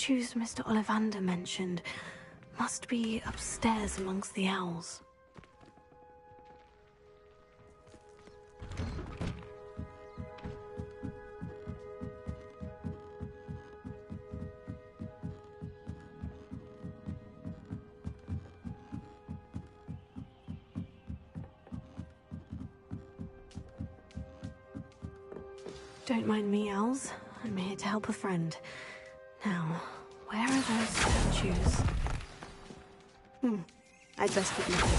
statues Mr. Ollivander mentioned must be upstairs amongst the owls. Don't mind me, owls. I'm here to help a friend. Now, where are those statues? I'd best keep looking.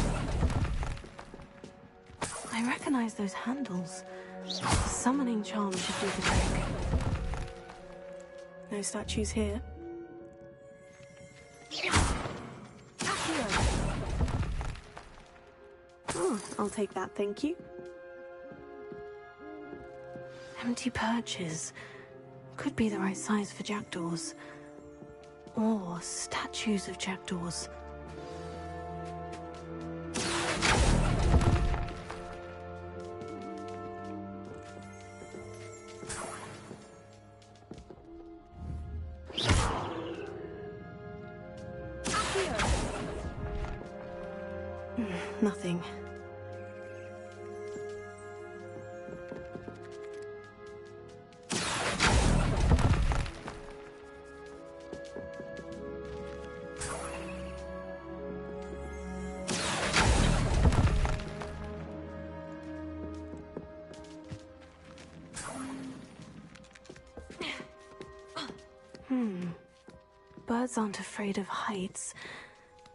I recognize those handles. Summoning charm should do the trick. No statues here. Oh, I'll take that, thank you. Empty perches. Could be the right size for jackdaws. Or statues of jackdaws. Nothing. Birds aren't afraid of heights.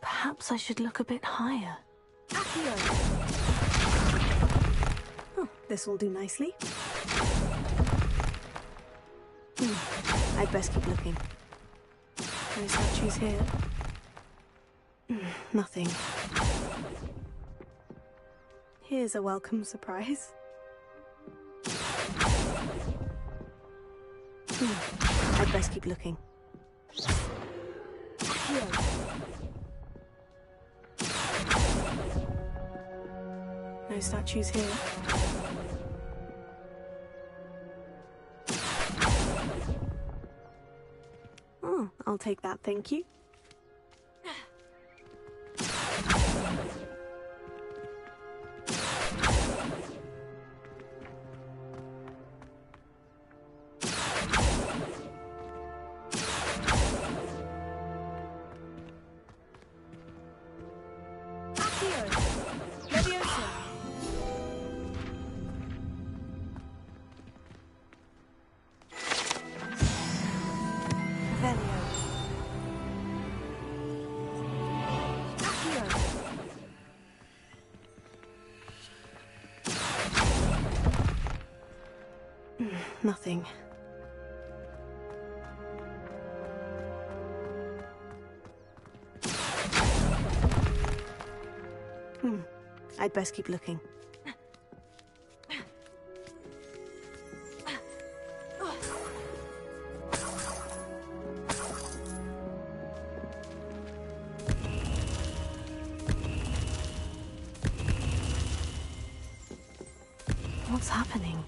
Perhaps I should look a bit higher. Oh, this will do nicely. I'd best keep looking. No statues here. Nothing. Here's a welcome surprise. I'd best keep looking. No statues here. Oh, I'll take that, thank you. Nothing. I'd best keep looking. What's happening?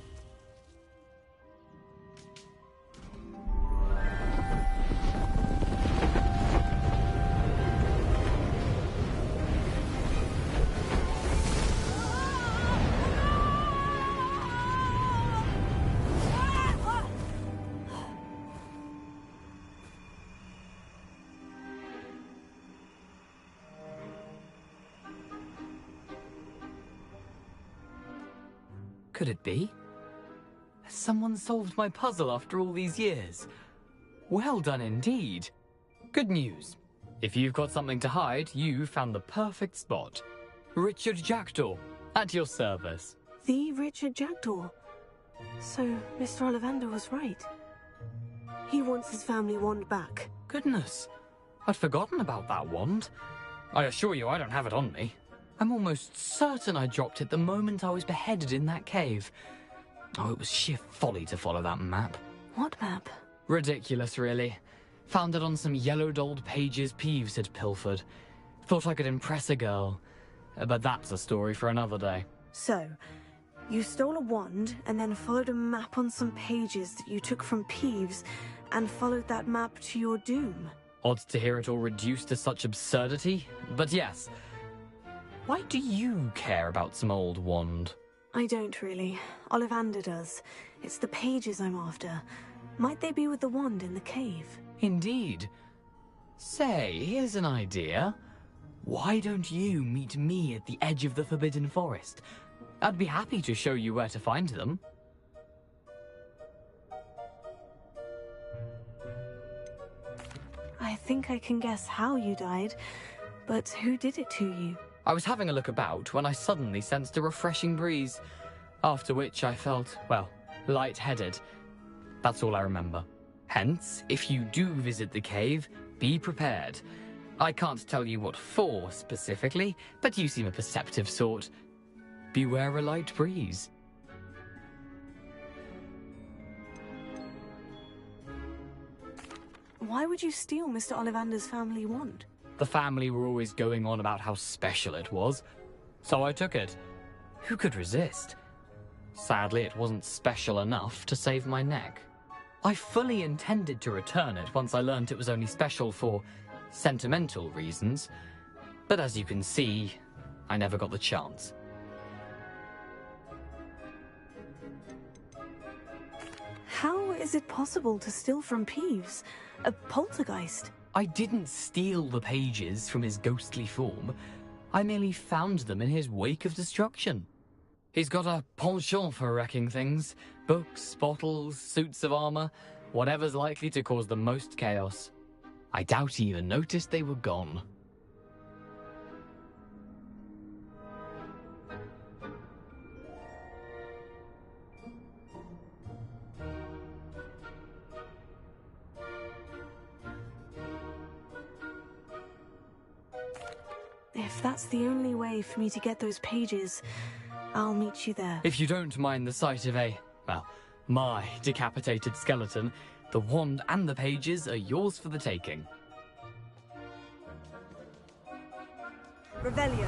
Could it be? Has someone solved my puzzle after all these years? Well done indeed. Good news. If you've got something to hide, you found the perfect spot. Richard Jackdaw, at your service. The Richard Jackdaw. So, Mr. Ollivander was right. He wants his family wand back. Goodness, I'd forgotten about that wand. I assure you I don't have it on me. I'm almost certain I dropped it the moment I was beheaded in that cave. Oh, it was sheer folly to follow that map. What map? Ridiculous, really. Found it on some yellowed old pages Peeves had pilfered. Thought I could impress a girl. But that's a story for another day. So, you stole a wand and then followed a map on some pages that you took from Peeves and followed that map to your doom. Odd to hear it all reduced to such absurdity, but yes. Why do you care about some old wand? I don't really. Ollivander does. It's the pages I'm after. Might they be with the wand in the cave? Indeed. Say, here's an idea. Why don't you meet me at the edge of the Forbidden Forest? I'd be happy to show you where to find them. I think I can guess how you died, but who did it to you? I was having a look about when I suddenly sensed a refreshing breeze, after which I felt, well, lightheaded. That's all I remember. Hence, if you do visit the cave, be prepared. I can't tell you what for specifically, but you seem a perceptive sort. Beware a light breeze. Why would you steal Mr. Ollivander's family wand? The family were always going on about how special it was, so I took it. Who could resist? Sadly, it wasn't special enough to save my neck. I fully intended to return it once I learned it was only special for sentimental reasons, but as you can see, I never got the chance. How is it possible to steal from Peeves? A poltergeist? I didn't steal the pages from his ghostly form. I merely found them in his wake of destruction. He's got a penchant for wrecking things. Books, bottles, suits of armor, whatever's likely to cause the most chaos. I doubt he even noticed they were gone. If that's the only way for me to get those pages, I'll meet you there. If you don't mind the sight of my decapitated skeleton, the wand and the pages are yours for the taking. Revelio.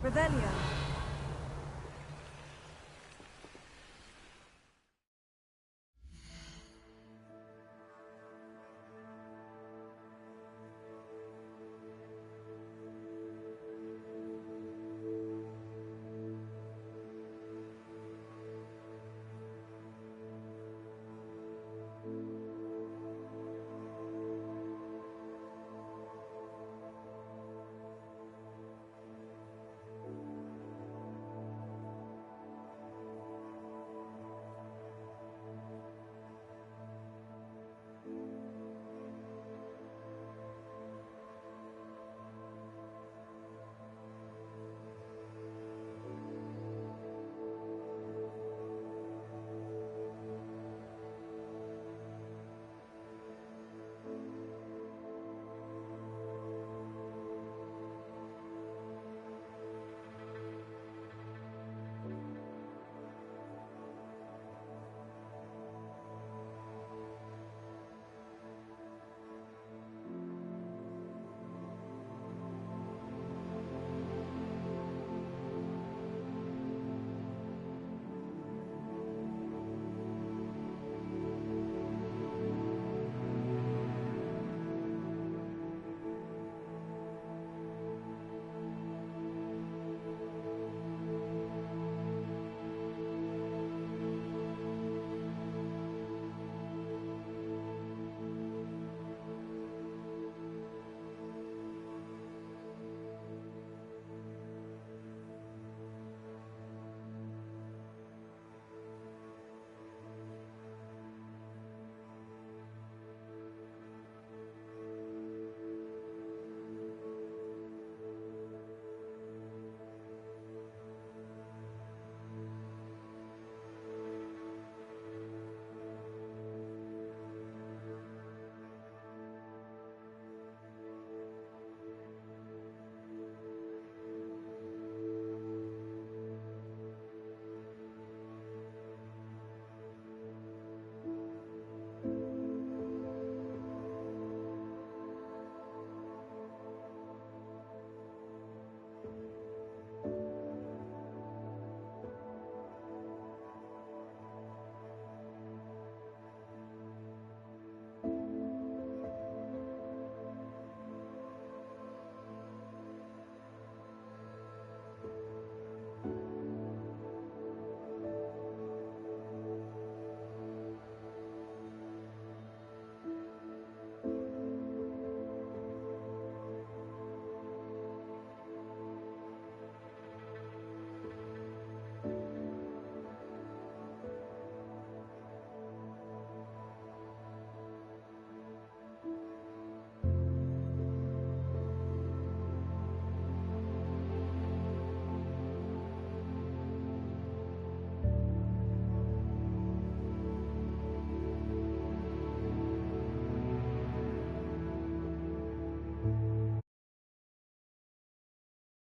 Revelio.